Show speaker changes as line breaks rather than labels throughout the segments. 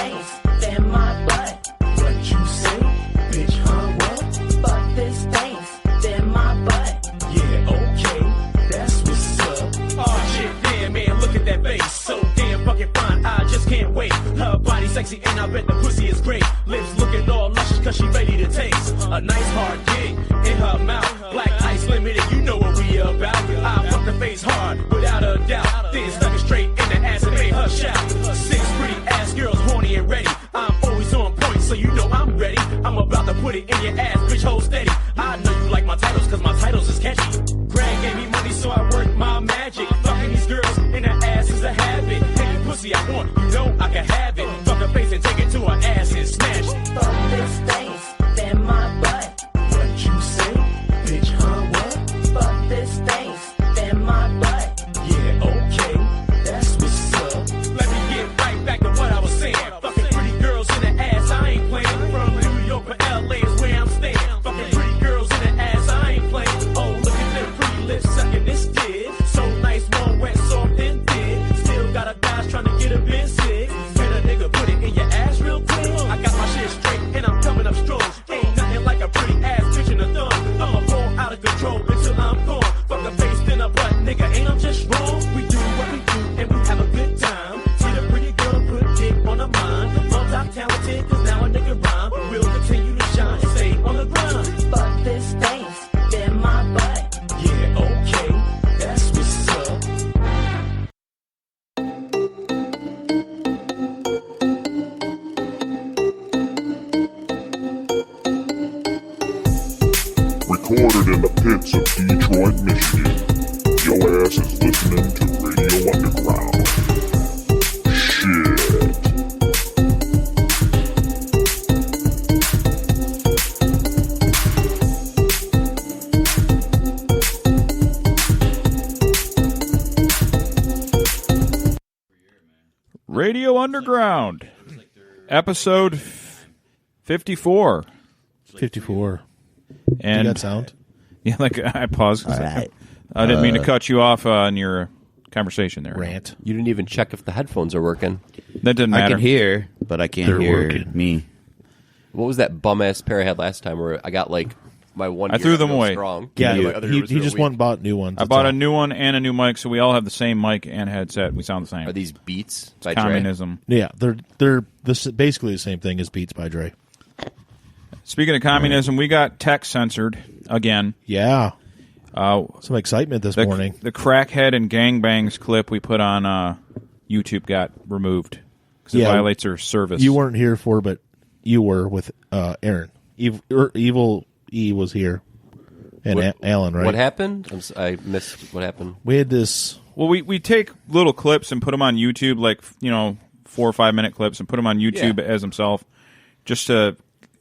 stains, then my butt. What you say, bitch, huh, what? Fuck this stains, then my butt. Yeah, okay, that's what's up.
Oh shit, damn man, look at that face. So damn fucking fine, I just can't wait. Her body sexy and I bet the pussy is great. Lips looking all luscious cause she ready to taste. A nice hard dick in her mouth. Black ice limited, you know what we about. I fuck the face hard, without a doubt. Then stuck it straight in the ass and made her shout. 6 pretty ass girls horny and ready. I'm always on point, so you know I'm ready. I'm about to put it in your ass, bitch, hold steady. I know you like my titles cause my titles is catchy. Greg gave me money so I work my magic. Fucking these girls in her ass is a habit. Any pussy I want, you know I can have it. Fuck her face and take it to her ass and smash it.
Fuck this stains, then my butt.
What you say, bitch, huh, what?
Fuck this stains, then my butt.
Yeah, okay, that's what's up. Let me get right back to what I was saying. Fucking pretty girls in the ass, I ain't playing. From New York to LA is where I'm staying. Fucking pretty girls in the ass, I ain't playing. Oh, look at them pretty lips sucking this dick. So nice, warm, wet, soft, and thick. Still got a guys trying to get a bit sick. Can a nigga put it in your ass real quick? I got my shit straight and I'm coming up strong. Ain't nothing like a pretty ass bitch in a thumb. I'ma fall out of control until I'm gone. Fuck a face, then a butt, nigga, ain't I'm just wrong? We do what we do and we have a good time. See the pretty girl put dick on her mind. Multi-talented, cause now a nigga rhyme. We'll continue to shine and stay on the grind.
Fuck this stains, then my butt.
Yeah, okay, that's what's up.
Recorded in the pits of Detroit, Michigan. Your ass is listening to Radio Underground. Shit.
Radio Underground, episode 54.
54.
And
You got sound?
yeah, like I paused. 'Cause I didn't mean to cut you off on your conversation there.
Rant.
You didn't even check if the headphones are working.
That didn't
I
matter.
can hear, but I can't
They're
hear
working.
me.
What was that bum ass pair I had last time where I got like my one
I
ear
threw
was
them
real
away.
strong.
Yeah,
and my other ear
he
was real
just
weak.
went and bought new ones.
I bought a new one and a new mic, so we all have the same mic and headset. We sound the same.
Are these Beats by Dre?
Communism.
Yeah, they're basically the same thing as Beats by Dre.
Speaking of communism, we got tech censored again.
Yeah. Some excitement this morning.
The crackhead and gangbangs clip we put on YouTube got removed because it violates their service.
You weren't here for, but you were with Aaron. Evil E was here. And Alan, right?
What happened? I missed what happened.
We had this...
Well, we take little clips and put them on YouTube, like 4 or 5 minute clips, and put them on YouTube as himself, just to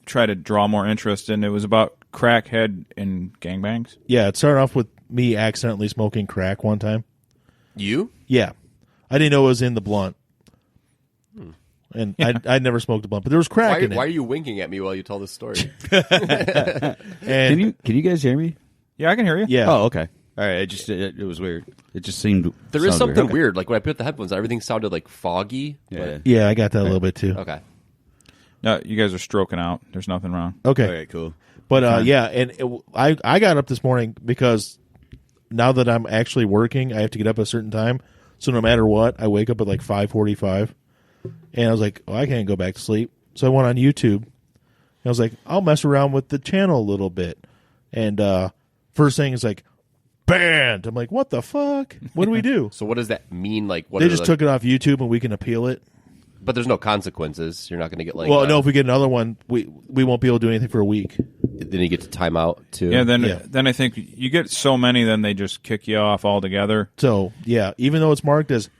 try to draw more interest. And it was about crackhead and gangbangs.
Yeah, it started off with me accidentally smoking crack one time.
You?
Yeah. I didn't know it was in the blunt. And I'd never smoked a blunt, but there was crack in it.
Why are you winking at me while you tell this story?
And
Can you guys hear me?
Yeah, I can hear you.
yeah.
Oh, okay. All right. It was weird. It just seemed
There is
sounded
something
Okay.
weird. Like when I put the headphones on, everything sounded like foggy.
Yeah.
Yeah, I got that a little bit too.
But, okay.
No, you guys are stroking out. There's nothing wrong.
Okay.
All right. Cool.
But yeah, and I got up this morning because now that I'm actually working, I have to get up at a certain time. So no matter what, I wake up at like 5:45, and I was like, I can't go back to sleep. So I went on YouTube, and I was like, I'll mess around with the channel a little bit. And first thing is like, banned. I'm like, what the fuck? What do we do?
So what does that mean? Like, what
They
are
just
the-
took it off YouTube, and we can appeal it.
But there's no consequences. You're not going to get like.
Well, no, if we get another one, we won't be able to do anything for a week.
Then you get to time out too.
Yeah, then I think you get so many, then they just kick you off altogether.
So, yeah, even though it's marked as,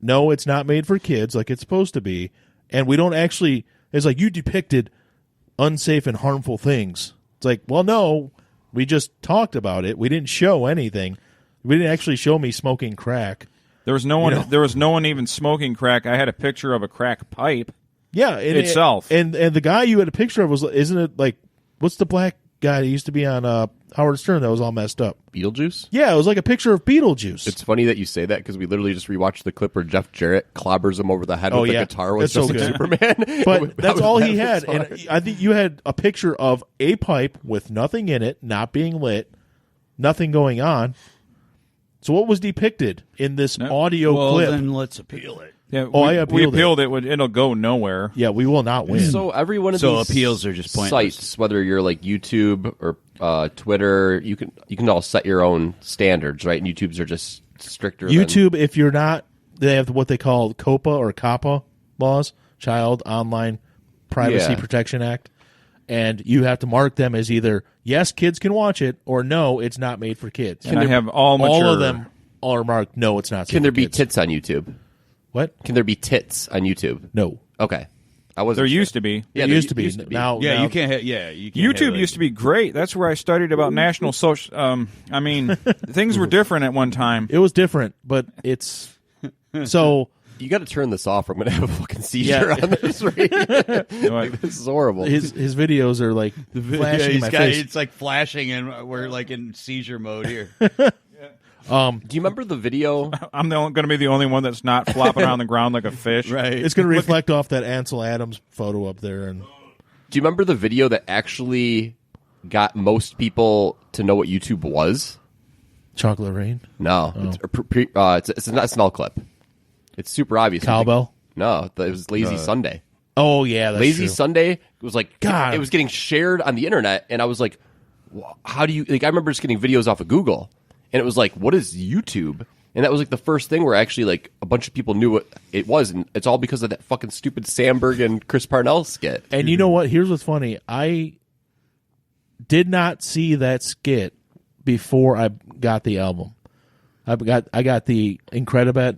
no, it's not made for kids like it's supposed to be, and we don't actually, it's like you depicted unsafe and harmful things. It's like, well, no, we just talked about it. We didn't show anything. We didn't actually show me smoking crack.
There was no one. There was no one even smoking crack. I had a picture of a crack pipe.
Yeah, and
Itself.
and the guy you had a picture of isn't it like, what's the black guy that used to be on Howard Stern that was all messed up.
Beetlejuice?
Yeah, it was like a picture of Beetlejuice.
It's funny that you say that because we literally just rewatched the clip where Jeff Jarrett clobbers him over the head with the guitar with
That's so
just
good.
Superman.
But that's all he had.
Bizarre.
And I think you had a picture of a pipe with nothing in it, not being lit, nothing going on. So what was depicted in this audio clip?
Then let's appeal it.
Yeah,
I
we
appealed
appealed it. It'll go nowhere.
Yeah, we will not win.
So every one of
So
these
appeals are just pointless.
sites, whether you're like YouTube or Twitter, you can all set your own standards, right? And YouTube's are just stricter.
YouTube, if you're not, they have what they call COPA or COPPA laws, Child Online Privacy
Yeah.
Protection Act, and you have to mark them as either yes, kids can watch it, or no, it's not made for kids.
And I have all mature.
of them are marked no, it's not.
Can
for
there be
kids.
tits on YouTube?
What?
Can there be tits on YouTube?
No.
Okay, I wasn't.
There
sure.
used to be.
Yeah,
It
there
used to be.
used
Now,
Yeah,
now-
you can't. You can't.
YouTube used to be great. That's where I studied about national social. I mean, things were different at one time.
It was different, but it's so.
You got to turn this off. Or I'm going to have a fucking seizure on this. Right? Like, this is horrible.
His videos are like flashing in my face.
It's like flashing, and we're like in seizure mode here.
Do you remember the video?
I'm going to be the only one that's not flopping around the ground like a fish.
Right.
It's going to reflect off that Ansel Adams photo up there, and
Do you remember the video that actually got most people to know what YouTube was?
Chocolate Rain,
No, it's an SNL clip. It's super obvious.
Cowbell.
No, it was Lazy Sunday.
Oh yeah, that's
Lazy
true.
Sunday was like
God.
it was getting shared on the internet, and I was like, how do you like? I remember just getting videos off of Google, and it was like, what is YouTube? And that was like the first thing where actually like a bunch of people knew what it was, and it's all because of that fucking stupid Sandberg and Chris Parnell skit.
And you know what? Here's what's funny. I did not see that skit before I got the album. I got the Incredibet.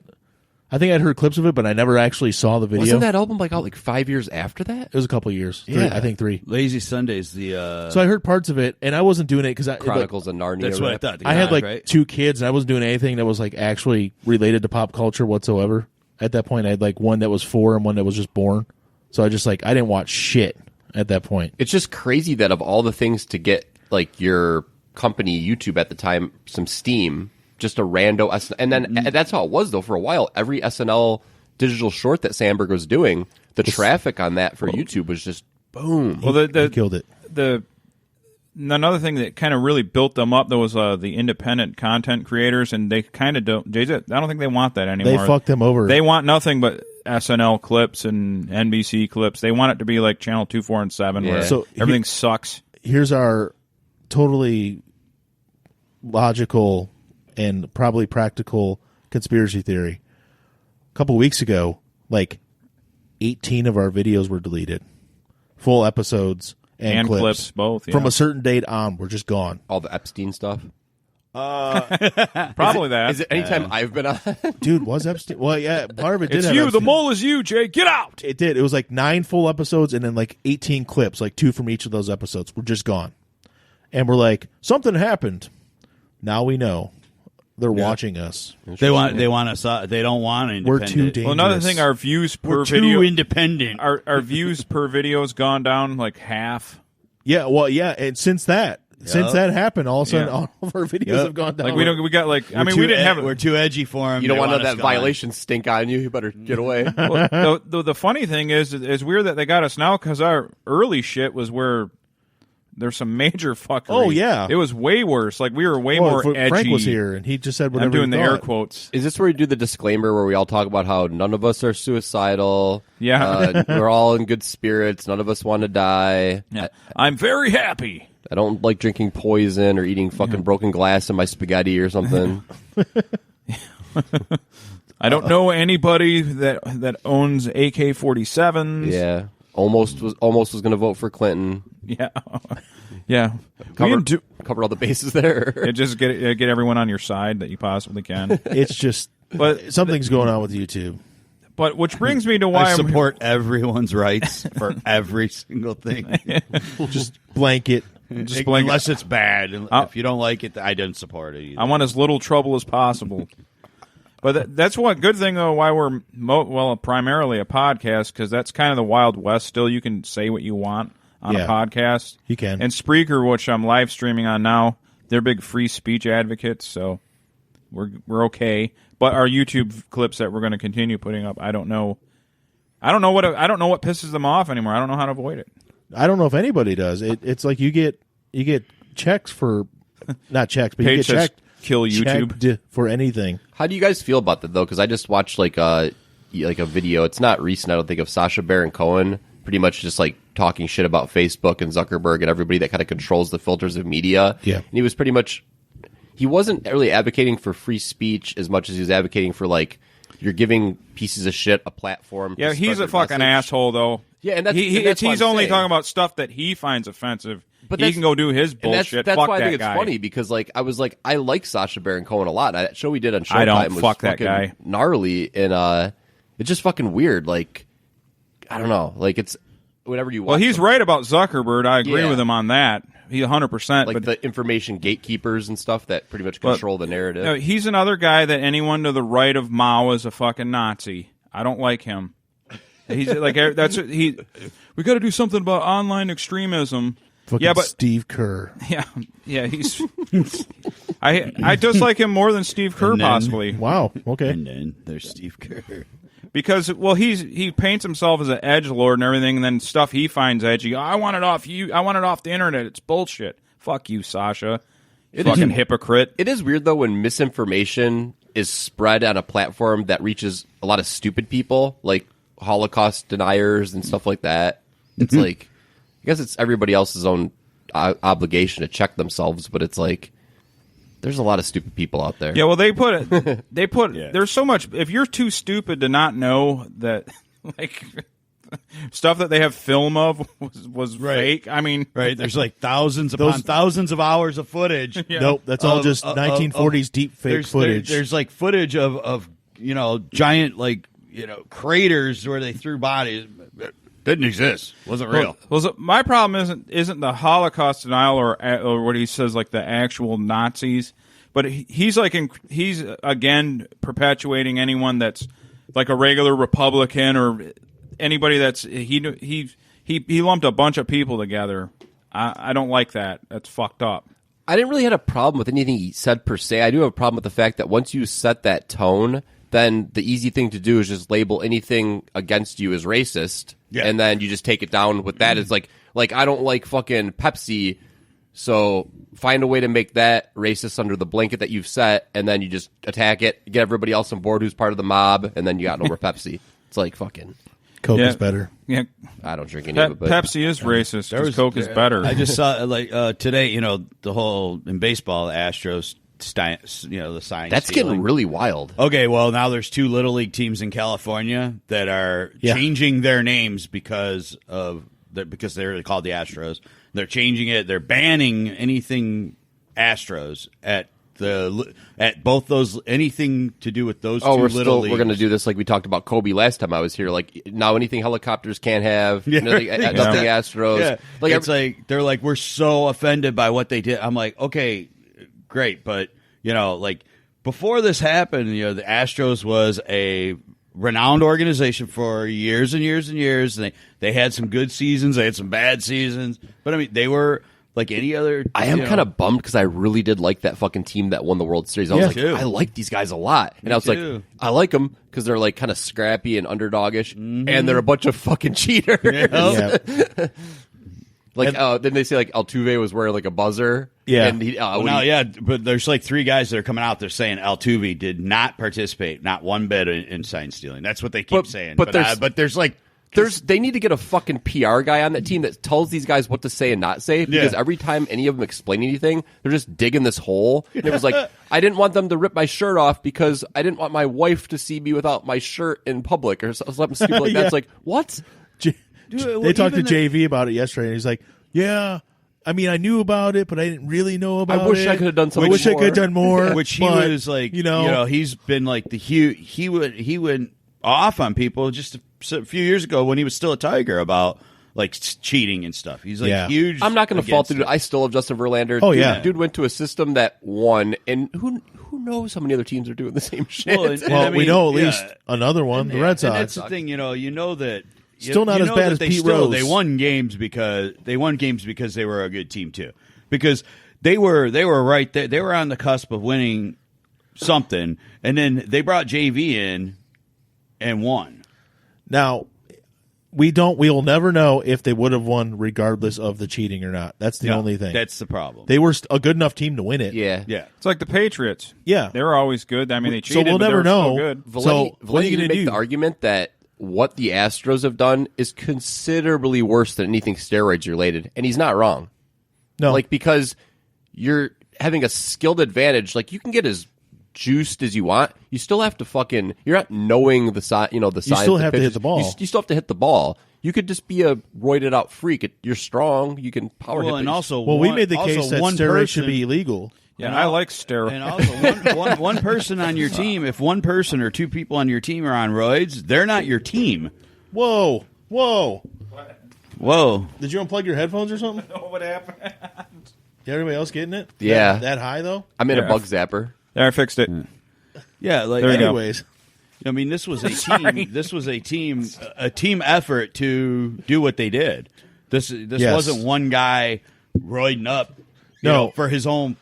I think I'd heard clips of it, but I never actually saw the video.
Wasn't that album like out like 5 years after that?
It was a couple of years.
Yeah.
I think 3.
Lazy Sundays. The
So I heard parts of it, and I wasn't doing it because
Chronicles of Narnia.
that's what I
rap.
thought.
I had like
right?
2 kids, and I wasn't doing anything that was like actually related to pop culture whatsoever. At that point, I had like one that was 4 and one that was just born. So I just like I didn't watch shit at that point.
It's just crazy that of all the things to get like your company YouTube at the time some steam, just a rando SNL, and then and that's how it was though for a while. Every SNL digital short that Sandberg was doing, the traffic on that for YouTube was just boom.
Well,
He killed it.
Another thing that kind of really built them up though was the independent content creators, and they kind of don't. I don't think they want that anymore.
They fucked them over.
They want nothing but SNL clips and NBC clips. They want it to be like Channel 2, 4, and 7,
Yeah.
where
So
everything sucks.
Here's our totally logical and probably practical conspiracy theory. A couple weeks ago, like 18 of our videos were deleted, full episodes and
clips both. Yeah.
from a certain date on. We're just gone.
All the Epstein stuff.
Probably that.
Is it anytime I've been on?
Dude, was Epstein? Well, yeah, part of it did
It's
have
you. The
Epstein.
mole is you, Jay. Get out.
It did. It was like 9 full episodes and then like 18 clips, like 2 from each of those episodes. We're just gone. And we're like, something happened. Now we know. They're watching us.
They want us. They don't want independent.
We're too dangerous.
Well, another thing, our views per
We're
video,
too independent.
our views per video has gone down like half.
Yeah, well, yeah, and since that happened, all of a sudden
Yeah.
all of our videos
Yep.
have gone down.
Like we got like. I mean, we didn't have.
We're too edgy for them.
You don't want to know that violation stink on you. You better get away.
Well, the funny thing is, it's weird that they got us now because our early shit was where there's some major fuckery.
Oh, yeah.
It was way worse. Like we were way
Well,
more edgy.
Frank was here, and he just said whatever
I'm doing
he
the air
thought.
quotes.
Is this where you do the disclaimer where we all talk about how none of us are suicidal?
Yeah.
We're all in good spirits. None of us want to die.
Yeah. I'm very happy.
I don't like drinking poison or eating fucking broken glass in my spaghetti or something.
I don't know anybody that owns AK-47s.
Yeah. Almost was going to vote for Clinton.
Yeah. Yeah.
Cover all the bases there.
Just get everyone on your side that you possibly can.
It's just,
But
something's going on with YouTube.
But which brings me to why
I
I'm
support everyone's rights for every single thing.
Just blanket.
just blank.
Unless it's bad. If you don't like it, I don't support it either.
I want as little trouble as possible. But that's one good thing, though, why we're primarily a podcast, because that's kind of the Wild West. Still, you can say what you want on a podcast.
You can.
And Spreaker, which I'm live streaming on now, they're big free speech advocates, so we're okay. But our YouTube clips that we're going to continue putting up, I don't know what pisses them off anymore. I don't know how to avoid it.
I don't know if anybody does. It's like you get checks for not checks, but you get checked.
Kill YouTube
checked for anything.
How do you guys feel about that though? Because I just watched like a video. It's not recent, I don't think, of Sacha Baron Cohen pretty much just like talking shit about Facebook and Zuckerberg and everybody that kind of controls the filters of media.
Yeah,
and he was pretty much. He wasn't really advocating for free speech as much as he was advocating for, like, you're giving pieces of shit a platform.
Yeah, he's a fucking asshole, though.
Yeah, and
he's only talking about stuff that he finds offensive. But he can go do his bullshit.
That's
fuck
why I think
that
it's
guy.
funny, because, like, I was like, I like Sacha Baron Cohen a lot. That show we did on Showtime
I don't
was
fuck that
fucking
guy.
gnarly, and it's just fucking weird. Like, I don't know. Like, it's whenever you watch
Well, he's
them,
right about Zuckerberg. I agree
Yeah.
with him on that. He 100%.
like
but
the information gatekeepers and stuff that pretty much control the narrative.
No, he's another guy that anyone to the right of Mao is a fucking Nazi. I don't like him. He's like that's he. We got to do something about online extremism.
Fucking
but
Steve Kerr.
Yeah. He's. I dislike him more than Steve Kerr
And then-
possibly
Wow. Okay.
And then there's Steve Kerr.
because he paints himself as an edgelord and everything, and then stuff he finds edgy. I want it off you. I want it off the internet. It's bullshit. Fuck you, Sasha. Fucking hypocrite.
It is weird, though, when misinformation is spread on a platform that reaches a lot of stupid people, like Holocaust deniers and stuff like that. It's like, I guess it's everybody else's own obligation to check themselves, but it's like, there's a lot of stupid people out there.
Yeah, well, they put there's so much. If you're too stupid to not know that, like, stuff that they have film of was fake. I mean,
Right, there's like thousands upon thousands of hours of footage.
Yeah.
Nope, that's all just 1940s deep fake footage.
There's like footage of giant craters where they threw bodies. Didn't exist. Wasn't real.
Well, so my problem isn't the Holocaust denial or what he says, like the actual Nazis, but he's again perpetuating anyone that's like a regular Republican or anybody that's he lumped a bunch of people together. I don't like that. That's fucked up.
I didn't really have a problem with anything he said per se. I do have a problem with the fact that once you set that tone, then the easy thing to do is just label anything against you as racist, and then you just take it down with that. It's like I don't like fucking Pepsi, so find a way to make that racist under the blanket that you've set, and then you just attack it, get everybody else on board who's part of the mob, and then you got no more Pepsi. It's like fucking...
Coke is better.
Yeah,
I don't drink any of it, but...
Pepsi is racist because Coke is better.
I just saw today, the whole in baseball, the Astros, the sign.
That's getting really wild.
Okay, well now there's 2 little league teams in California that are changing their names because they're called the Astros. They're changing it. They're banning anything Astros at both those, anything to do with those 2 little leagues.
We're going to do this like we talked about Kobe last time I was here. Like now, anything helicopters can't have, nothing Astros.
Yeah.
Like
it's like they're like, we're so offended by what they did. I'm like, okay, great, but before this happened, the Astros was a renowned organization for years and years and years. And they had some good seasons, they had some bad seasons, but I mean, they were like any other.
I am kind of bummed because I really did like that fucking team that won the World Series. I was like, I like these guys a lot, and I was like, I like them because they're like kind of scrappy and underdogish, and they're a bunch of fucking cheaters.
Yeah.
Then they say like Altuve was wearing like a buzzer.
Yeah.
And
but there's like 3 guys that are coming out there saying Altuve did not participate, not one bit in sign stealing. That's what they keep saying.
But
there's like.
They need to get a fucking PR guy on that team that tells these guys what to say and not say, because every time any of them explain anything, they're just digging this hole. And it was like, I didn't want them to rip my shirt off because I didn't want my wife to see me without my shirt in public or something stupid like that. It's like, what?
They talked to JV about it yesterday, and he's like, "Yeah, I mean, I knew about it, but I didn't really know about it.
I wish I could have done something
I wish I could have done more."
Which he was like, he's been like he went off on people just a few years ago when he was still a Tiger about like cheating and stuff. He's like huge.
I'm not going to fault the dude. I still have Justin Verlander.
Oh,
dude,
yeah.
Dude went to a system that won, and who knows how many other teams are doing the same shit.
Well, we know at least another one, the Red Sox.
And that's the thing, you know that
Still not as bad as Pete Rose.
They won games because they were a good team too. Because they were right there. They were on the cusp of winning something, and then they brought JV in and won.
Now, we'll never know if they would have won regardless of the cheating or not. That's the only thing.
That's the problem.
They were a good enough team to win it.
Yeah.
It's like the Patriots.
Yeah.
They were always good. I mean, they cheated,
So we'll
but
never
they were
know.
still good.
So
Valenti
what are you
did
going to
make
do?
the argument that what the Astros have done is considerably worse than anything steroids related, and he's not wrong.
No.
Like, because you're having a skilled advantage. Like, you can get as juiced as you want. You still have to you're not knowing the size, the size.
still
of the
have to hit
pitches.
the ball.
You still have to hit the ball. You could just be a roided out freak. You're strong. You can power hit.
Well, and also,
we made the case that
one
steroids
person
should be illegal.
Yeah, I like steroids.
And also, one person on your team, if one person or two people on your team are on roids, they're not your team.
Whoa.
Whoa.
Did you unplug your headphones or something?
know what happened.
Everybody else getting it?
Yeah.
That high, though?
I'm in
Yeah.
a bug zapper.
There, I fixed it.
Yeah, like
There you go.
Anyways.
I mean, this was a team. This was a team effort to do what they did. This
Yes.
wasn't one guy roiding up,
No.
for his own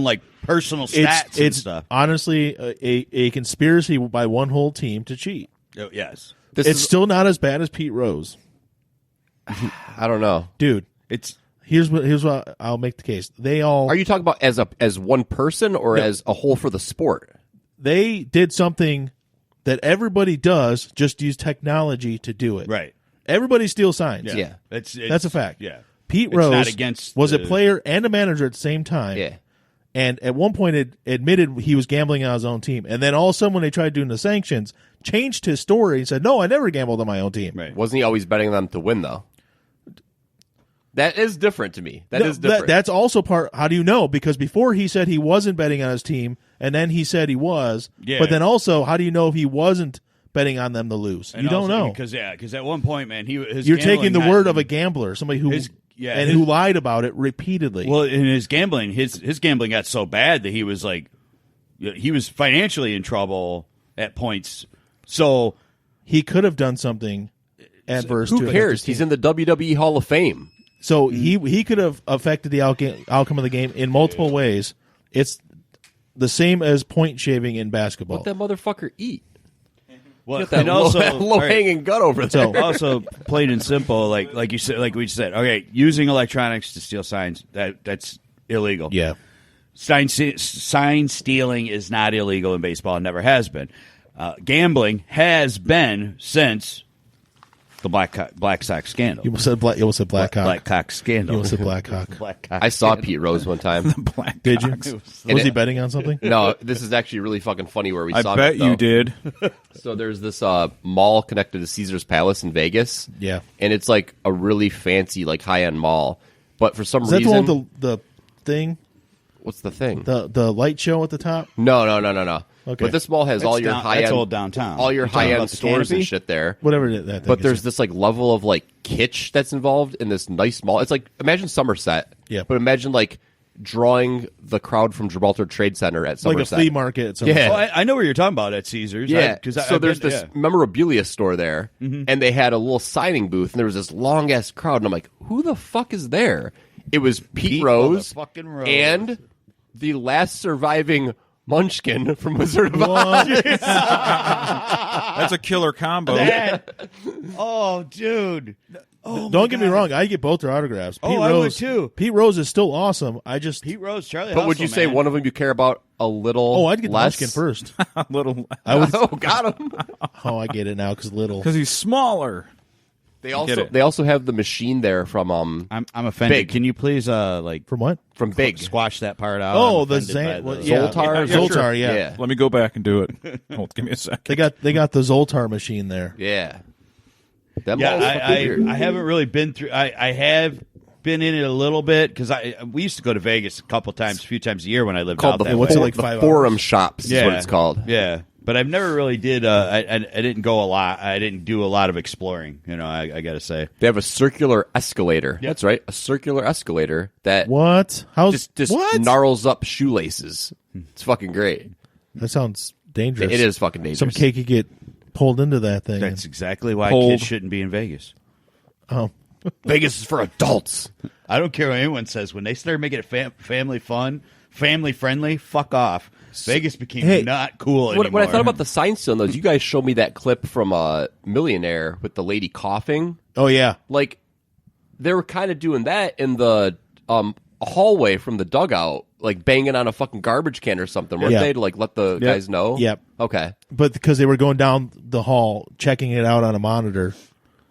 like personal stats and
It's
stuff.
honestly a conspiracy by one whole team to cheat.
Oh, yes,
It's still not as bad as Pete Rose.
I don't know.
Dude,
it's
here's what I'll make the case. They all
Are you talking about as one person or as a whole for the sport?
they did something that everybody does, just use technology to do it.
right.
Everybody steals signs.
Yeah.
It's
That's a fact.
Yeah,
Pete
It's
Rose
not against
was a
the-
player and a manager at the same time.
Yeah.
And at one point admitted he was gambling on his own team. And then all of a sudden when they tried doing the sanctions, changed his story and said, no, I never gambled on my own team.
Right.
Wasn't he always betting them to win, though? That is different to me. That is different.
That's also part. How do you know? Because before he said he wasn't betting on his team, and then he said he was.
Yeah.
But then also, how do you know if he wasn't betting on them to lose?
And
you don't
also,
know.
because at one point, man, his
You're taking
gambling
the
had-
word of a gambler, somebody who who lied about it repeatedly.
Well, in his gambling, his gambling got so bad that he was financially in trouble at points. So
he could have done something adverse.
Who
to affect
cares?
his team.
He's in the WWE Hall of Fame.
So he could have affected the outcome of the game in multiple ways. It's the same as point shaving in basketball.
What that motherfucker eat?
well,
Get that
and also
low hanging gut over there.
So-
also plain and simple, like you said, like we said. Okay, using electronics to steal signs that's illegal.
Yeah.
Sign stealing is not illegal in baseball. It never has been. Gambling has been since the Black Sox scandal.
You almost said Black Hawk.
Black Cock scandal.
You almost said Black Hawk.
Black Cock
I saw
scandal.
Pete Rose one time.
Black
Did you?
Cox.
Was he betting on something?
No, this is actually really fucking funny where we
I
saw
bet
it, though.
you did.
So there's this mall connected to Caesar's Palace in Vegas.
Yeah.
And it's like a really fancy, like high-end mall. But for some
Is that the
reason...
one with the thing?
What's the thing?
The light show at the top?
No.
Okay.
But this mall has all your
That's
high-end...
old downtown.
All your
You're talking
high-end
about the
stores and
canopy?
shit there.
Whatever that thing
But
is.
there's this like level of like kitsch that's involved in this nice mall. It's like, imagine Somerset.
Yeah.
But imagine like drawing the crowd from Gibraltar Trade Center at
like a
Somerset.
flea market. At some
Yeah.
Oh, I know where you're talking about at Caesars.
Yeah,
because
so there's this memorabilia store there,
Mm-hmm.
and they had a little signing booth, and there was this long ass crowd, and I'm like, who the fuck is there? It was Pete Rose,
motherfucking Rose.
and the last surviving Munchkin from Wizard of Oz.
That's a killer combo.
Oh, dude.
Don't get me wrong. I get both their autographs.
Oh, I would too.
Pete Rose is still awesome.
Pete Rose, Charlie.
But would you
Hustle,
say
man.
one of them you care about a little?
Oh, I'd get the
less?
Munchkin first.
A little
I would.
Oh, got him.
Oh, I get it now because little.
because he's smaller.
They
Get
also
it.
they also have the machine there from
I'm offended.
Big.
Can you please like
From what?
Big.
squash that part out?
Oh,
I'm
the
offended by
Zan. Well,
the-
yeah.
Zoltar?
Zoltar.
Sure.
Yeah.
Yeah.
Let me go back and do it. Hold, give me a second.
They got the Zoltar machine there.
Yeah. That
Yeah,
mall's fucking weird.
I haven't really been through. I have been in it a little bit because we used to go to Vegas a few times a year when I lived
called
out
the,
that
what's
way.
it like,
the
5
Forum
hours?
Shops is what it's called.
Yeah, but I've never really did. I didn't go a lot. I didn't do a lot of exploring. You know, I got to say.
They have a circular escalator. That's right, a circular escalator that
What? How's
just
what?
gnarls up shoelaces. It's fucking great.
That sounds dangerous.
It is fucking dangerous.
Some cake could get pulled into that thing.
That's exactly why
Pulled.
kids shouldn't be in Vegas.
Oh,
Vegas is for adults.
I don't care what anyone says. When they started making it family fun, family friendly, fuck off. Vegas became not cool anymore.
What I thought about the sign stealing, though, is you guys showed me that clip from Millionaire with the lady coughing.
oh yeah.
Like, they were kind of doing that in the hallway from the dugout, like banging on a fucking garbage can or something, weren't
Yeah.
they, to like let the guys know?
Yep.
Okay.
But because they were going down the hall, checking it out on a monitor,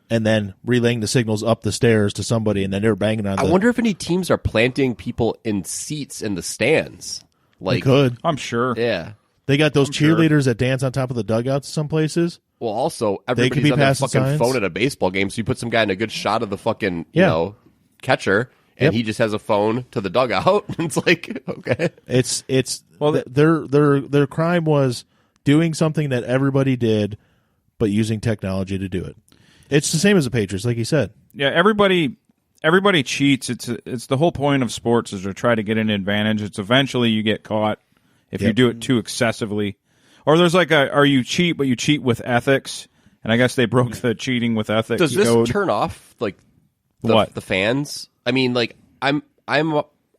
and then relaying the signals up the stairs to somebody, and then they were banging on.
I wonder if any teams are planting people in seats in the stands.
They
Like,
could.
I'm sure.
yeah.
They got those
sure.
cheerleaders that dance on top of the dugouts some places.
Well, also,
could
everybody's
be
on their
passing
fucking
signs.
phone at a baseball game, so you put some guy in a good shot of the fucking,
Yeah.
you know, catcher, and
Yep.
he just has a phone to the dugout. It's like, okay.
It's
Well,
their crime was doing something that everybody did, but using technology to do it. It's the same as the Patriots, like you said.
Yeah, everybody cheats. It's the whole point of sports is to try to get an advantage. It's eventually you get caught if you
Yep.
do it too excessively. Or there's like or you cheat, but you cheat with ethics. And I guess they broke the cheating with ethics
Does this
code.
turn off, like,
What?
the fans? I mean, like, I'm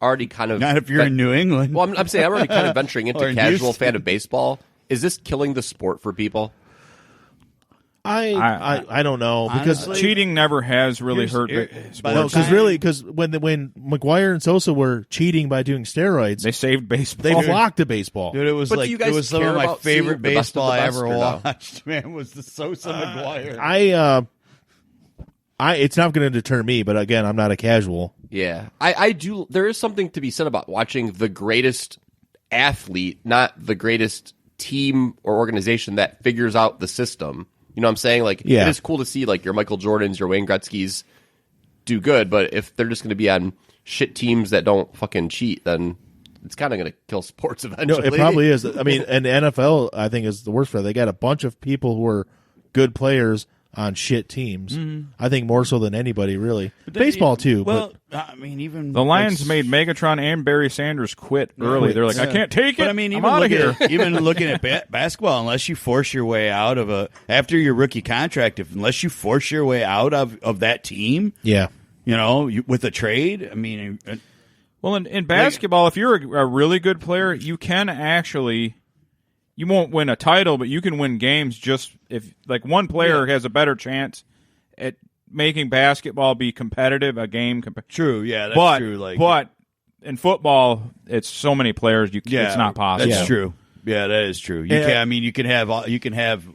already kind of...
Not if you're in New England.
Well, I'm saying I'm already kind of venturing
Or
into
in
casual
Houston.
fan of baseball. Is this killing the sport for people?
I don't know because
Honestly,
Cheating never has really hurt
by
sports.
the
because when McGuire and Sosa were cheating by doing steroids,
They saved baseball.
they flocked to baseball.
Dude, it was
But do
like
you guys
it was some
care
of my
about seeing
favorite
the best of
baseball
the
I
best
ever
or no?
watched. Man, was the Sosa McGuire.
It's not going to deter me, but again, I'm not a casual.
Yeah. I do... There is something to be said about watching the greatest athlete, not the greatest team or organization that figures out the system. You know what I'm saying? Like,
Yeah.
it is cool to see, like, your Michael Jordans, your Wayne Gretzky's do good, but if they're just going to be on shit teams that don't fucking cheat, then it's kind of going to kill sports
No,
eventually.
it probably is. I mean, and the NFL, I think, is the worst for it. They got a bunch of people who are good players on shit teams. I think more so than anybody, really. Baseball, too.
Well, I mean, even
The Lions
like,
made Megatron and Barry Sanders quit early. They're like, I can't take it.
But I mean,
I'm
even
out of
looking
here.
at, even looking at basketball, unless you force your way out of after your rookie contract, unless you force your way out of that team,
yeah.
you know, with a trade. I mean,
Well, in basketball, if you're a really good player, you can actually. You won't win a title, but you can win games just if like one player has a better chance at making basketball be competitive, a game.
true, yeah, that's true. Like,
but in football, it's so many players. It's not possible.
That's
Yeah.
true. Yeah, that is true. You can. I mean, you can have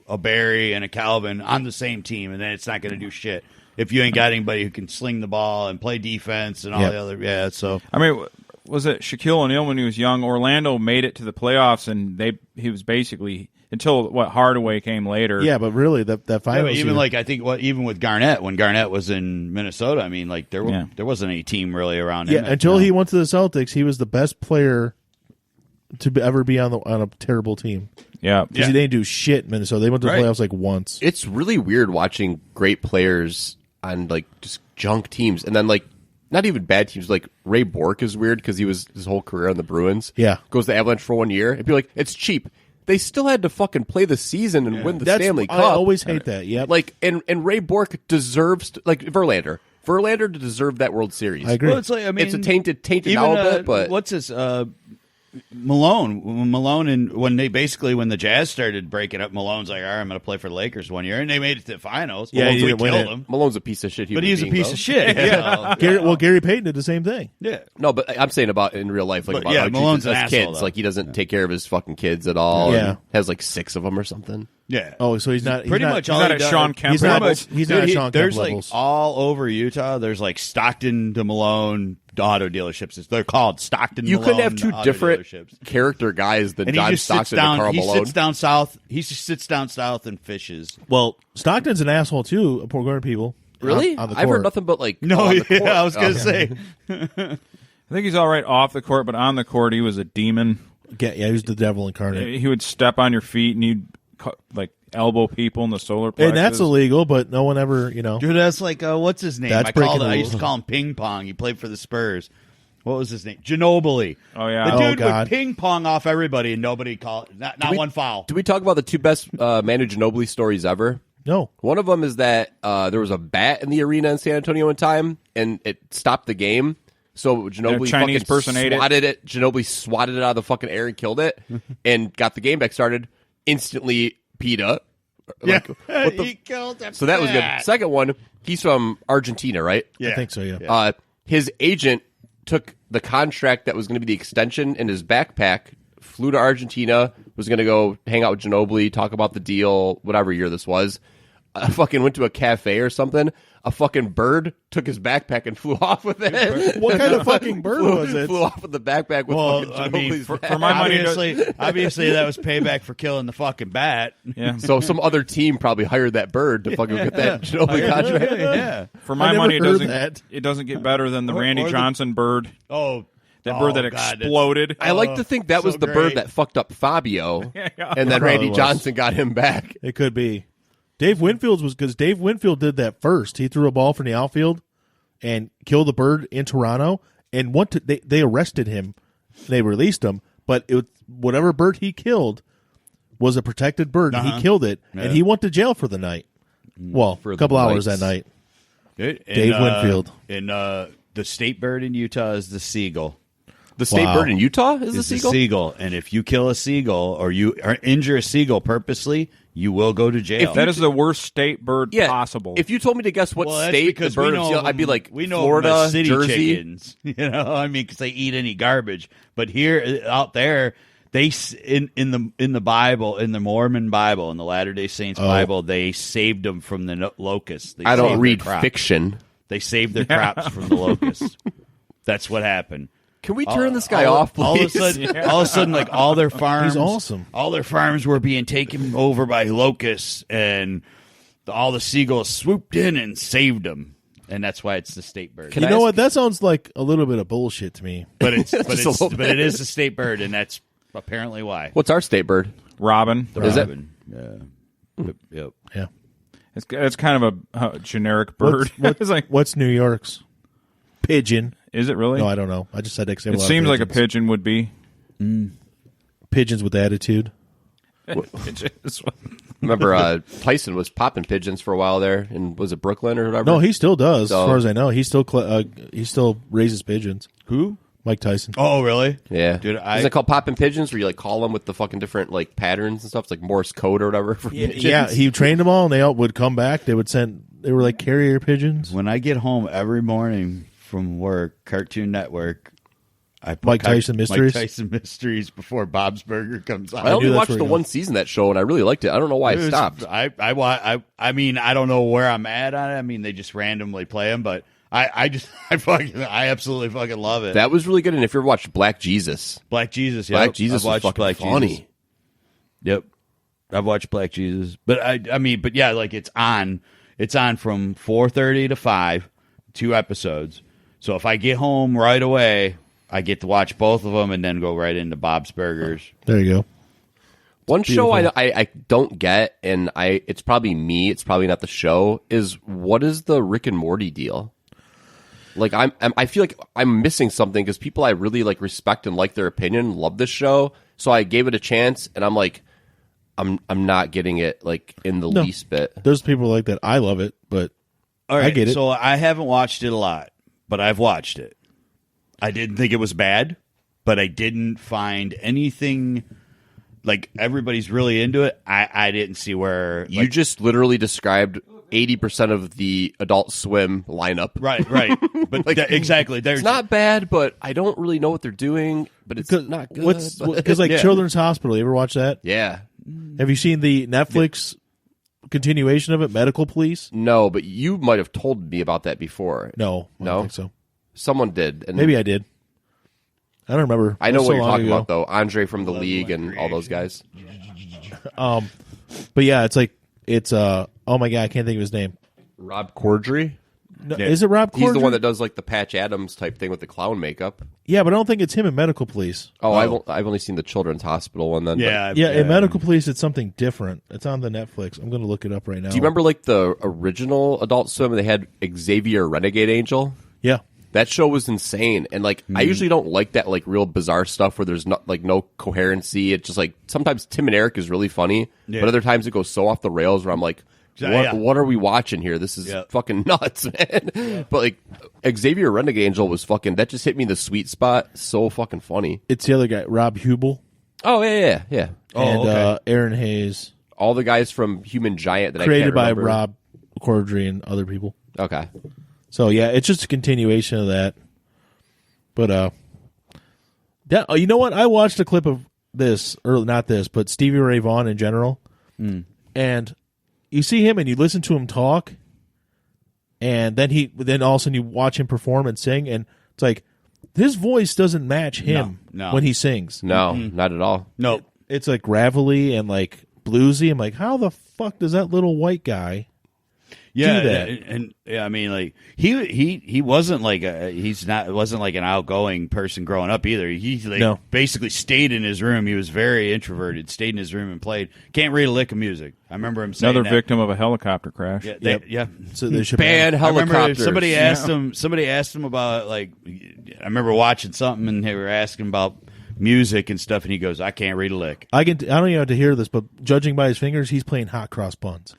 a Barry and a Calvin on the same team, and then it's not going to do shit if you ain't got anybody who can sling the ball and play defense and all
Yeah.
the other. Yeah, so
I mean, was it Shaquille O'Neal when he was young? Orlando made it to the playoffs, and he was basically until Hardaway came later.
Yeah, but really, that
yeah,
finals
but even
year-
like I think even with Garnett, when Garnett was in Minnesota, I mean, like there wasn't any team really around him.
until he went to the Celtics, he was the best player to ever be on a terrible team.
yeah.
Because he didn't do shit in Minnesota. They went to the
Right.
playoffs like once.
It's really weird watching great players on, like, just junk teams. And then, like, not even bad teams. Like, Ray Bork is weird because he was his whole career on the Bruins.
Yeah.
Goes to Avalanche for 1 year. And be like, it's cheap. They still had to fucking play the season and win the Stanley Cup.
I always hate that. Yep.
Like, and Ray Bork deserves, like, Verlander. Verlander deserved that World Series.
I agree.
Well, it's like I mean,
It's a tainted
even,
now a bit, but
what's his Malone and when the Jazz started breaking up, Malone's like, all right, I'm going to play for the Lakers 1 year, and they made it to the finals.
Yeah,
Malone's
he
we
didn't win
killed
it.
him,
Malone's a piece of shit.
but he's a piece of shit. Yeah,
Gary Payton did the same thing.
yeah.
No, but I'm saying about in real life, like
But,
about
yeah,
how he
Malone's
treats
an
his
asshole,
kids.
though.
Like he doesn't take care of his fucking kids at all.
Yeah.
and has like 6 of them or something.
Yeah.
Oh, so he's not
Pretty
he's not,
much
he's
all
not
he
at
does-
Sean Kemp
He's not,
levels.
he's not at Sean Kemp
There's
levels.
like all over Utah. There's like Stockton to Malone auto dealerships. They're called Stockton.
You
Malone
could have 2
auto
different
dealerships.
character guys than
And
John
he just sits
Stockton and
down.
Karl
He
Malone.
sits down south. He just sits down south and fishes.
Well, Stockton's an asshole too. Poor guard people.
Really?
On the
I've heard
court.
nothing but like
No,
on the
yeah,
court.
I was gonna
Oh.
say.
I think he's all right off the court, but on the court, he was a demon.
Yeah, he was the devil incarnate.
He would step on your feet and he'd like elbow people in the solar plexus.
And that's illegal, but no one ever,
Dude, that's like what's his name?
That's
I
breaking the
used to
rules.
call him Ping Pong. He played for the Spurs. What was his name? Ginobili.
Oh, yeah.
The
Oh,
dude
God.
would ping pong off everybody and nobody called. Not one foul.
Do we talk about the two best Manu Ginobili stories ever?
No.
One of them is that there was a bat in the arena in San Antonio one time, and it stopped the game. So Ginobili
Chinese
fucking
person ate it.
swatted it. Ginobili swatted it out of the fucking air and killed it, and got the game back started. Instantly, PETA.
Yeah,
what the-
he killed him.
So that was good. Second one, he's from Argentina, right?
Yeah.
I think so, yeah.
His agent took the contract that was going to be the extension in his backpack, flew to Argentina, was going to go hang out with Ginobili, talk about the deal, whatever year this was. Fucking went to a cafe or something. A fucking bird took his backpack and flew off with it.
What kind of fucking bird was it?
Flew off with the backpack with fucking Ginobili's
for
back.
my money,
obviously that was payback for killing the fucking bat.
Yeah.
So some other team probably hired that bird to fucking get that Ginobili contract.
Yeah.
For my
never
money, it
heard
doesn't.
that.
It doesn't get better than the
Or
Randy
the-
Johnson bird.
Oh,
That bird that
God, that's-
exploded.
I like to think that was
so
the
great.
bird that fucked up Fabio,
Yeah.
and then
Probably
Randy
was.
Johnson got him back.
It could be. Dave Winfield's was because Dave Winfield did that first. He threw a ball from the outfield and killed the bird in Toronto. And they arrested him. They released him, but whatever bird he killed was a protected bird. And he killed it, and he went to jail for the night. Well,
For
a couple
the
hours
lights.
that night.
Good.
Dave Winfield.
And the state bird in Utah is the seagull.
The state
Wow.
bird in Utah is the
Is the
seagull.
seagull. And if you kill a seagull or you injure a seagull purposely, you will go to jail.
That is the worst state bird
Yeah,
possible.
If you told me to guess what
Well, that's
state the
because
bird
we
is,
know
I'd be like
we know
Florida,
them as city
Jersey.
chickens. You know, I mean, because they eat any garbage. But here, out there, in the Bible, in the Mormon Bible, in the Latter Day Saints Bible, they saved them from the locusts. They
I
saved
don't
their
read
crops.
fiction.
They saved their crops from the locusts. That's what happened.
Can we turn this guy off, please?
All of a sudden, like all their farms,
He's awesome.
All their farms were being taken over by locusts, and all the seagulls swooped in and saved them. And that's why it's the state bird.
Can
You
I
know
ask-
what? That sounds like a little bit of bullshit to me.
But
Just a little bit.
it is the state bird, and that's apparently why.
What's our state bird?
Robin.
Is it?
Robin. Yeah. Yep.
Yeah.
It's kind of a generic bird. It's like,
What's New York's? Pigeon.
is it really?
No, I don't know. I just said that 'cause they have
It
lot of
seems like a
pigeons.
pigeon would be.
Pigeons with attitude.
Remember, Tyson was popping pigeons for a while there, and was it Brooklyn or whatever?
No, he still does.
So-
As far as I know, he still raises pigeons.
Who?
Mike Tyson.
Oh, really?
yeah,
Dude,
isn't it called popping pigeons? Where you like call them with the fucking different like patterns and stuff? It's like Morse code or whatever. For pigeons.
Yeah, he trained them all, and they all would come back. They were like carrier pigeons.
When I get home every morning from work, Cartoon Network, I put
Mike Tyson Mysteries?
Mike Tyson Mysteries before Bob's Burger comes out.
I only
knew that's
watched
where
the
he
one
goes.
season of that show, and I really liked it. I don't know why I stopped.
I mean, I don't know where I'm at on it. I mean, they just randomly play them, but I absolutely fucking love it.
That was really good. And if you ever watched Black Jesus,
Black Jesus,
Black
yep.
Jesus
I've
was
watched
fucking
Black
funny.
Jesus. Yep, I've watched Black Jesus, but but yeah, like it's on from 4:30 to 5, 2 episodes. So if I get home right away, I get to watch both of them and then go right into Bob's Burgers.
There you go.
One show I don't get, and it's probably me. It's probably not the show. Is what is the Rick and Morty deal? Like I feel like I'm missing something because people I really like respect and like their opinion love this show. So I gave it a chance, and I'm like, I'm not getting it like in the
No.
least bit.
There's people like that. I love it, but
All right,
I get it.
So I haven't watched it a lot, but I've watched it. I didn't think it was bad, but I didn't find anything like everybody's really into it. I didn't see where
You just literally described 80% of the Adult Swim lineup.
right, but
Like,
exactly. There's
It's not bad, but I don't really know what they're doing. But it's not good.
Because like
Yeah.
Children's Hospital, you ever watch that?
Yeah.
Have you seen the Netflix continuation of it, Medical Police?
No, but you might have told me about that before.
No, I
No?
don't think so.
Someone did. And
Maybe I did. I don't remember.
I
It
know
was
what
so
you're
long
talking
ago.
about, though. Andre from the League and all those guys.
But yeah, it's oh my god, I can't think of his name.
Rob Corddry.
No, is it Rob Corddry?
He's the one that does like the Patch Adams type thing with the clown makeup.
Yeah, but I don't think it's him in Medical Police.
Oh, I've only seen the Children's Hospital one then. but-
Yeah, in Medical Police, it's something different. It's on the Netflix. I'm going to look it up right now.
Do you remember like the original Adult Swim? They had Xavier Renegade Angel.
Yeah.
That show was insane, and like I usually don't like that like real bizarre stuff where there's not like no coherency. It's just like sometimes Tim and Eric is really funny, but other times it goes so off the rails where I'm like, what are we watching here? This is fucking nuts, man. But like Xavier Renegade Angel was fucking, that just hit me in the sweet spot. So fucking funny.
It's the other guy, Rob Hubel.
Oh yeah.
And Aaron Hayes.
All the guys from Human Giant that
created
I can't
by
remember.
Rob Corddry and other people.
Okay.
So yeah, it's just a continuation of that. But you know what? I watched a clip of this, or not this, but Stevie Ray Vaughan in general, and you see him and you listen to him talk, and then all of a sudden you watch him perform and sing, and it's like his voice doesn't match him when he sings.
No, not at all.
No,
it's like gravelly and like bluesy. I'm like, how the fuck does that little white guy? Do that?
And I mean, like he wasn't like wasn't like an outgoing person growing up either. He basically stayed in his room. He was very introverted. Stayed in his room and played. Can't read a lick of music. I remember him saying
another victim of a helicopter crash.
So they should
ban helicopters.
Somebody asked him about like. I remember watching something and they were asking about music and stuff, and he goes, "I can't read a lick."
I don't even have to hear this, but judging by his fingers, he's playing hot cross buns.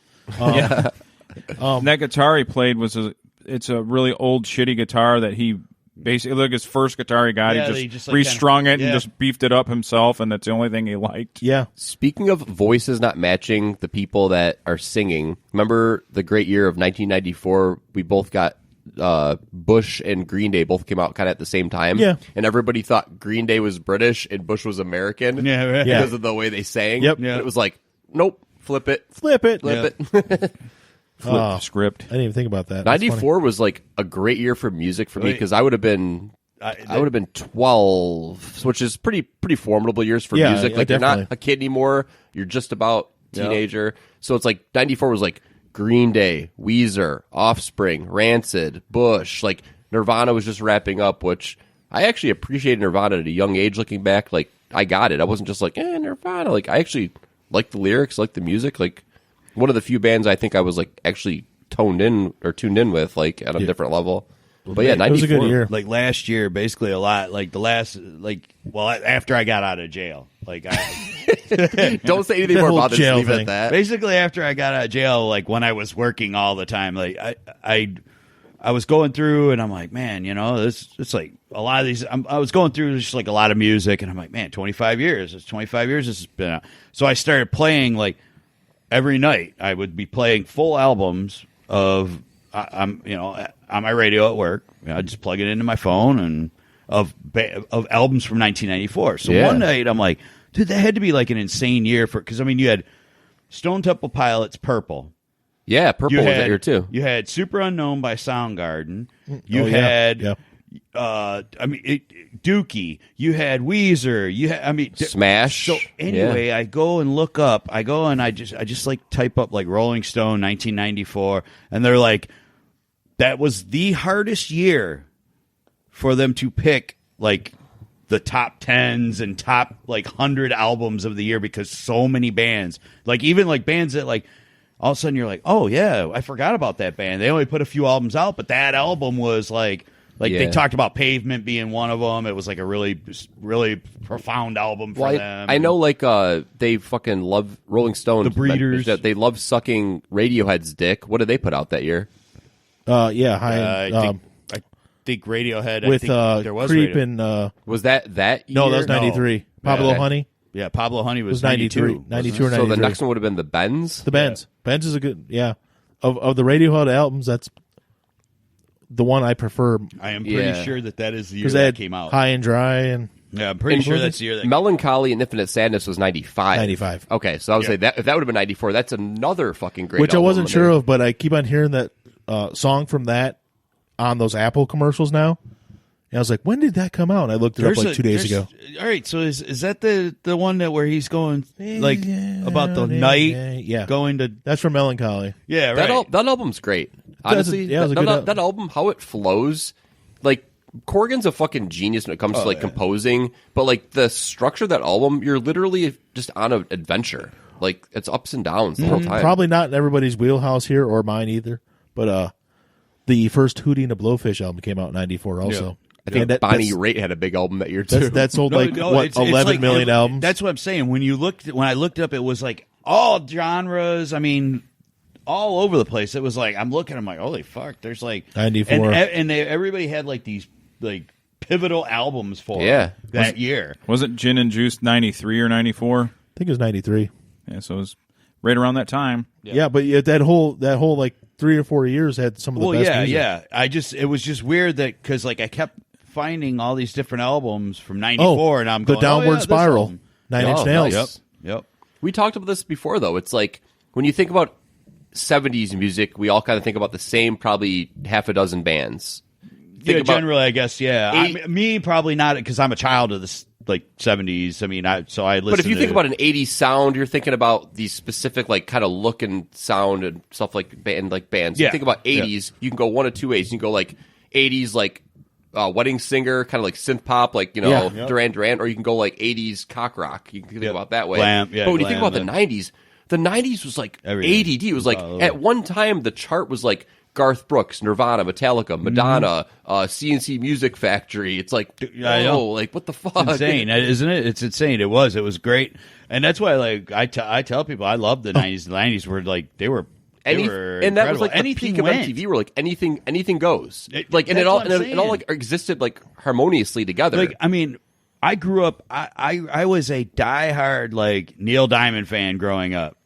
That guitar he played it's a really old shitty guitar that he basically, like his first guitar he got, he just like restrung it and just beefed it up himself, and that's the only thing he liked.
Yeah.
Speaking of voices not matching the people that are singing, remember the great year of 1994? We both got Bush and Green Day both came out kind of at the same time.
Yeah.
And everybody thought Green Day was British and Bush was American because of the way they sang.
Yep.
And it was like, nope, flip it.
Flip it.
Flip the script.
I didn't even think about that.
94 was like a great year for music for me because I would have been 12, which is pretty formidable years for music. Like you're not a kid anymore. You're just about teenager. So it's like 94 was like Green Day, Weezer, Offspring, Rancid, Bush. Like Nirvana was just wrapping up, which I actually appreciated Nirvana at a young age. Looking back, like I got it. I wasn't just like Nirvana. Like I actually liked the lyrics, liked the music. Like one of the few bands I think I was like actually tuned in with, like at a different level. But yeah, 94
it was a good year.
Like last year, basically a lot. Like the last, after I got out of jail, like
don't say anything more about this. Leave it at that.
Basically, after I got out of jail, like when I was working all the time, like I was going through, and I'm like, man, it's like a lot of these. I was going through just like a lot of music, and I'm like, man, 25 years. It's 25 years. This has been out. So I started playing like every night. I would be playing full albums of. I'm on my radio at work. I just plug it into my phone and of albums from 1994. So one night I'm like, dude, that had to be like an insane year because I mean you had Stone Temple Pilots, Purple.
Yeah, Purple was that year too.
You had Super Unknown by Soundgarden. You had Dookie. You had Weezer. You had
Smash.
So anyway, I go and look up. I go and I just like type up like Rolling Stone 1994, and they're like, that was the hardest year for them to pick like the top 10s and top like 100 albums of the year because so many bands, like even like bands that like all of a sudden you're like, oh yeah, I forgot about that band. They only put a few albums out, but that album was like they talked about Pavement being one of them. It was like a really, really profound album for them.
I know, like they fucking love Rolling Stone.
The Breeders.
They love sucking Radiohead's dick. What did they put out that year?
I think Radiohead.
With
there was
Creep
Radio.
and
was that year?
no, that was 93. Pablo Honey
Yeah, Pablo Honey was
92. 92 or 93.
So the next one would have been the Bends.
The Bends. Bends is a good of the Radiohead albums. That's the one I prefer
I am pretty sure that is the year
because
that
they had
came out.
High and Dry and
I'm pretty sure that's the year that
Melancholy and Infinite Sadness was 95.
95.
Okay, so I would say that if that would have been 94, that's another fucking great
which I
album
wasn't sure of, but I keep on hearing that song from that on those Apple commercials now. And I was like, when did that come out? And I looked it up like 2 days ago.
All right, so is that the one that where he's going like about the night?
Yeah,
going to
that's from Melancholy.
Yeah, right.
That album's great. Honestly, that album, how it flows, like Corgan's a fucking genius when it comes to composing, but like the structure of that album, you're literally just on an adventure. Like it's ups and downs the whole time.
Probably not in everybody's wheelhouse here or mine either, but The first Hootie and the Blowfish album came out in '94 also.
I think
And
Bonnie Raitt had a big album that year too.
That sold like
it's
11
like-
million albums.
That's what I'm saying. When I looked it up, it was like all genres. I mean, all over the place. It was like I'm looking. I'm like, holy fuck! There's like
94.
and everybody had like these like pivotal albums for that year.
Was it Gin and Juice 93 or 94?
I think it was 93.
Yeah, so it was right around that time.
Yeah, but that whole like 3 or 4 years had some of the best music.
It was just weird that because like I kept finding all these different albums from '94, and I'm
the
going,
Downward
this
Spiral,
album.
9 Inch Nails.
nice.
Yep.
We talked about this before, though. It's like when you think about 70s music, we all kind of think about the same probably half a dozen bands.
Yeah,
Think about
generally, I guess. Yeah, me probably not because I'm a child of this like '70s. I mean, I listen.
But if you
to,
think about an 80s sound, you're thinking about these specific like kind of look and sound and stuff like bands.
Yeah.
You think about 80s, you can go one of two ways. You can go like 80s like wedding singer, kind of like synth pop, like Duran Duran, or you can go like 80s cock rock. You can think about it that way.
Glam,
but when you think
glam,
about the 90s was like
Everything.
ADD. It was like at one time the chart was like Garth Brooks, Nirvana, Metallica, Madonna, CNC Music Factory. It's like,
I know.
like what the fuck?
It's insane, isn't it? It's insane. It was great, and that's why like I tell people I love the '90s. The '90s were like they were
And that was like
incredible.
the peak
Anything
of
went.
MTV, where like anything goes. It
that's
all
what I'm
it all like existed like harmoniously together.
Like I mean, I grew up. I was a diehard like Neil Diamond fan growing up,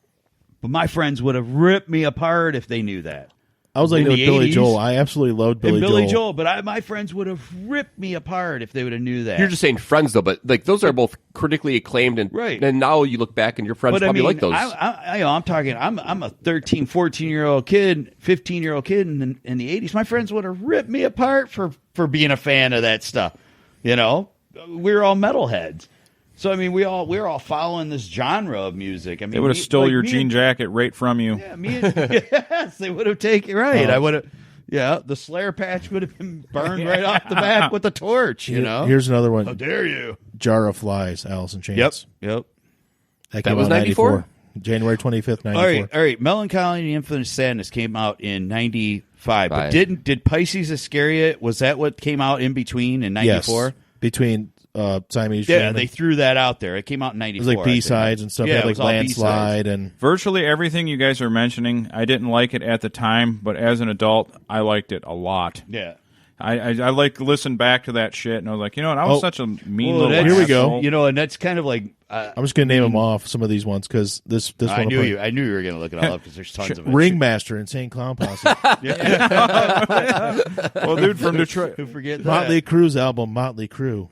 but my friends would have ripped me apart if they knew that.
I was like
In
with
the
Billy
80s.
Joel. I absolutely loved Billy Joel.
But my friends would have ripped me apart if they would have knew that.
You're just saying friends though, but like those are both critically acclaimed, and
Right.
and now you look back and your friends
But I
probably
mean,
like those.
I'm talking. I'm a 13, 14-year-old kid, 15-year-old kid in the 80s. My friends would have ripped me apart for being a fan of that stuff. You know, we were all metalheads. So I mean, we're all following this genre of music. I mean,
They would have stole your jean jacket right from you.
Yeah, yes, they would have taken right. I would have. Yeah, the Slayer patch would have been burned right off the back with a torch. You know.
Here's another one.
How dare you?
Jar of Flies, Alice in Chains.
Yep.
That came
was
out in
94?
January 25th, 94.
All right. Melancholy and Infinite Sadness came out in 95. But did Pisces Iscariot, was that what came out in between in 94?
Yes, between Siamese
Yeah,
Dream
they
and-
threw that out there. It came out in
it
94.
was like
I think.
B-sides and stuff.
Yeah,
It
it
had like
was all
Landslide
B-sides.
and
Virtually everything you guys are mentioning, I didn't like it at the time, but as an adult, I liked it a lot.
Yeah.
I like to listen back to that shit, and I was like, you know what, I was such a mean little
that's-
Here we go.
asshole.
You know, and that's kind of like
I'm just going to name them off, some of these ones, because this
I
one.
knew you were going to look it all up because there's tons of it.
Ringmaster, Insane Clown Posse.
Well, dude from Detroit.
Who forget that?
Motley Crue's album, Motley Crue.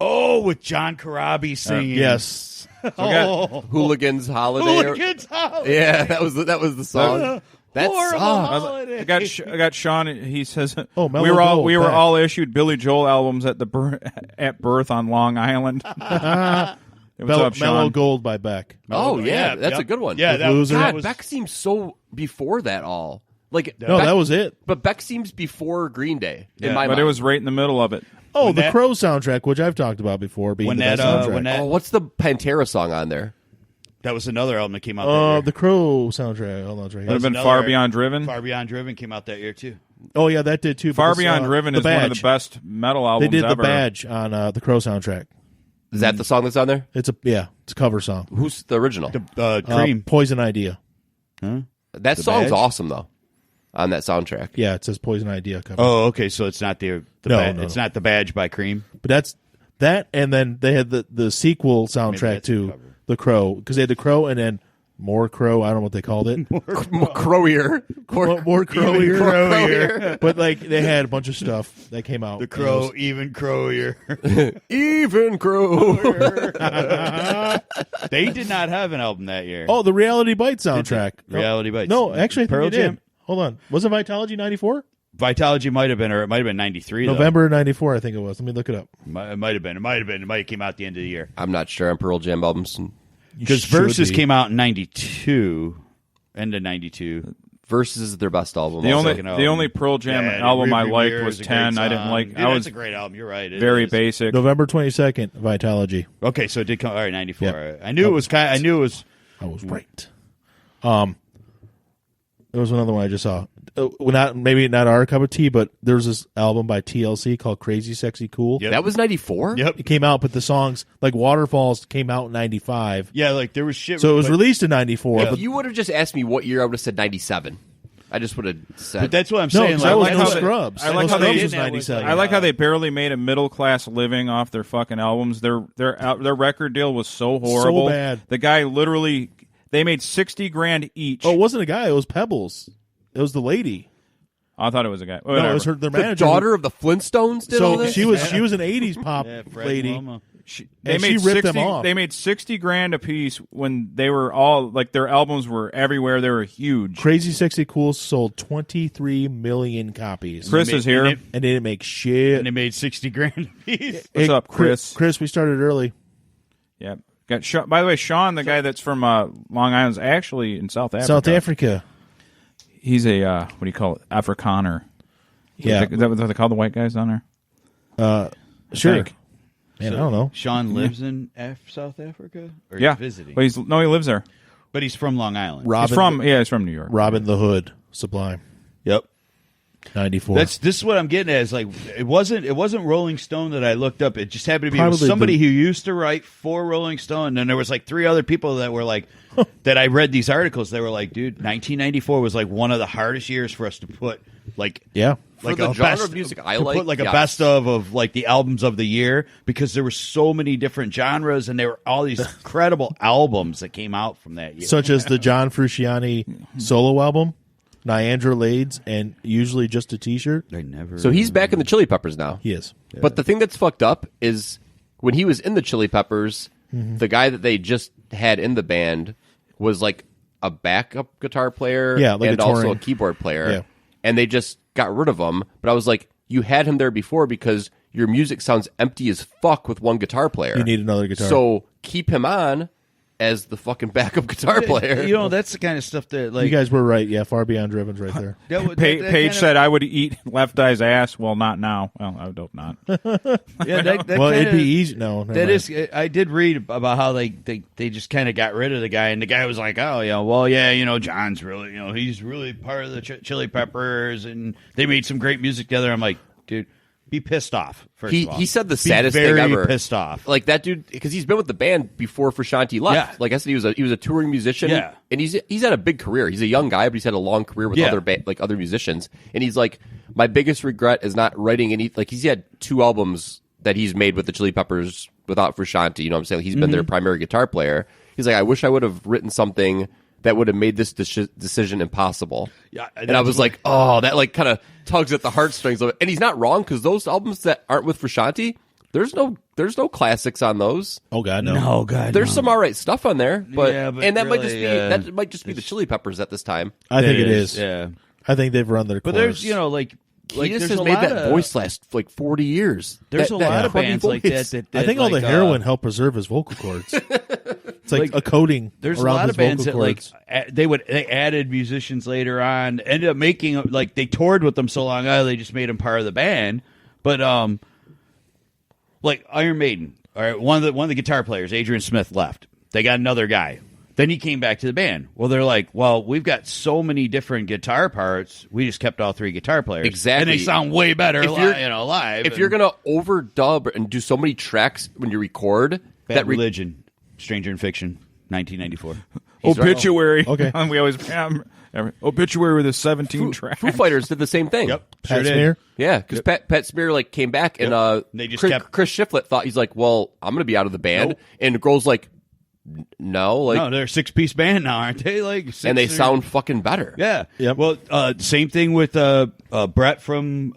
Oh, with John Karabi singing.
Yes.
Hooligans Holiday.
Hooligans Holiday.
Yeah, that was the song. That
Horrible
song.
holiday.
I got Sean. He says
Oh,
we
Mellow
were
Gold,
all issued Billy Joel albums at at birth on Long Island. What's up, Sean?
Mellow Gold by Beck.
Oh yeah,
Yeah,
that's
yep.
a good one.
Yeah, that was,
Loser.
that
God,
was
Beck seems so before that all. Like
No,
Beck-
that was it.
But Beck seems before Green Day in
Yeah,
my
But
mind.
it was right in the middle of it.
Oh,
When
the
that-
Crow soundtrack, which I've talked about before, being
When
the
that,
best soundtrack.
when that-
Oh, what's the Pantera song on there?
that was another album that came out that year.
The Crow soundtrack. Hold on, it's right
Would
here.
have been
another-
Far Beyond Driven.
Far Beyond Driven came out that year too.
Oh yeah, that did too. but
Far
this,
Beyond Driven
The
is one of
Badge.
the best metal
They
albums
did
ever.
the Badge on the Crow soundtrack.
Is that the song that's on there?
It's a cover song.
Who's the original?
Cream.
Poison Idea.
That song's
Badge?
awesome though. On that soundtrack.
Yeah, it says Poison Idea cover.
Oh, okay. So it's not the
No,
badge.
no,
It's
no.
not the Badge by Cream.
But that's that, and then they had the sequel soundtrack
that's the
to
cover.
The Crow, because they had The Crow and then More Crow. I don't know what they called it.
Crowier.
More Crowier.
Crowier.
But like they had a bunch of stuff that came out.
The Crow, even Crowier.
Even Crow.
They did not have an album that year.
Oh, the Reality Bites soundtrack.
Reality Bites.
No, actually, I think
Pearl
they did.
Jam?
Hold on. Was it Vitalogy 94?
Vitalogy might have been, or it might have been 93.
November 94, I think it was. Let me look it up.
Though. It might have been. It might have been. It might have came out at the end of the year.
I'm not sure on Pearl Jam albums.
Because
should
Versus
be.
came out in 92. End of 92.
Versus is their best album.
The
also.
only Pearl Jam
Yeah,
album I
Rearview
liked
Mirror
was
is a
10.
great
I didn't
song.
like.
Yeah,
I
that's
was
a great album. You're right. It
very
is.
basic.
November 22nd, Vitalogy.
Okay, so it did come. All right, 94.
Yep.
All right. I knew it was kind. I knew it was.
I was right. There was another one I just saw. maybe not our cup of tea, but there's this album by TLC called Crazy Sexy Cool.
Yep.
That was 94?
Yep.
It came out, but the songs like Waterfalls came out in 95.
Yeah, like there was shit.
So it was
but-
released in 94.
If
But
you would have just asked me what year, I would have said 97. I just would have said.
But that's what I'm
no,
saying.
'cause
Like,
that was
like
No
how they-
Scrubs.
I like
No
how they
Scrubs was
did that with,
97.
I like how they barely made a middle class living off their fucking albums. Their record deal was so horrible.
bad.
The guy literally they made $60,000 each.
Oh, it wasn't a guy. It was Pebbles. It was the lady.
I thought it was a guy.
No, it was their
the
manager.
daughter of the Flintstones did all
So
this?
she was an 80s pop
yeah, Fred
lady.
Loma.
They
and
made
she ripped
60,
them off.
They made $60,000 a piece when they were all like their albums were everywhere. They were huge.
Crazy Sexy Cool sold 23 million copies.
Chris is here.
And they didn't make shit.
And they made $60,000 a piece.
What's up, Chris?
Chris, we started early.
Yeah. Got by the way, Sean, the guy that's from Long Island, is actually in South Africa.
South Africa.
He's a what do you call it? Afrikaner.
Yeah.
Is that what they call the white guys down there?
Sure.
think.
Man, I don't know.
Sean lives in South Africa? Or
Yeah.
he's visiting?
But he lives there.
But he's from Long Island.
He's from New York.
Robin the Hood, Sublime,
Yep.
94.
This is what I'm getting at. Is like it wasn't Rolling Stone that I looked up. It just happened to be
Probably
somebody
the-
who used to write for Rolling Stone, and there was like 3 other people that were like that I read these articles. They were like, dude, 1994 was like one of the hardest years for us to put like
yeah.
For the
a
genre
best,
of music I
to
like,
put like a
yes.
best of like the albums of the year, because there were so many different genres and there were all these incredible albums that came out from that year.
Such as the John Frusciante solo album, Niandra Lades, and Usually Just a T-shirt.
I never.
So he's back in the Chili Peppers now.
He is.
But the thing that's fucked up is when he was in the Chili Peppers, the guy that they just had in the band was like a backup guitar player
Yeah, like
and
a
also
touring-
a keyboard player.
Yeah.
And they just got rid of him. But I was like, you had him there before because your music sounds empty as fuck with one guitar player.
You need another guitar.
So keep him on as the fucking backup guitar player.
You know, that's the kind of stuff that like
You guys were right. Yeah, Far Beyond Driven's right there.
Paige
kind of-
said I would eat Left Eye's ass. Well, not now. Well, I would hope not.
Yeah, that
Well,
kinda-
it'd be easy. No, never
That
mind.
is, I did read about how they just kind of got rid of the guy, and the guy was like, "Oh, yeah, well, yeah, you know, John's really, you know, he's really part of the Chili Peppers, and they made some great music together." I'm like, dude, be pissed off. First of all,
He said the
Be
saddest
very
thing ever.
Pissed off.
Like that dude, because he's been with the band before Frusciante left.
Yeah.
Like I said, he was a touring musician.
Yeah.
And he's had a big career. He's a young guy, but he's had a long career with
Yeah.
other musicians. And he's like, my biggest regret is not writing any. Like he's had 2 albums that he's made with the Chili Peppers without Frusciante. You know what I'm saying? He's been their primary guitar player. He's like, I wish I would have written something that would have made this decision impossible.
Yeah,
and I was like, oh, that like kind of tugs at the heartstrings of it. And he's not wrong, because those albums that aren't with Frusciante, there's no classics on those.
Oh God, no.
no, God,
There's some all right stuff on there, but,
Yeah, but
and that
really,
might just be the Chili Peppers at this time.
I think it is.
Yeah,
I think they've run their course.
but there's, you know, like
He just
there's
has
a
made
lot
that
of,
voice last like 40 years.
There's
That-
a
that
lot of
funny
bands like
voice.
that.
I think all the heroin helped preserve his vocal cords. It's like a coating
There's
around
a lot
his
of bands that
vocal cords.
they added musicians later on, ended up making like they toured with them so long, they just made them part of the band. But like Iron Maiden, all right, one of the guitar players, Adrian Smith, left. They got another guy. Then he came back to the band. Well, they're like, well, we've got so many different guitar parts. We just kept all 3 guitar players.
Exactly.
And they sound way better live.
If you're gonna overdub and do so many tracks when you record,
Bad Religion, Stranger in Fiction, 1994.
Obituary.
Okay.
We always Obituary with a 17
Foo,
track.
Foo Fighters did the same thing.
Pat Smear.
Yeah, because Pat Smear like came back and
They just
Chris,
kept-
Chris Shiflett thought, he's like, well, I'm gonna be out of the band,
Nope.
and Grohl's like, no, like,
No, they're a 6-piece band now, aren't they? Like,
and they
6 or-
sound fucking better.
Yeah.
Yep.
Well, same thing with Brett from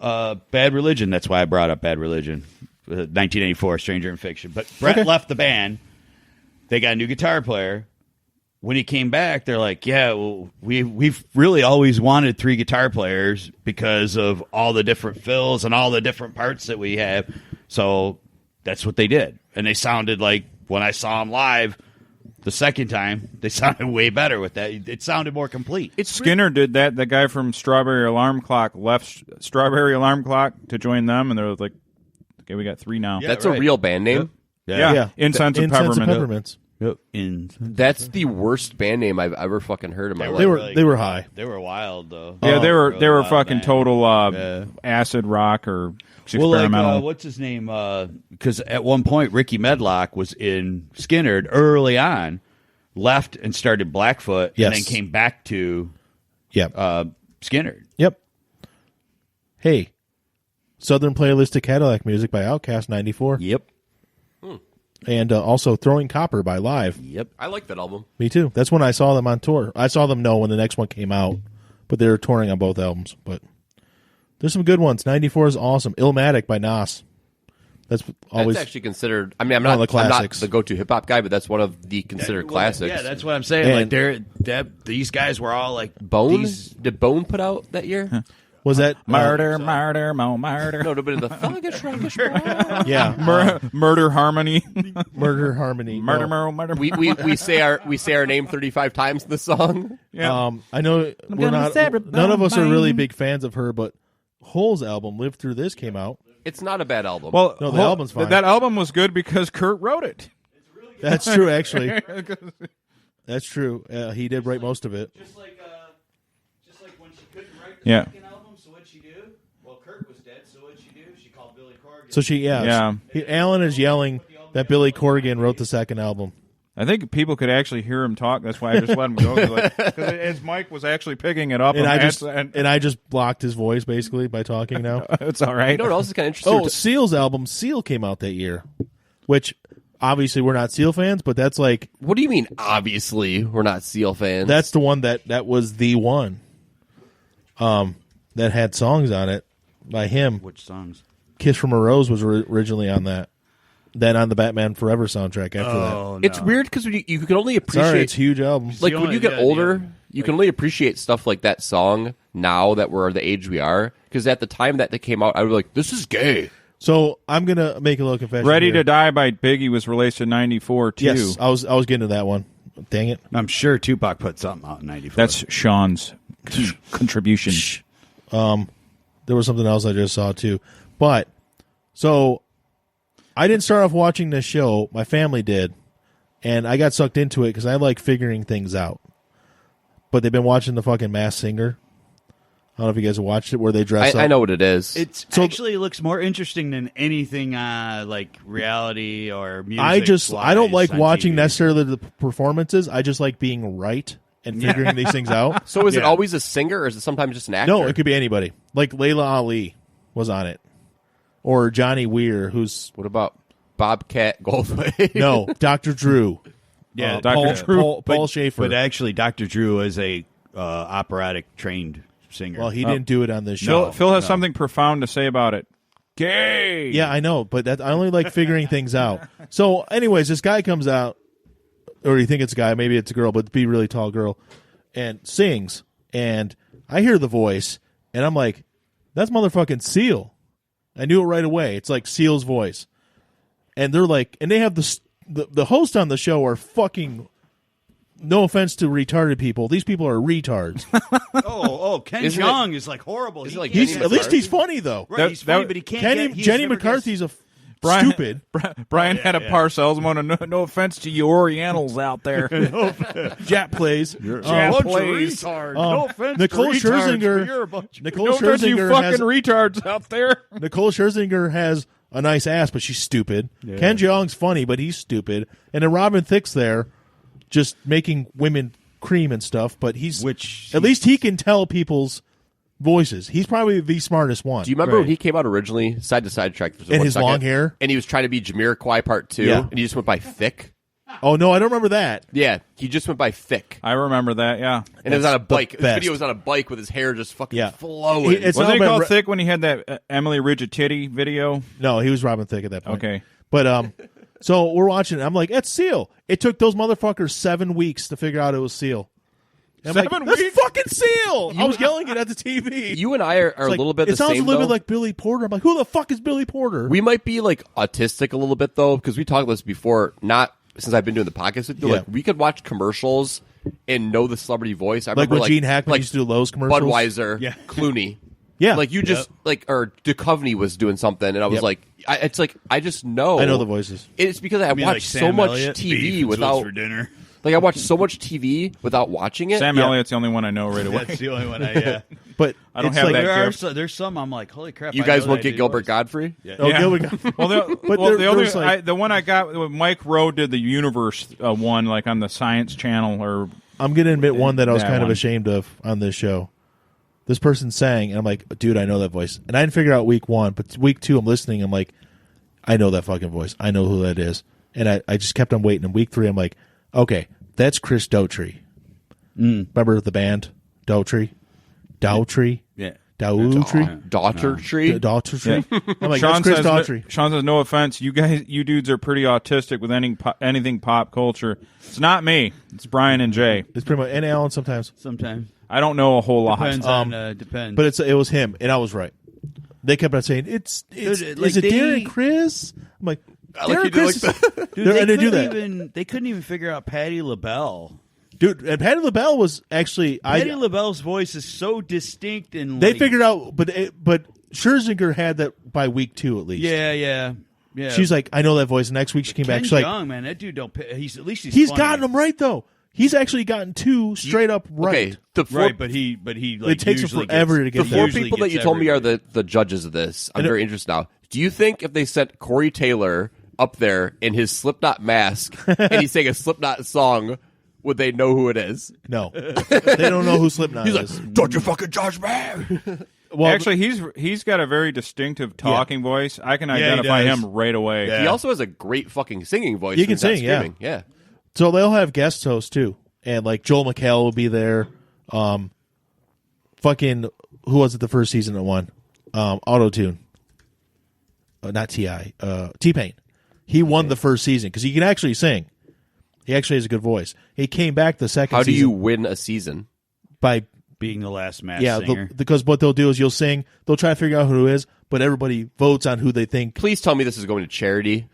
Bad Religion. That's why I brought up Bad Religion, 1984, Stranger in Fiction. But Brett left the band. They got a new guitar player. When he came back, they're like, yeah, well, we've really always wanted 3 guitar players because of all the different fills and all the different parts that we have. So that's what they did. And they sounded like, when I saw them live the second time, they sounded way better with that. It sounded more complete.
Skinner did that. The guy from Strawberry Alarm Clock left Strawberry Alarm Clock to join them, and they're like, okay, we got 3 now.
Yeah.
That's
right.
a real band name.
Yeah.
Yeah.
Incense and
Incense and
Peppermint.
Peppermints.
Yep.
That's the worst band name I've ever fucking heard in my life.
They were high.
They were wild though.
Yeah, they were
Really
fucking
band.
total acid rock or experimental.
Well, what's his name? Because at one point Ricky Medlock was in Skinnerd early on, left and started Blackfoot,
Yes.
and then came back to
Yep.
Skinnerd.
Yep. Hey, Southern Playalistic Cadillac Music by Outkast 94.
Yep.
And also Throwing Copper by Live.
Yep.
I like that album.
Me too. That's when I saw them on tour. I saw them when the next one came out, but they were touring on both albums. But there's some good ones. 94 is awesome. Illmatic by Nas. That's always
That's actually considered. I mean, I'm
one of
not
the classics.
the go-to hip hop guy, but that's one of the considered classics.
Yeah, that's what I'm saying.
And-
Like these guys were all like
Bone.
These,
Did Bone put out that year?
was that
murder.
No, but in the thuggish, ruggish.
Yeah,
Murder Harmony.
Murder Harmony.
murder.
We say our name 35 times in the song.
Yeah.
I know we're
gonna
not.
say everybody
None of us are really
mine.
big fans of her, but Hole's album "Live Through This" came out.
It's not a bad album.
Well,
No, the album's fine.
That album was good because Kurt wrote it.
That's true, actually. That's true. He did write most of it.
just like when she couldn't write
Yeah.
second album, so what'd she do? Well, Kurt was dead, so what'd she do? She called Billy Corgan.
So Alan is yelling that Billy Corgan wrote the second album.
I think people could actually hear him talk. That's why I just let him go. Because his mic was actually picking it up.
And
and
I just blocked his voice basically by talking now.
it's all right.
you know what else is kind of interesting?
Oh, Seal's album Seal came out that year, which obviously we're not Seal fans, but that's like
What do you mean? Obviously, we're not Seal fans.
that's the one that was the one that had songs on it by him.
Which songs?
Kiss from a Rose was originally on that. Then on the Batman Forever soundtrack after that.
It's weird because you can only appreciate.
Sorry, it's a huge album.
Like
the
when you
only-
get
yeah,
older,
yeah.
you can only appreciate stuff like that song now that we're the age we are. Because at the time that they came out, I was like, "This is gay."
So I'm gonna make a little confession.
Ready
here.
to Die by Biggie was released in '94 too.
Yes, I was getting to that one. Dang it.
I'm sure Tupac put something out in '94.
That's Sean's contribution.
There was something else I just saw too. But so I didn't start off watching this show. My family did, and I got sucked into it because I like figuring things out. But they've been watching the fucking Masked Singer. I don't know if you guys have watched it, where they dress up.
I know what it is.
It
So-
actually looks more interesting than anything like reality or music.
I don't like
on
watching
TV.
necessarily the performances. I just like being right and figuring these things out.
So is it
Yeah.
always a singer, or is it sometimes just an actor?
No, it could be anybody. Like Layla Ali was on it, or Johnny Weir, who's
What about Bobcat Goldthwait?
no Dr. Drew.
Yeah,
Dr. Drew.
Paul Schaefer.
But actually, Dr. Drew is a operatic trained singer.
Well, he didn't do it on this show.
Phil has something profound to say about it. Gay.
Yeah, I know, but I only like figuring things out. So, anyways, this guy comes out, or you think it's a guy, maybe it's a girl, but it'd be a really tall girl, and sings, and I hear the voice, and I'm like, that's motherfucking Seal. I knew it right away. It's like Seal's voice. And they're like, and they have the host on the show are fucking, no offense to retarded people, these people are retards.
Ken
Isn't
Jeong is like horrible.
Is it like
He's
Jenny
at least
McCarthy?
he's funny though.
right, he's funny,
that-
but he can't get.
Jenny McCarthy's stupid.
Brian had a Parcells moment. No offense to you Orientals out there.
Jap plays.
Jap plays.
No offense,
Nicole
to retards,
Scherzinger.
but you're a bunch of-
Nicole
No offense to you
Scherzinger
fucking
has
retards out there.
Nicole Scherzinger has a nice ass, but she's stupid. Ken Jeong's funny, but he's stupid. And then Robin Thicke's there, just making women cream and stuff. But at least he can tell people's voices. He's probably the smartest one.
Do you remember when he came out originally? Side to side track.
And his long hair?
And he was trying to be Jamiroquai Part 2,
Yeah.
and he just went by Thicke.
Oh no, I don't remember that.
Yeah, he just went by Thicke.
I remember that. Yeah.
And it was on a
the
bike. His
best.
video was on a bike with his hair just fucking
Yeah.
flowing.
It's
Wasn't
not
he
been
called
re-
Thick when he had that Emily Rigid Titty video?
No, he was Robin Thicke at that point.
Okay.
But so we're watching it. I'm like, it's Seal. It took those motherfuckers 7 weeks to figure out it was Seal. And I'm
7
like,
weeks?
that's fucking Seal. I was yelling it at the TV.
You and I are
It's like,
a little bit
it
the
sounds
same,
a little
though.
bit like Billy Porter. I'm like, who the fuck is Billy Porter?
We might be like autistic a little bit though, because we talked about this before. Not since I've been doing the podcast with you.
Yeah.
Like we could watch commercials and know the celebrity voice. I
like
remember
when Gene Hackman used to do Lowe's commercials.
Budweiser,
Yeah.
Clooney.
Yeah.
Like you just like or Duchovny was doing something, and I was
Yep.
like, it's like I just know.
I know the voices.
It's because I
I mean,
watch
like
so
Sam
much
Elliott,
TV
beef and
without.
toast for dinner.
Like I watch so much TV without watching it.
Sam Elliott's the only one I know right away.
That's the only one. Yeah.
But
I don't
it's
have
like,
that.
There's some I'm like, holy crap!
You
I
guys
know
won't
that
get
dude
Gilbert
was.
Godfrey.
Yeah.
Oh,
Yeah.
Gilbert.
Well,
But
the
there
other
was, like-
the one I got, Mike Rowe did the Universe one, like on the Science Channel, or
I'm going to admit one that I was
That
kind of
one.
ashamed of on this show. This person sang, and I'm like, dude, I know that voice. And I didn't figure out week 1, but week 2, I'm listening. I'm like, I know that fucking voice. I know who that is. And I just kept on waiting. And week 3, I'm like, okay, that's Chris Daughtry. Remember the band Daughtry? Daughtry?
Yeah.
Daughtry?
Daughter tree.
Daughtry? I'm like,
Sean
that's Chris
says,
Daughtry.
Sean says, no offense, you dudes are pretty autistic with anything pop culture. It's not me. It's Brian and Jay.
It's pretty much, and Alan sometimes.
Sometimes
I don't know a whole lot.
depends on depends.
But it was him, and I was right. They kept on saying, it's
Dude,
is it Darren Chris? I'm like, Darren Chris.
Dude,
and they do that.
They couldn't even figure out Patti LaBelle.
Dude, and Patti LaBelle was actually
Patti LaBelle's voice is so distinct and
they
like,
figured out, but Scherzinger had that by week 2 at least.
Yeah.
She's like, I know that voice. And next week she came back.
Ken
She's like,
Jeong, man, that dude don't. He's at least
he's
funny.
gotten them right though. He's actually gotten 2 straight up right.
Okay, the four,
right, but he like
It takes him
usually
forever to get
the
there.
four
usually
people that
gets
you told me are
everybody.
the judges of this. I'm
And
very interested now. Do you think if they sent Corey Taylor up there in his Slipknot mask and he sang a Slipknot song, would they know who it is?
No, they don't know who Slipknot is.
Don't you fucking judge me!
Well,
Actually, he's got a very distinctive talking voice. I can
he
identify
does.
him right away.
Yeah.
He also has a great fucking singing voice.
He
when
can
he's not
sing, yeah.
screaming. Yeah.
so they'll have guest hosts too, and like Joel McHale will be there. Fucking who was it the first season that won? Auto-Tune. Not T.I. T-Pain. He won the first season because he can actually sing. He actually has a good voice. He came back the second
How do
season
you win a season?
by
being the last mass singer.
because what they'll do is you'll sing, they'll try to figure out who it is, but everybody votes on who they think.
Please tell me this is going to charity.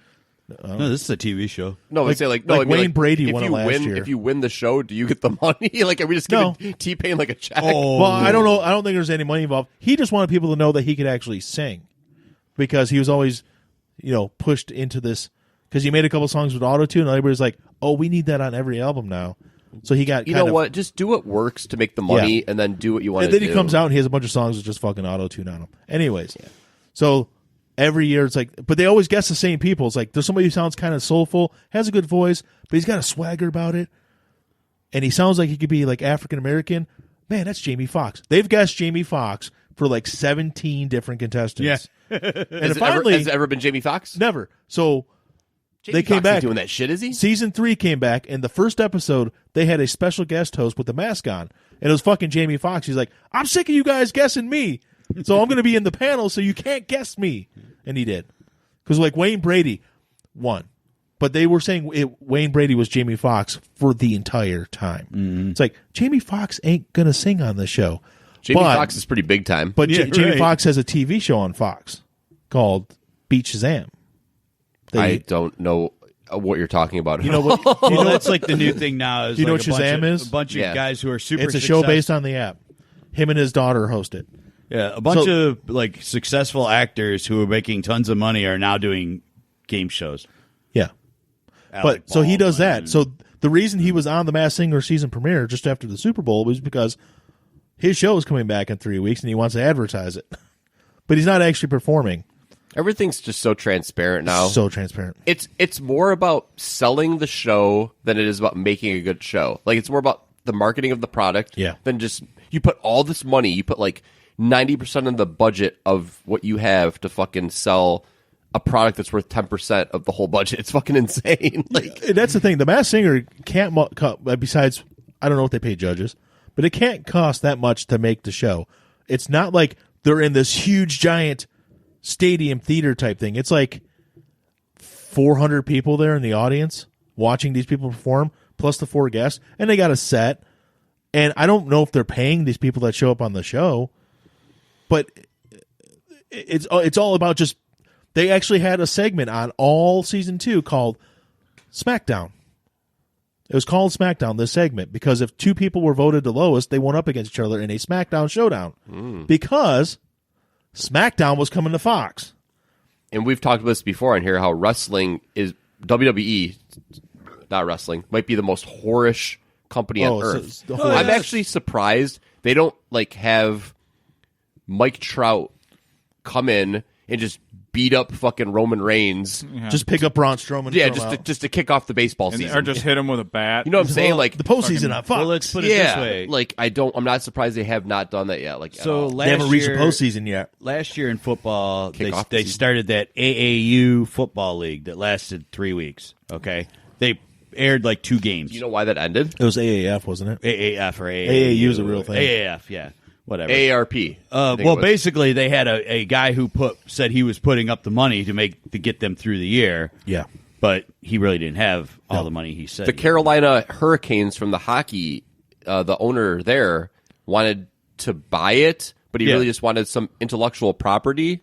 No, this is a TV show.
No,
Like-
say like
like
I mean,
Wayne Brady
if
won it
you
last
win,
year.
If you win the show, do you get the money? Like, are we just giving
No.
T-Pain like a check?
Oh,
Well, I don't know. I don't think there's any money involved. He just wanted people to know that he could actually sing because he was always, pushed into this because he made a couple songs with auto-tune and everybody's like, oh, we need that on every album now. So he got
You know what? Just do what works to make the money, and then do what you want
And
to
then
do.
he comes out and he has a bunch of songs with just fucking auto-tune on them. Anyways, so every year it's like, but they always guess the same people. It's like there's somebody who sounds kind of soulful, has a good voice, but he's got a swagger about it, and he sounds like he could be like African American. Man, that's Jamie Foxx. They've guessed Jamie Foxx for like 17 different contestants.
Yeah.
And finally,
has it ever been Jamie Foxx?
never. So
Jamie
came
Foxx
back.
ain't doing that shit, is he?
Season 3 came back, and the first episode, they had a special guest host with the mask on. And it was fucking Jamie Foxx. He's like, I'm sick of you guys guessing me. So I'm going to be in the panel so you can't guess me. And he did. Because, like, Wayne Brady won. But they were saying Wayne Brady was Jamie Foxx for the entire time.
Mm-hmm.
It's like, Jamie Foxx ain't going to sing on the show.
Jamie
But-
Foxx is pretty big time.
But
Yeah,
Jamie
right.
Foxx has a TV show on Fox called Beat Shazam.
I don't know what you're talking about.
You know what?
Well, that's like the new thing now. Is
You know
like
what Shazam is?
A bunch of
Yeah.
guys who are super.
It's a show based on the app. Him and his daughter host it.
Yeah, a bunch
So-
of like successful actors who are making tons of money are now doing game shows.
Yeah.
Alec
But so he does
Baldwin.
that. So the reason he was on the Masked Singer season premiere just after the Super Bowl was because his show is coming back in 3 weeks and he wants to advertise it. But he's not actually performing.
Everything's just so transparent now.
So transparent.
It's more about selling the show than it is about making a good show. Like, it's more about the marketing of the product than just you put all this money, you put like 90% of the budget of what you have to fucking sell a product that's worth 10% of the whole budget. It's fucking insane. Like,
That's the thing. The Masked Singer can't, besides, I don't know what they pay judges, but it can't cost that much to make the show. It's not like they're in this huge, giant stadium theater type thing. It's like 400 people there in the audience watching these people perform, plus the 4 guests, and they got a set. And I don't know if they're paying these people that show up on the show, but it's all about just, they actually had a segment on all season 2 called SmackDown. It was called SmackDown, this segment, because if 2 people were voted the lowest, they went up against each other in a SmackDown showdown. Because SmackDown was coming to Fox.
and we've talked about this before on here, how wrestling is WWE, not wrestling, might be the most whorish company on earth. I'm actually surprised they don't like have Mike Trout come in and just beat up fucking Roman Reigns.
Just pick up Braun Strowman.
Yeah, just to kick off the baseball season,
or just hit him with a bat.
You know what I'm saying? Like
the postseason on Fox.
Well, let's put it this way.
Like I'm not surprised they have not done that yet. Like
So
They haven't reached the postseason yet.
Last year in football,
Kickoff
they
season.
started that AAU football league that lasted 3 weeks. Okay, they aired like 2 games.
you know why that ended?
It was AAF, wasn't it?
AAF or AAU.
AAU is a real thing.
AAF, yeah, whatever.
AARP.
Well, basically, they had a guy who said he was putting up the money to get them through the year.
Yeah.
But he really didn't have all the money he said.
The Carolina Hurricanes from the hockey, the owner there wanted to buy it, but he really just wanted some intellectual property.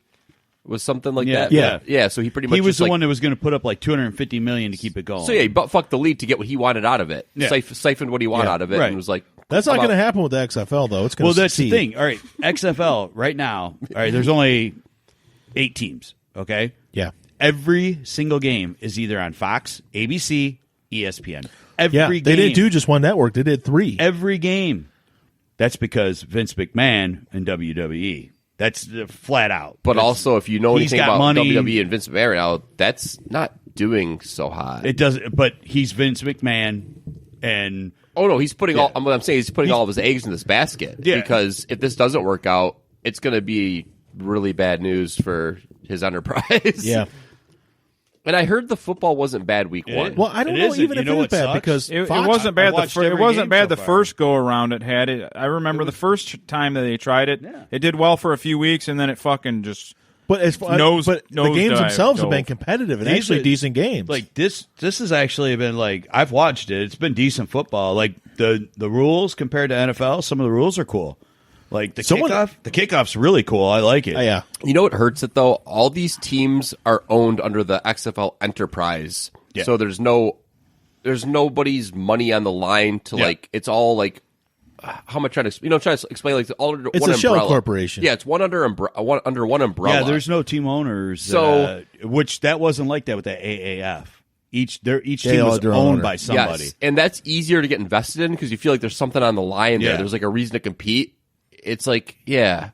Was something like that? Yeah. So he pretty much
he was
just
the
like,
one that was going to put up like $250 million to keep it going.
So yeah, he butt fucked the league to get what he wanted out of it.
Yeah.
Siphoned what he wanted out of it,
right.
and was like,
That's not
I'm
going to
out.
happen with the XFL, though. It's going
Well,
to
that's
succeed.
the thing. All right, XFL right now. All right, there's only 8 teams. Okay.
Yeah.
Every single game is either on Fox, ABC, ESPN. Every
Yeah.
game.
They didn't do just one network. They did 3.
Every game. That's because Vince McMahon and WWE. That's flat out.
But also, if you know
He's
anything
got
about
money.
WWE and Vince McMahon right now, that's not doing so hot.
It doesn't. But he's Vince McMahon, and
Oh no, he's putting all. What I'm saying, he's putting all of his eggs in this basket.
Yeah.
Because if this doesn't work out, it's going to be really bad news for his enterprise.
Yeah.
And I heard the football wasn't bad week 1.
Well, I don't
It
know
isn't.
even
You
if
know
it was
what
bad
sucks?
because
It
Fox,
wasn't bad.
watched
It
every
wasn't
game
bad
so
the
far.
first go around it had it. I remember the first time that they tried it. It did well for a few weeks, and then it fucking just.
But as far,
Nose-
but the
nose
games
dive
themselves have been
dove.
competitive and
These
actually
are-
decent games.
like this has actually been like I've watched it. It's been decent football. Like the rules compared to NFL, some of the rules are cool. Like the kickoff's really cool. I like it.
yeah,
You know what hurts it though? All these teams are owned under the XFL enterprise.
Yeah.
So there's nobody's money on the line to like. It's all like. How am I trying to try to explain? Like all under
It's
one
a shell
umbrella.
corporation.
Yeah, it's one under under one umbrella.
Yeah, there's no team owners.
So-
which that wasn't like that with the AAF. Each
They
team
all
was
had their own
owned
owner.
by somebody.
Yes, and that's easier to get invested in because you feel like there's something on the line there.
Yeah.
There's like a reason to compete. It's like, yeah,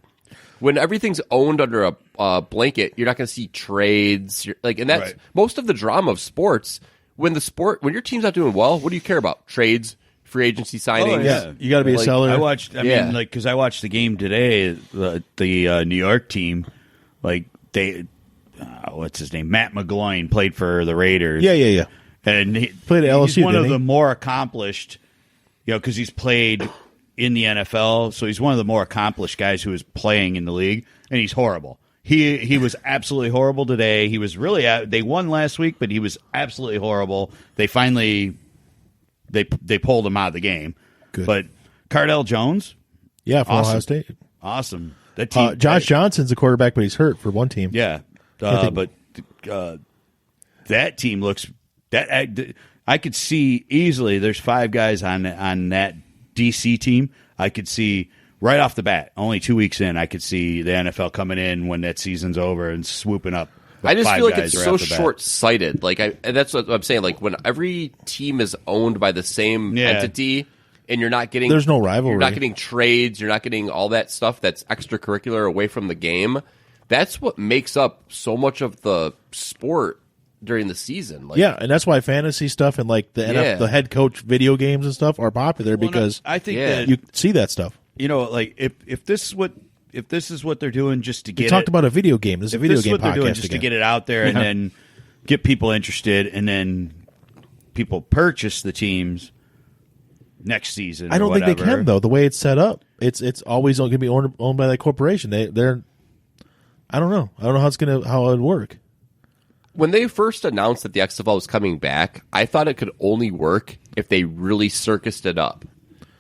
when everything's owned under a blanket, you're not going to see trades. And that's
Right.
most of the drama of sports. When your team's not doing well, what do you care about? Trades, free agency signings.
yeah, you got to be a
Like,
seller.
I watched. I
Yeah.
mean, like because I watched the game today. The New York team, like they, what's his name? Matt McGloin played for the Raiders.
yeah.
And he
Played at LSU,
He's one of
didn't he?
the more accomplished, because he's played in the NFL. So he's one of the more accomplished guys who is playing in the league, and he's horrible. He was absolutely horrible today. He was really they won last week, but he was absolutely horrible. They finally they pulled him out of the game.
Good.
But Cardell Jones,
Yeah, for
Awesome.
Ohio State.
awesome. That team,
Josh Johnson's a quarterback, but he's hurt for one team.
yeah, but that team looks that I could see easily. There's 5 guys on that DC team. I could see right off the bat, only 2 weeks in, I could see the NFL coming in when that season's over and swooping up.
I just
5
feel like
guys
it's
right
so
off the bat.
short-sighted. Like, and that's what I'm saying. Like, when every team is owned by the same
Yeah.
entity, and you're not getting
There's no rivalry.
You're not getting trades. You're not getting all that stuff that's extracurricular away from the game. That's what makes up so much of the sport during the season. Like,
Yeah, and that's why fantasy stuff and like the
Yeah.
the head coach video games and stuff are popular because
I think
Yeah.
that
you see that stuff.
like if this is what they're doing just to
We
get
talked
it,
about a video game. This is a
if
video
this is
game
what they're
podcast
doing just
again.
to get it out there and then get people interested and then people purchase the teams next season.
I don't
or
think they
whatever.
can though. The way it's set up, it's always going to be owned by that corporation. They're I don't know. I don't know how it would work.
when they first announced that the XFL was coming back, I thought it could only work if they really circused it up.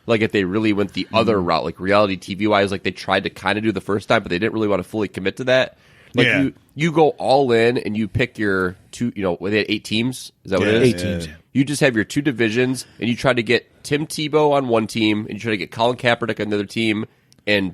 Like if they really went the other route, like reality TV wise, like they tried to kind of do the first time, but they didn't really want to fully commit to that. Like
Yeah.
you go all in and you pick your two, they had 8 teams. Is that what it is?
8 teams.
You just have your 2 divisions and you try to get Tim Tebow on one team and you try to get Colin Kaepernick on the other team, and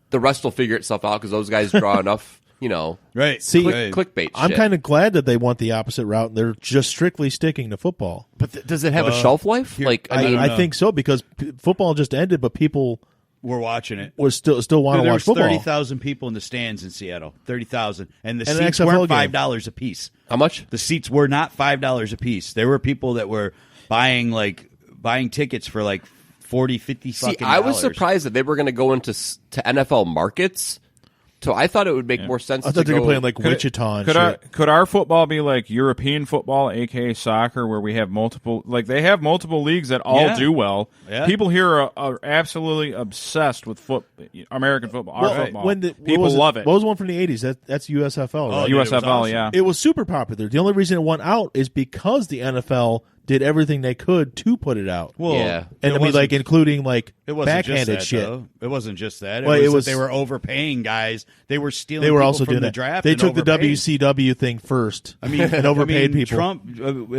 the rest will figure itself out because those guys draw enough right.
See,
clickbait.
I'm
shit.
kind of glad that they went the opposite route and they're just strictly sticking to football.
But does it have a shelf life? Like,
I think so because football just ended, but people
We're watching it.
was still want to
There
watch
was
football.
30,000 people in the stands in Seattle. 30,000, and the
And an
seats
XFL
weren't
game.
$5 a piece.
how much?
The seats were not $5 a piece. There were people that were buying tickets for like 40, 50
See,
fucking
I was
dollars.
surprised that they were going to go into to NFL markets. So I thought it would make more sense.
I thought
to
they were
go,
playing like Wichita and shit.
Could our football be like European football, aka soccer, where we have multiple? Like they have multiple leagues that all do well.
Yeah.
People here are absolutely obsessed with American football. Our football. People love it.
What was the one from the 80s? That's USFL, right?
dude, it was
USFL,
awesome.
yeah.
It was super popular. The only reason it went out is because the NFL did everything they could to put it out.
Well,
Yeah.
And I mean, like, including, like,
it wasn't just
backhanded
that,
shit.
though. It wasn't just that.
Well,
It was that they were overpaying guys. They were stealing.
They were
people
also
from
doing
the
that.
draft.
They
and
took the
overpaying.
WCW thing first.
I mean,
and overpaid people.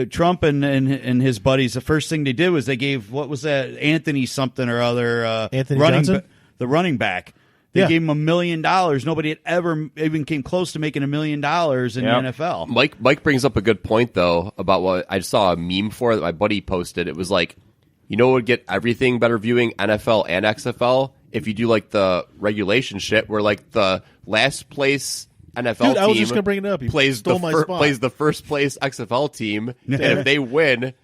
Trump and his buddies. The first thing they did was they gave what was that Anthony something or other
Anthony
running
Johnson?
the running back. They gave him $1 million. Nobody had ever even came close to making $1 million in the NFL.
Mike brings up a good point though about what I saw a meme for that my buddy posted. It was like, what would get everything better viewing, NFL and XFL, if you do like the regulation shit where like the last place NFL
Dude,
team
I was just gonna bring it up. You
plays
stole my spot.
plays the first place XFL team, and if they win,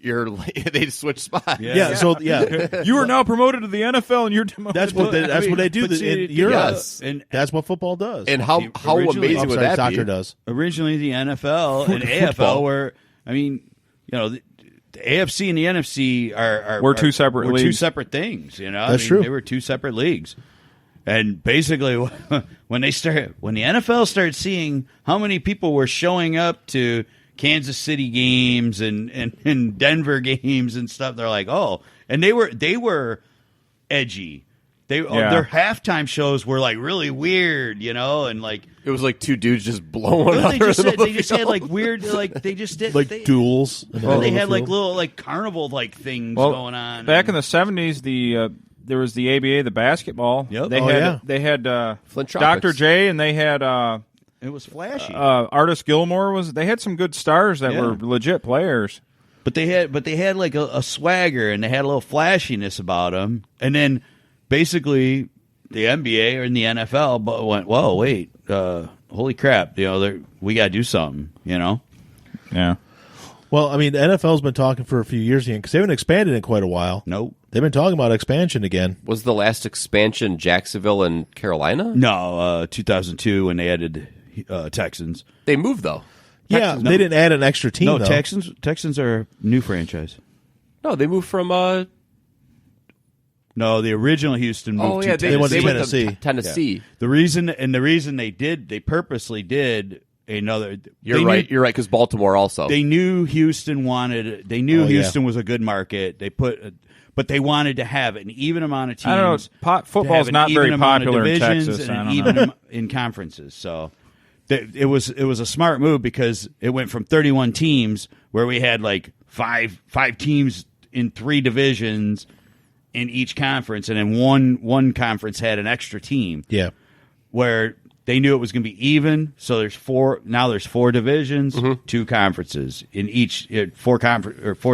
they switch spots.
You are now promoted to the NFL, and you're demoted.
That's what they do
but see,
in Europe.
yes.
And
That's what football does.
And how
Originally-
amazing
I'm
would
sorry,
that
soccer
be?
does.
originally the NFL and AFL were, I mean, the AFC and the NFC
We're two separate
were two
leagues.
separate things. I
That's
mean,
true.
They were two separate leagues. And basically, when the NFL started seeing how many people were showing up to Kansas City games and Denver games and stuff, they're like, oh, and they were edgy. Their halftime shows were like really weird, and like
It was like two dudes just blowing up.
they just had like weird, like they just did
Like duels. in the middle
they
of the
had like
field.
little like carnival like things going on.
Back in the 70s, there was the ABA, the basketball.
Yep.
They
Oh,
had
yeah.
they had
Flint
Dr.
Tropics.
J, and they had
it was flashy.
Artist Gilmore. They had some good stars that were legit players.
But they had like a swagger and they had a little flashiness about them. And then basically the NBA and the NFL went, whoa, wait, holy crap, we got to do something,
Yeah.
Well, I mean, the NFL's been talking for a few years again because they haven't expanded in quite a while.
Nope.
They've been talking about expansion again.
Was the last expansion Jacksonville and Carolina?
No, 2002 when they added Texans.
They moved though.
Yeah, they didn't add an extra team,
No,
though.
Texans are a new franchise.
No, they moved from.
No, the original Houston moved to
they
went to
went
Tennessee.
Tennessee.
The reason they purposely did another.
You're right. You're right because Baltimore also.
They knew Houston wanted. They knew Houston was a good market. But they wanted to have an even amount of teams.
I don't know. Football's not very popular in Texas.
and
I
an
don't
even
know.
in conferences. So it was a smart move because it went from 31 teams where we had like five teams in 3 divisions in each conference, and then one conference had an extra team.
Yeah.
Where they knew it was going to be even, so there's 4 divisions, 2 conferences in each 4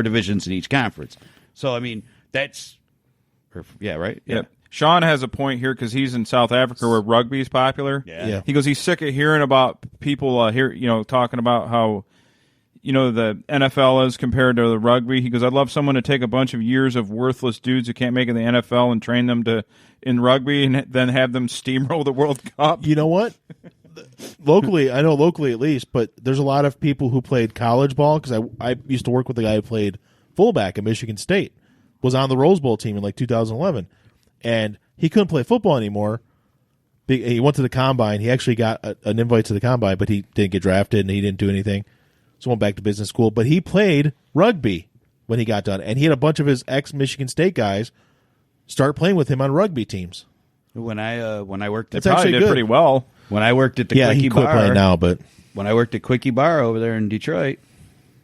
divisions in each conference. So I mean right.
Yep. Sean has a point here because he's in South Africa where rugby is popular.
Yeah.
He goes, he's sick of hearing about people talking about how the NFL is compared to the rugby. He goes, I'd love someone to take a bunch of years of worthless dudes who can't make it in the NFL and train them in rugby and then have them steamroll the World Cup.
You know what? Locally at least, but there's a lot of people who played college ball because I used to work with a guy who played fullback at Michigan State, was on the Rose Bowl team in like 2011, and he couldn't play football anymore. He went to the combine. He actually got an invite to the combine, but he didn't get drafted and he didn't do anything. So went back to business school, but he played rugby when he got done, and he had a bunch of his ex-Michigan State guys start playing with him on rugby teams.
When I worked at
That's actually
Probably did
good.
pretty well.
when I worked at the
Yeah,
Quickie
he quit
Bar
playing now, but
when I worked at Quickie Bar over there in Detroit,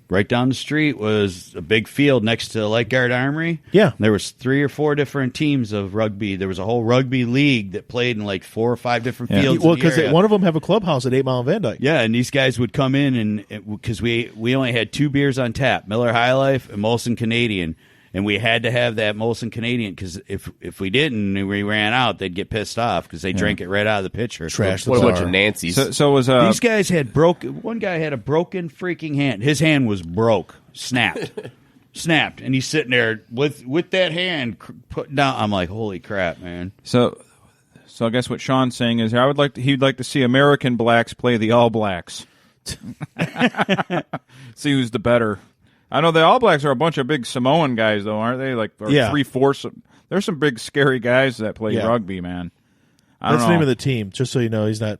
right down the street was a big field next to Light Guard Armory.
Yeah.
There was 3 or 4 different teams of rugby. There was a whole rugby league that played in like 4 or 5 different fields.
Well,
in the area.
one of them have a clubhouse at 8 Mile and Van Dyke.
Yeah, and these guys would come in and because we only had 2 beers on tap, Miller High Life and Molson Canadian. And we had to have that Molson Canadian because if we didn't and we ran out, they'd get pissed off because they drank it right out of the pitcher.
Trash.
What a bunch
Czar.
of Nancy's.
So was
These guys had one guy had a broken freaking hand. His hand was broke, snapped, and he's sitting there with that hand put down. I'm like, holy crap, man.
So I guess what Sean's saying is he'd like to see American blacks play the All Blacks. See who's the better. I know the All Blacks are a bunch of big Samoan guys, though, aren't they? Like, or 3/4. There's some big, scary guys that play rugby, man.
That's the name of the team, just so you know. He's not.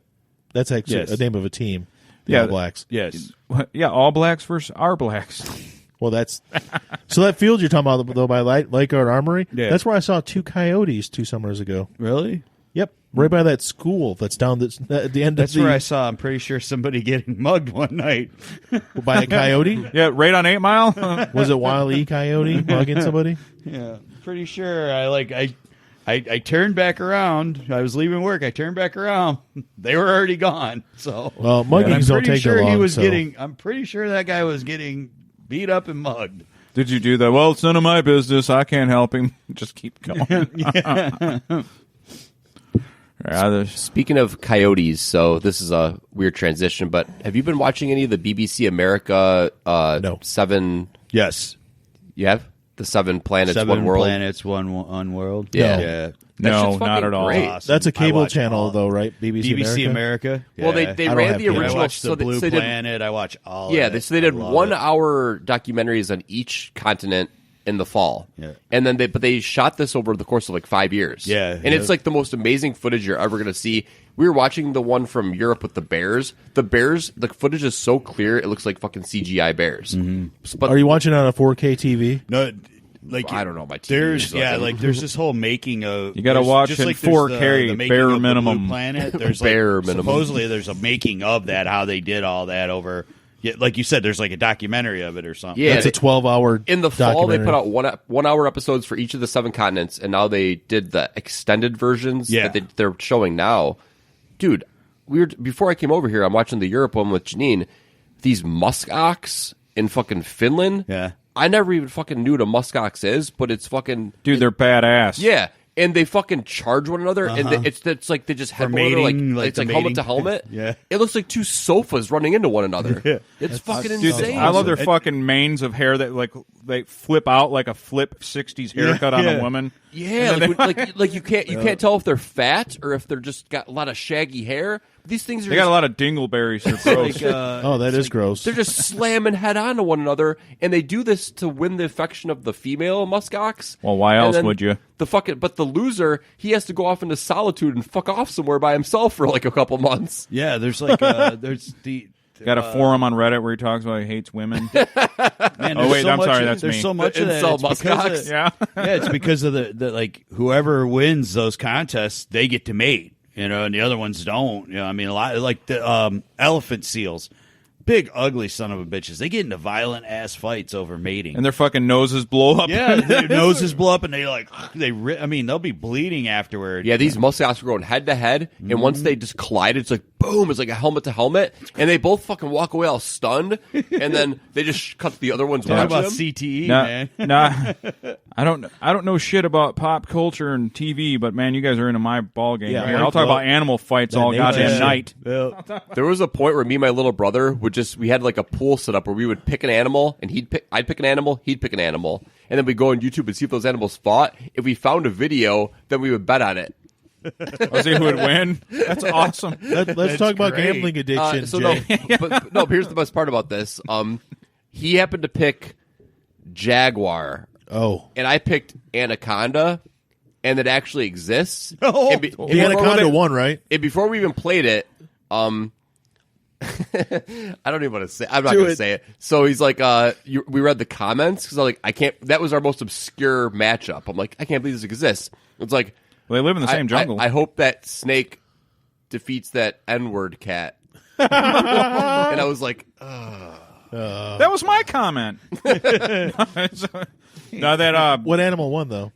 That's actually a name of a team. The All Blacks.
Yes.
Yeah, All Blacks versus our Blacks.
Well, that's so that field you're talking about, though, by Light Guard Armory.
Yeah.
That's where I saw 2 coyotes 2 summers ago.
Really?
Yep, right by that school that's down at the end.
That's
of
where I saw. I'm pretty sure somebody getting mugged one night.
by a coyote.
Yeah, right on 8 Mile.
Was it Wile E. Coyote mugging somebody?
Yeah, pretty sure. I turned back around. I was leaving work. I turned back around. They were already gone. So
well, muggings don't take that long.
I'm pretty sure that guy was getting beat up and mugged.
Did you do that? Well, it's none of my business. I can't help him. Just keep going.
Speaking of coyotes, so this is a weird transition, but have you been watching any of the BBC America
No.
7?
Yes.
You have? The 7 Planets,
7
One World?
Planets, one world.
Yeah.
Yeah.
No,
shit's
not
fucking
at all.
great.
Awesome.
That's a
I
cable
watch
channel,
all.
though, right? BBC
America.
Well,
Yeah.
they
I don't
ran
have
the
cable.
I
original.
watched the Blue
they did,
Planet. I watch all.
yeah,
of it.
so they did
I love
1
it.
hour documentaries on each continent in the fall.
Yeah.
And then they shot this over the course of like 5 years.
Yeah.
And it's like the most amazing footage you're ever going to see. We were watching the one from Europe with the bears. The bears, the footage is so clear, it looks like fucking CGI bears. But
Are you watching it on a 4K TV?
No, like
I don't know, my TV
There's
is
like there's this whole making of.
You gotta
there's-
watch
just
in
like there's
4K,
the making
bare
of the
minimum.
Blue Planet. There's
Bare
like,
minimum.
Supposedly, there's a making of that. How they did all that over. Yeah, like you said, there's like a documentary of it or something.
Yeah,
That's a 12-hour
in the fall, they
documentary.
put out 1 hour episodes for each of the 7 continents, and now they did the extended versions
Yeah.
that they're showing now. Dude, before I came over here, I'm watching the Europe one with Janine. These musk ox in fucking Finland.
Yeah.
I never even fucking knew what a musk ox is, but it's fucking
Dude, they're badass.
yeah. And they fucking charge one another, and it's like they just head one another,
mating, like
it's
the
like helmet
mating.
to helmet.
Yeah.
It looks like 2 sofas running into one another. It's fucking
Dude,
insane.
I love their fucking manes of hair that like they flip out like a flip 60s haircut on a woman.
Yeah, like you can't tell if they're fat or if they're just got a lot of shaggy hair. These things are
They got a lot of dingleberries. They're gross.
Oh, that is gross.
they're just slamming head on to one another, and they do this to win the affection of the female muskox.
Well, why
And
else
then
would you?
But the loser, he has to go off into solitude and fuck off somewhere by himself for like a couple months.
Yeah, there's like there's the.
Got a forum on Reddit where he talks about he hates women.
Man,
Oh,
there's
wait,
so
I'm
much
sorry,
of-
that's
there's
me.
so much
The
of that.
incel
It's because
muskox.
of-
Yeah.
yeah, it's because of the like whoever wins those contests, they get to mate, and the other ones don't. I mean, a lot like the elephant seals, big ugly son of a bitches. They get into violent ass fights over mating.
And their fucking noses blow up.
yeah, their noses blow up, and I mean, they'll be bleeding afterward.
Yeah, these muskox are going head to head, and once they just collide, it's like boom, it's like a helmet to helmet, and they both fucking walk away all stunned, and then they just cut to the other ones
Talk
watching
about
them.
CTE,
Nah,
man.
nah, I don't know shit about pop culture and TV, but man, you guys are into my ball game.
Yeah,
here.
I
I'll
like
talk
that.
about animal fights all
nature
goddamn
shit.
night.
There was a point where me and my little brother we had like a pool set up where we would pick an animal, and I'd pick an animal, he'd pick an animal, and then we'd go on YouTube and see if those animals fought. If we found a video, then we would bet on it.
I'll see who would win. That's awesome.
Let's talk about
great.
gambling addiction,
So
Jay.
no, but here's the best part about this. He happened to pick jaguar,
Oh,
and I picked anaconda, and it actually exists.
Oh,
And
the
before
Anaconda
we-
won, right?
And before we even played it, I don't even want to say. I'm not going to say it. So he's like, we read the comments because I'm like, I can't. That was our most obscure matchup. I'm like, I can't believe this exists. It's like
Well, they live in the same jungle.
I hope that snake defeats that N-word cat. And I was like,
That was my comment. No, that
What animal won though?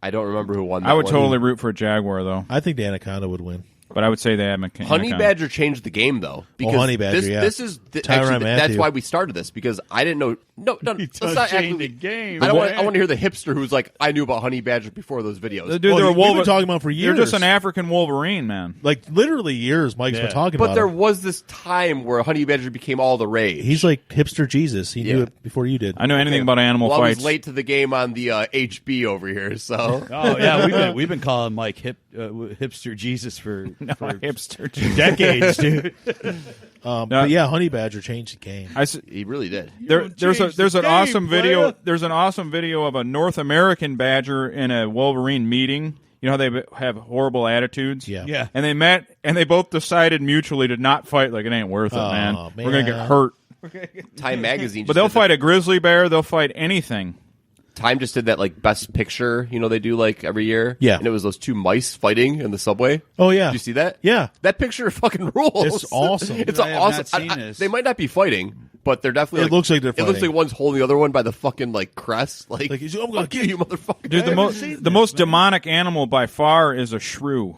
I don't remember who won that
I would
one.
totally root for a jaguar though,
I think the anaconda would win.
but I would say they have
Honey Badger changed the game, though. Because
Honey Badger,
this,
yeah.
this is
Tyrann
actually that's
Mathieu.
why we started this, because I didn't know. No, let's not
change
actually
the game.
I want to hear the hipster who's like, I knew about Honey Badger before those videos.
Dude, they're a
we've been
Wolver-
talking about for years.
They're just an African Wolverine, man.
Like literally years. Mike's been talking
but
about
there
him.
was this time where Honey Badger became all the rage.
He's like hipster Jesus. He knew
Yeah.
it before you did.
I know anything about animal
well, I
fights.
was late to the game on the HB over here, so
Oh yeah, we've been calling Mike hipster Jesus for
hipster.
decades, dude.
But yeah, Honey Badger changed the game.
he really did.
There's an awesome video. There's an awesome video of a North American badger in a Wolverine meeting. You know how they have horrible attitudes.
Yeah.
And they met and they both decided mutually to not fight. Like it ain't worth it, man.
man.
We're gonna get hurt.
Time Magazine,
But
just
they'll
did
fight a grizzly bear. They'll fight anything.
Time just did that like best picture. You know they do like every year.
Yeah.
and it was those two mice fighting in the subway.
Oh yeah.
Did you see that?
Yeah.
That picture fucking rules.
It's awesome.
It's
I have
awesome.
not seen this.
They might not be fighting, but they're definitely.
It looks like they're
It looks
fighting.
like one's holding the other one by the fucking like crest. Like,
Like, I'm gonna
fuck
kill
you, motherfucker.
Dude, the most demonic animal by far is a shrew.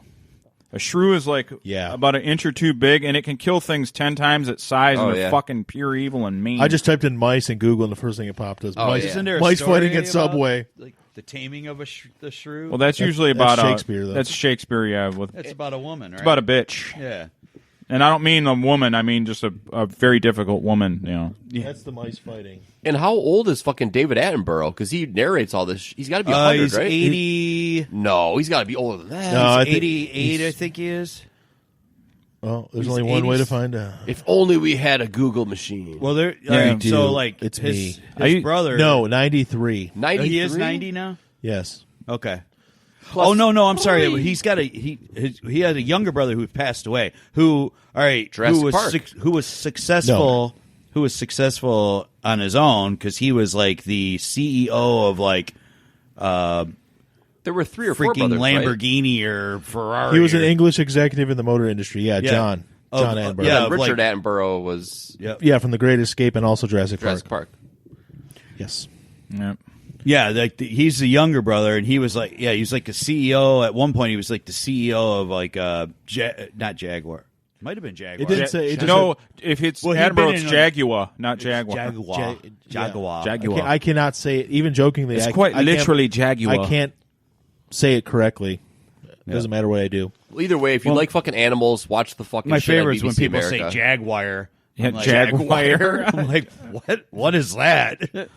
A shrew is like about an inch or two big, and it can kill things 10 times its size, and they're fucking pure evil and mean.
I just typed in mice in Google, and the first thing it popped is mice.
Isn't there a
mice
story
fighting at
about,
Subway.
like the taming of the shrew?
Well, that's usually
that's
about
Shakespeare, though.
That's Shakespeare, yeah.
It's about a woman, right?
It's about a bitch.
Yeah.
And I don't mean a woman. I mean just a very difficult woman. You know.
That's the mice fighting.
And how old is fucking David Attenborough? Because he narrates all this. He's got to be 100,
He's
right?
80.
No, he's got to be older than that.
No, I think
88, I think he is.
Oh, there's
He's
only one way
80s.
to find out.
If only we had a Google machine.
Well, there.
Yeah,
dude,
so like
it's
his,
me.
his brother.
No, 93.
93?
he is 90 now.
Yes.
Okay.
Plus
oh no, I'm sorry.
40.
He's got he had a younger brother who passed away. Who
Jurassic Park.
who was successful.
No.
Who was successful on his own because he was like the CEO of like
There were 3 or 4
freaking
brothers, right?
Lamborghini or Ferrari.
He was an
or-
English executive in the motor industry. Yeah,
Yeah.
John Attenborough.
yeah.
And Richard
like-
Attenborough was
Yeah, from The Great Escape and also Jurassic
Jurassic
Park.
Park.
Yes.
Yeah.
Yeah, like he's the younger brother, and he was like, he was like the CEO at one point. He was like the CEO of like not Jaguar, might have been Jaguar.
It didn't say. It just
No, if it's
Well, he'd been
Attenborough, it's
in,
Jaguar, not Jaguar.
Jaguar. Jaguar.
Jaguar.
I cannot say it, even jokingly.
It's
I
quite
can't-
literally Jaguar.
I can't say it correctly. It doesn't matter what I do.
Well, either way, if you like fucking animals, watch the fucking
My
shit on
favorite is when
BBC
people
America.
say Jaguar.
Yeah,
I'm like,
Jaguar.
I'm like, what? What is that?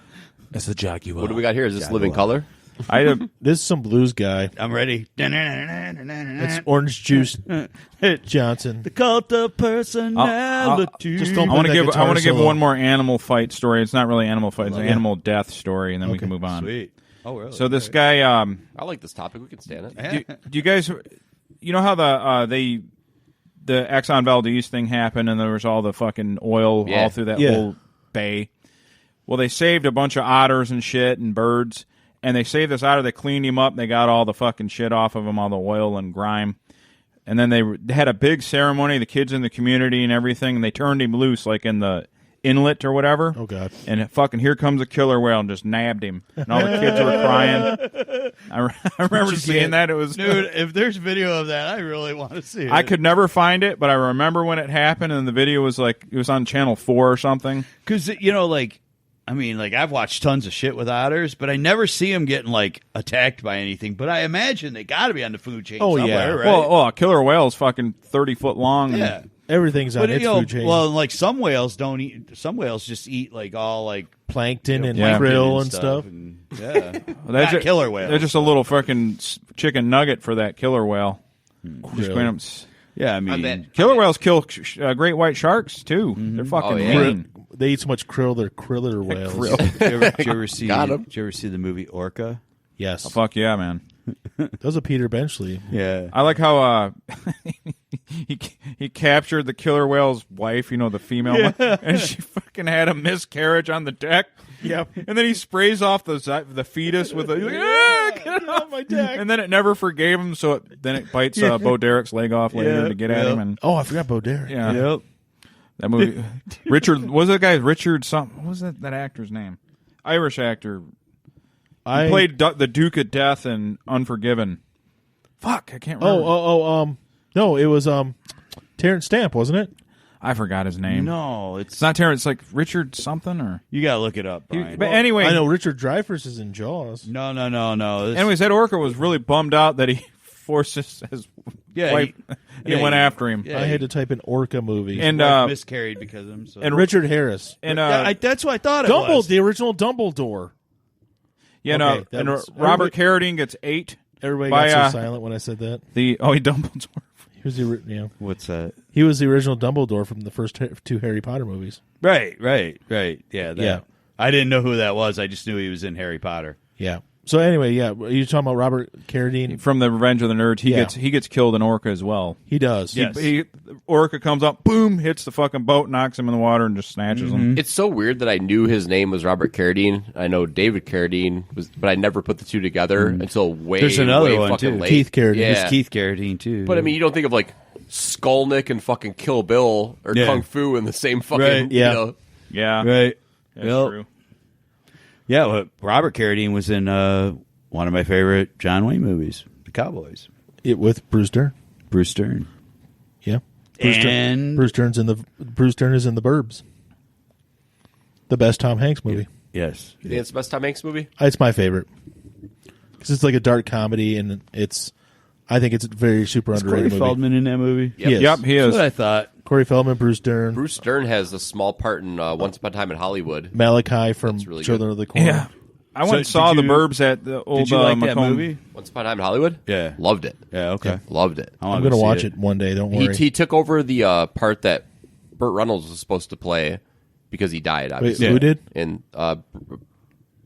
It's a Jaguar.
What do we got here? Is this Living Color?
This is some blues guy.
I'm ready.
It's Orange Juice Johnson.
The cult of personality.
Just don't
I want to
that
give. I
guitar
want to give
solo.
one more animal fight story. It's not really animal fight. It's an animal death story, and then we can move on.
Sweet. Oh, really?
So this guy.
I like this topic. We can stand it.
Do you guys? You know how the Exxon Valdez thing happened, and there was all the fucking oil all through that whole bay. Well, they saved a bunch of otters and shit and birds, and they saved this otter. They cleaned him up. They got all the fucking shit off of him, all the oil and grime. And then they had a big ceremony, the kids in the community and everything, and they turned him loose, like in the inlet or whatever.
Oh, God.
And fucking here comes a killer whale and just nabbed him. And all the kids were crying. I remember seeing that. It was...
Dude, if there's video of that, I really want to see it.
I could never find it, but I remember when it happened, and the video was like, it was on Channel 4 or something.
Because, like, I mean, like, I've watched tons of shit with otters, but I never see them getting, like, attacked by anything. But I imagine they got to be on the food chain
Oh,
somewhere,
yeah.
right?
Well, a killer whale is fucking 30 foot long. and-
yeah.
Everything's on
But,
its
you know,
food chain.
well, like, some whales don't eat, some whales just eat, like, all, like,
Plankton and
Yeah.
krill and stuff.
And, yeah.
That's
Not killer whales.
They're just a little fucking chicken nugget for that killer whale. Just going up,
Yeah, I mean,
killer whales kill great white sharks too. They're fucking
Oh, yeah.
mean.
They eat so much krill, they're kriller whales.
did you ever see?
Got 'em.
Did you ever see the movie Orca?
Yes.
Fuck yeah, man.
That was a Peter Benchley.
Yeah.
I like how he captured the killer whale's wife, you know, the female one, and she fucking had a miscarriage on the deck.
Yep.
And then he sprays off the fetus with a get off my deck. And then it never forgave him, so then it bites Bo Derek's leg off later to get at him. And
Oh, I forgot Bo Derek.
yeah,
Yep.
That movie. Richard, what was that guy? Richard something. What was that actor's name? Irish actor. He played the Duke of Death in Unforgiven. Fuck, I can't remember.
No, it was Terrence Stamp, wasn't it?
I forgot his name.
No,
It's not Terrence. It's like Richard something or.
you gotta look it up, Brian.
But anyway,
I know Richard Dreyfuss is in Jaws.
No.
anyways, that orca was really bummed out that he forced his wife and went after him.
Yeah,
I had to type in orca movie.
And
miscarried because of him. So.
and Richard Harris.
and
that's what I thought it was.
The original Dumbledore.
yeah,
Okay,
and
that was-
Robert Carradine gets 8.
Everybody
By,
got so silent when I said that.
He Dumbledore.
He was the
What's that?
He was the original Dumbledore from the first 2 Harry Potter movies.
Right. Yeah, that.
Yeah.
I didn't know who that was. I just knew he was in Harry Potter.
Yeah. So anyway, yeah, you're talking about Robert Carradine.
From the Revenge of the Nerds, he gets killed in Orca as well.
He does.
Yes.
Orca comes up, boom, hits the fucking boat, knocks him in the water, and just snatches him.
It's so weird that I knew his name was Robert Carradine. I know David Carradine was, but I never put the two together until way,
There's another
way
one,
fucking
too.
late.
Keith Carradine.
Yeah.
It's Keith Carradine too.
But I mean, you don't think of like Skolnick and fucking Kill Bill or
Yeah.
Kung Fu in the same fucking.
Right.
Yeah.
You know,
Yeah,
right.
that's
Yep.
true.
Yeah, well, Robert Carradine was in one of my favorite John Wayne movies, The Cowboys.
With Bruce Dern.
Bruce Dern.
Yeah.
And
Bruce Dern is in the Burbs. The best Tom Hanks movie.
yes,
you think it's the best Tom Hanks movie?
It's my favorite because it's like a dark comedy, and I think it's a very super
is Corey
underrated movie.
Feldman in that movie?
Yep.
Yes.
Yep, he
That's
is.
what I thought.
Corey Feldman, Bruce Dern,
Bruce Dern has a small part in Once Upon a Time in Hollywood.
Malachi from
That's really
Children of the Corn.
Yeah. I went and
So,
saw
did
the
you-
Burbs at the old
Did you like that
Macomb.
movie?
Once Upon a Time in Hollywood?
Yeah.
Loved it.
Yeah, okay.
Loved it.
I wanna
I'm
go
going to
see
watch it one day. Don't worry.
He took over the part that Burt Reynolds was supposed to play because he died,
Wait,
obviously.
who did?
And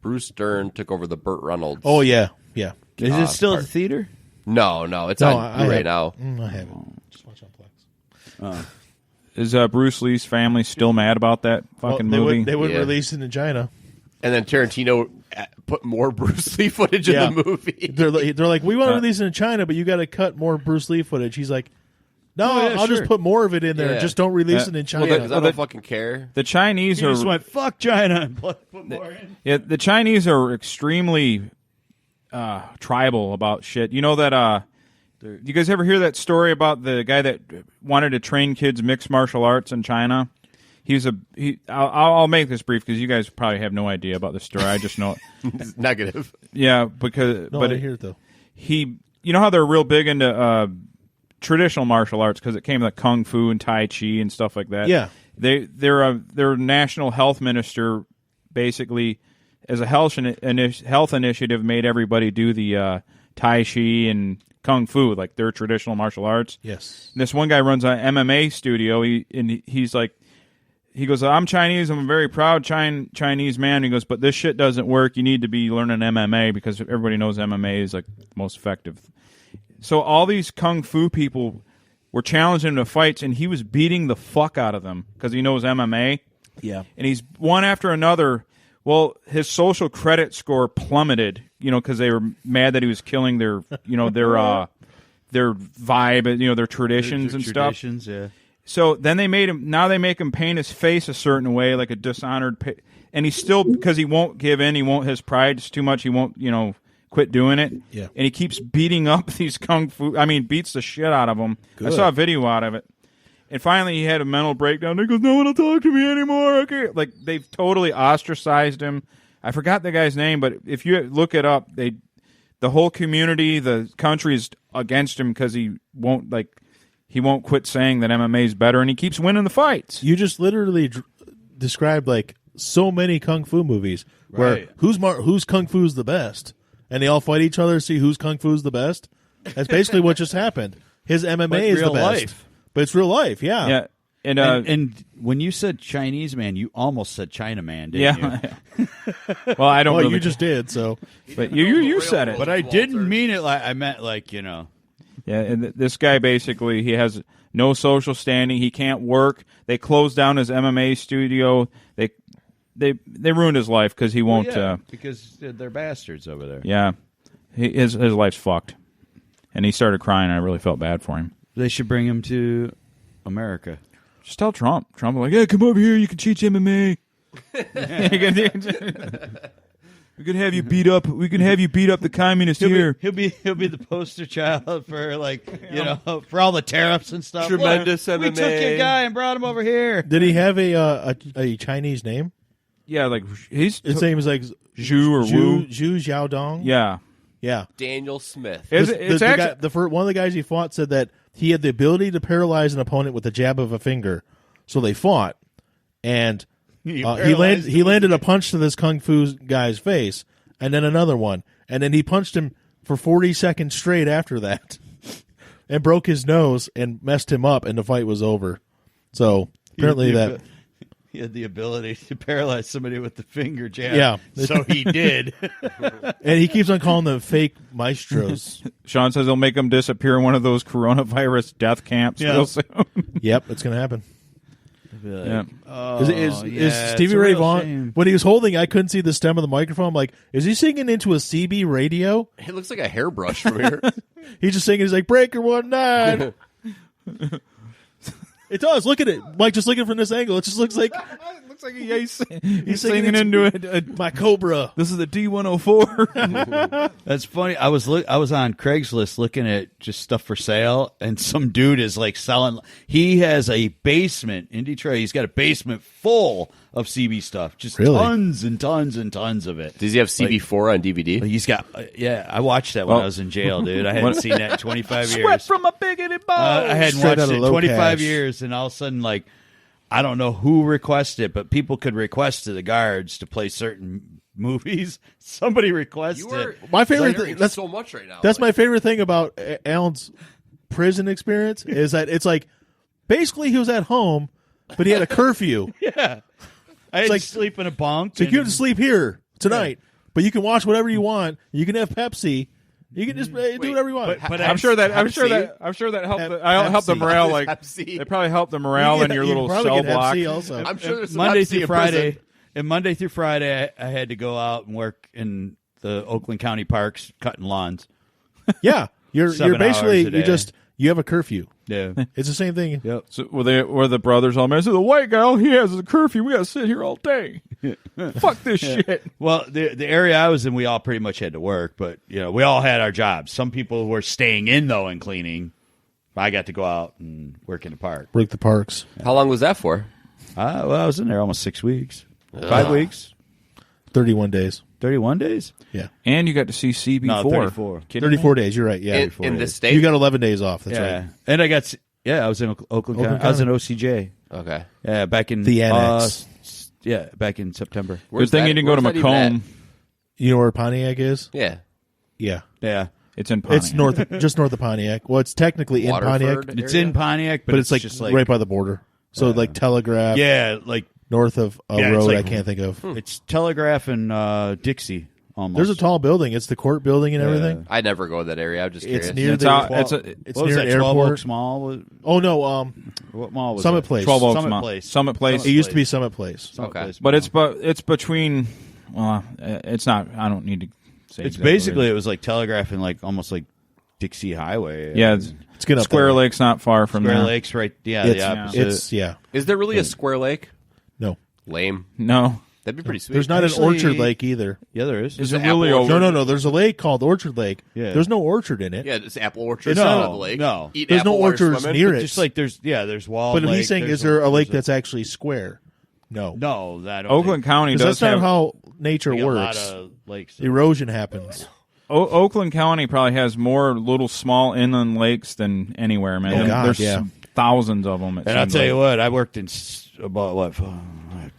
Bruce Dern took over the Burt Reynolds.
Oh, yeah. Yeah.
Is it still at
part.
the theater?
No, it's
No,
on right now.
I haven't. Just watch on Plex.
Is Bruce Lee's family still mad about that fucking
Well,
movie?
They wouldn't
Yeah.
release it in China.
And then Tarantino put more Bruce Lee footage
Yeah.
in the movie.
They're like, we want to release it in China, but you got to cut more Bruce Lee footage. He's like, no,
Oh, yeah,
I'll
sure.
just put more of it in there.
Yeah.
Just don't release
Yeah.
it in China.
Because I don't fucking care.
The Chinese
He
are
just went, fuck China, and put more in.
the Chinese are extremely tribal about shit. You know that you guys ever hear that story about the guy that wanted to train kids mixed martial arts in China? I'll make this brief because you guys probably have no idea about this story. I just know it.
It's negative.
Yeah, because
no,
but
I hear it though.
you know how they're real big into traditional martial arts because it came like kung fu and tai chi and stuff like that.
Yeah.
their national health minister basically as a health initiative made everybody do the tai chi and kung fu, like their traditional martial arts.
Yes.
And this one guy runs an MMA studio. He's like, he goes, I'm Chinese. I'm a very proud Chinese man. He goes, but this shit doesn't work. You need to be learning MMA because everybody knows MMA is like most effective. So all these kung fu people were challenging him to fights, and he was beating the fuck out of them because he knows MMA.
Yeah.
And he's one after another. Well, his social credit score plummeted, because they were mad that he was killing their, their vibe, their traditions and stuff.
Traditions, yeah.
So then they make him paint his face a certain way, like a dishonored, and he still, because he won't give in, his pride is too much, he won't, quit doing it.
Yeah.
And he keeps beating up these beats the shit out of them. I saw a video out of it. And finally he had a mental breakdown. He goes, no one will talk to me anymore. Okay. Like, they've totally ostracized him. I forgot the guy's name, but if you look it up, the whole community, the country is against him because he won't quit saying that MMA is better, and he keeps winning the fights.
You just literally described like so many kung fu movies where who's kung fu's the best, and they all fight each other to see whose kung fu's the best. That's basically what just happened. His MMA is
real
the best,
life.
but it's real life. Yeah.
Yeah.
And when you said Chinese man, you almost said China man, didn't you?
Well, I don't
Well,
really.
you just did. So
But you said it.
But I didn't mean it like I meant like,
Yeah, and this guy basically, he has no social standing. He can't work. They closed down his MMA studio. They ruined his life because he won't.
because they're bastards over there.
Yeah, his life's fucked, and he started crying. I really felt bad for him.
They should bring him to America.
Just tell Trump. Trump will like, yeah, come over here. You can teach MMA. We can have you beat up. We can have you beat up the communists here.
He'll be the poster child for for all the tariffs and stuff.
Tremendous
Look, we
MMA.
took your guy and brought him over here.
Did he have a Chinese name?
Yeah, like he's
His name is like
Zhu or Wu.
Zhu Xiaodong.
Yeah,
Yeah.
Daniel Smith.
it's actually
One of the guys he fought said that he had the ability to paralyze an opponent with the jab of a finger. So they fought, and he landed a punch to this kung fu guy's face, and then another one, and then he punched him for 40 seconds straight after that, and broke his nose and messed him up, and the fight was over. So apparently
He had the ability to paralyze somebody with the finger jab.
Yeah.
So he did.
and he keeps on calling them fake maestros.
Sean says he'll make him disappear in one of those coronavirus death camps real soon.
Yep, it's going to happen.
Yeah.
Is Stevie Ray Vaughan, when he was holding, I couldn't see the stem of the microphone. I'm like, is he singing into a CB radio?
It looks like a hairbrush from here.
He's just singing, he's like, Breaker 19. It does. Look at it. Mike, just looking from this angle. It just looks like
he's
he's
singing into it.
my Cobra.
This is the D104.
That's funny. I was on Craigslist looking at just stuff for sale, and some dude is like selling. He has a basement in Detroit. He's got a basement full of CB stuff, just
Really?
tons and tons and tons of it.
Does he have CB4 on DVD?
He's got I watched that when
Well-
I was in jail, dude. I hadn't seen that in 25 years.
Sweat from a bigoted ball.
I hadn't
Straight
watched
out of
it in
Low
25
Cash.
years, and all of a sudden, like, I don't know who requested it, but people could request to the guards to play certain movies. Somebody requested.
My favorite
Hearing
thing, that's
so much right now.
That's my favorite thing about Alan's prison experience is that it's like basically he was at home, but he had a curfew.
Yeah. I had
like-
to sleep in a bunk.
So you can sleep here tonight, but you can watch whatever you want. You can have Pepsi. You can just do whatever you want.
but
I'm sure that helped. Helped the morale. Like
Pepsi.
they probably helped the morale in your
You
little
probably
cell
get
block.
Pepsi also.
I'm sure there's some
Monday
Pepsi
through
in
Friday.
prison.
And Monday through Friday, I had to go out and work in the Oakland County parks cutting lawns.
Yeah, you're
7
basically
hours a day.
you have a curfew.
Yeah.
It's the same thing.
Yep.
So were the brothers all mad? So the white guy, all he has is a curfew. We got to sit here all day. Fuck this shit.
Well, the area I was in, we all pretty much had to work, but we all had our jobs. Some people were staying in though and cleaning. I got to go out and work in the park.
Break the parks.
How long was that for?
Well, I was in there almost 6 weeks, 5 weeks,
31 days.
31 days.
Yeah,
And you got to see CB4.
No, 34.
Kidding me?
34 days. You're right. Yeah,
In this state?
you got 11 days off. That's
Yeah,
right.
and I got I was in Oakland County. I was in OCJ.
Okay.
Yeah, back in
The annex.
back in September.
Good thing you didn't go to
where's that even
Macomb.
You know where Pontiac is?
at? Yeah.
Yeah,
Yeah,
It's in Pontiac.
it's just north of Pontiac. Well, it's technically in Pontiac,
Waterford
it's
area?
in Pontiac,
but it's like
just like
right by the border. So like Telegraph,
like
north of a
Yeah, it's
road
like-
I can't think of.
it's Telegraph and Dixie. Almost.
There's a tall building. It's the court building and everything.
I never go to that area. I'm just curious.
It's near
It's
the.
out- it's a-
it's
What was
near
that?
an
12
airport.
Oaks Mall.
Oh no,
What mall was
Summit
that?
Place.
12 Oaks
Summit
Mall.
Place.
Summit Place.
It used to be Summit Place.
Summit
Okay.
Place
But
Mall.
it's between. Well, it's not. I don't need to say.
It's
exactly
basically
what
it was like Telegraph and like almost like Dixie Highway.
Yeah, it's
get up
Square
there.
Lake's not far from
Square
there.
Lake's right. Yeah,
It's,
the opposite.
it's yeah.
Is there really a Square Lake?
No,
Lame.
No,
That'd be pretty sweet.
there's not
Actually-
an Orchard Lake either.
Yeah, there is.
is
There's
it
an
really
apple
over?
No. There's a lake called Orchard Lake.
Yeah.
There's no orchard in it.
Yeah, it's apple orchard.
It's
It's
not-
not the lake.
no.
Eat
There's no
apple while you're
orchards
swimming.
near
But
it.
just like there's Wall
But
Lake.
he's saying, is there a lake that's actually square? No,
No, that
Oakland County
because
does
that's not
have.
how nature
a lot
works.
of lakes.
Erosion happens.
Oakland County probably has more little small inland lakes than anywhere, man.
Oh, God,
There's
yeah.
thousands of them.
And I'll tell you what, I worked in about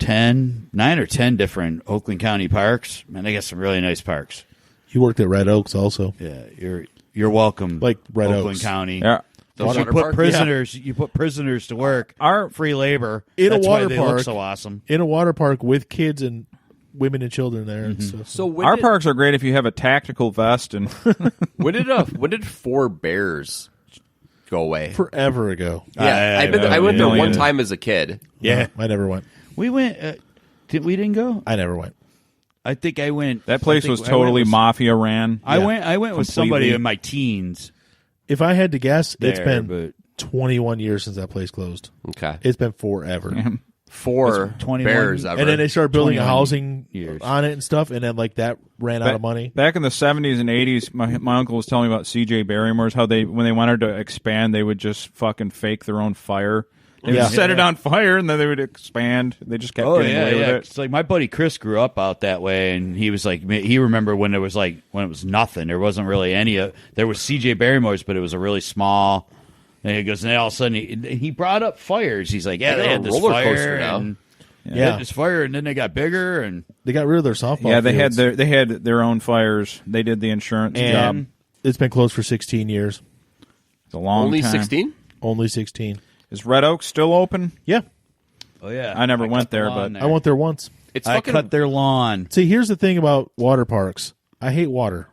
9 or 10 different Oakland County parks. Man, they got some really nice parks.
You worked at Red Oaks also.
Yeah, you're welcome.
Like Red
Oakland
Oaks.
County.
Yeah.
Those
You
water
put
parks?
prisoners. You put prisoners to work.
Our-
free labor
In a
That's
water
why they look
park.
so awesome.
In a water park with kids and women and children there. And stuff.
So when
Our
did,
parks are great if you have a tactical vest and
when did Four Bears go away?
Forever ago.
Yeah, I went there
yeah.
one time as a kid.
Yeah,
I never went.
we went. We didn't go.
I never went.
I think I went.
that place
I think
was
I went
totally
with-
mafia ran.
I went with somebody
Completely.
in my teens.
If I had to guess,
There,
it's been
but
21 years since that place closed.
Okay.
It's been forever.
4
21
bears ever.
And then they started building a
21
housing
years.
on it and stuff, and then like that ran out of money.
Back in the 70s and 80s, my uncle was telling me about C.J. Barrymore's, how when they wanted to expand, they would just fucking fake their own fire. They would set it on fire, and then they would expand. They just kept getting away with it.
It's like my buddy Chris grew up out that way, and he was like, he remembered when it was nothing. There wasn't really any. There was C.J. Barrymore's, but it was a really small. And he goes, and then all of a sudden he brought up fires. He's like, yeah, they had this
roller
fire
coaster now.
and they had this fire, and then they got bigger, and
They got rid of their softball.
Yeah, they
fields.
had their own fires. They did the insurance job.
And it's been closed for 16 years.
It's a long
Only
time.
16?
Only 16.
Is Red Oak still open?
Yeah,
oh yeah,
I never went
cut the
there,
lawn
but
I went there once.
It's
I
fucking
cut their lawn.
See, here's the thing about water parks. I hate water,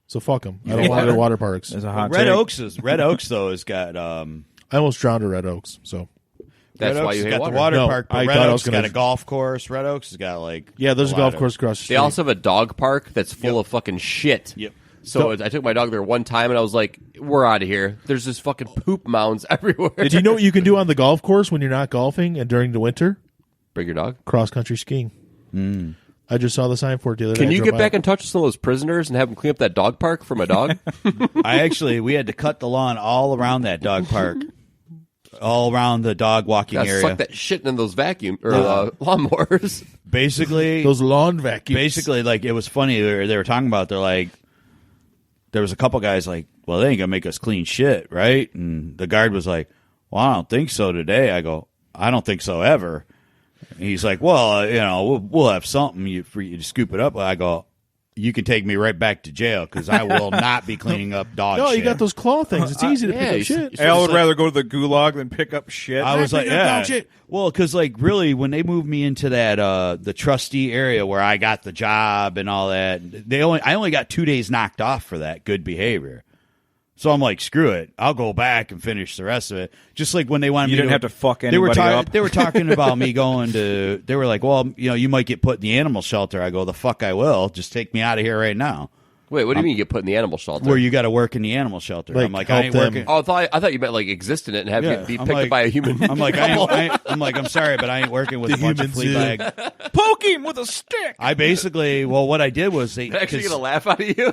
so fuck them. I don't want to go to water parks.
there's a hot
Red
take.
Oaks though has got
I almost drowned at Red Oaks, so
That's
Red
why
Oaks
you
has
hate
got
water.
the water
No,
park. But
I
Red
thought I
Oaks
was gonna-
got a golf course. Red Oaks has got like
yeah, there's a
lot
golf
of-
course across the street.
They also have a dog park that's full of fucking shit.
Yep.
So I took my dog there one time, and I was like, we're out of here. There's just fucking poop mounds everywhere.
Did you know what you can do on the golf course when you're not golfing and during the winter?
Bring your dog.
Cross country skiing. I just saw the sign for it the other day.
Can
I
you
drove
get
by
back
it.
in touch with some of those prisoners and have them clean up that dog park for my dog?
we had to cut the lawn all around that dog park, all around the dog walking
Gotta
area.
suck that shit in those vacuum or lawnmowers.
Basically,
those lawn vacuums?
basically, like it was funny. They were talking about. They're like, there was a couple guys like, well, they ain't gonna make us clean shit, right? And the guard was like, well, I don't think so today. I go, I don't think so ever. And he's like, well, we'll have something for you to scoop it up. I go, you can take me right back to jail because I will not be cleaning up dog
No,
shit.
you got those claw things. It's easy to
yeah,
pick up shit.
I would rather go to the gulag than pick up shit.
I was like,
pick up
yeah.
dog shit.
Well, because like really, when they moved me into that the trustee area where I got the job and all that, I only got 2 days knocked off for that good behavior. So I'm like, screw it, I'll go back and finish the rest of it. Just like when they wanted
You
me
didn't have to fuck
they were
anybody up.
They were talking about me going to. They were like, well, you might get put in the animal shelter. I go, the fuck I will. Just take me out of here right now.
Wait, what do you mean you get put in the animal shelter?
Where you got to work in the animal shelter.
Like,
I'm like,
help
I ain't
them.
working.
Oh, I thought you meant like exist in it and have
Yeah,
you be
I'm
picked
like-
up by a human.
I'm like, I'm sorry, but I ain't working with a bunch of flea
humans,
bag.
Poke him with a stick.
I basically, what I did was they
actually
'cause
gonna laugh out of you.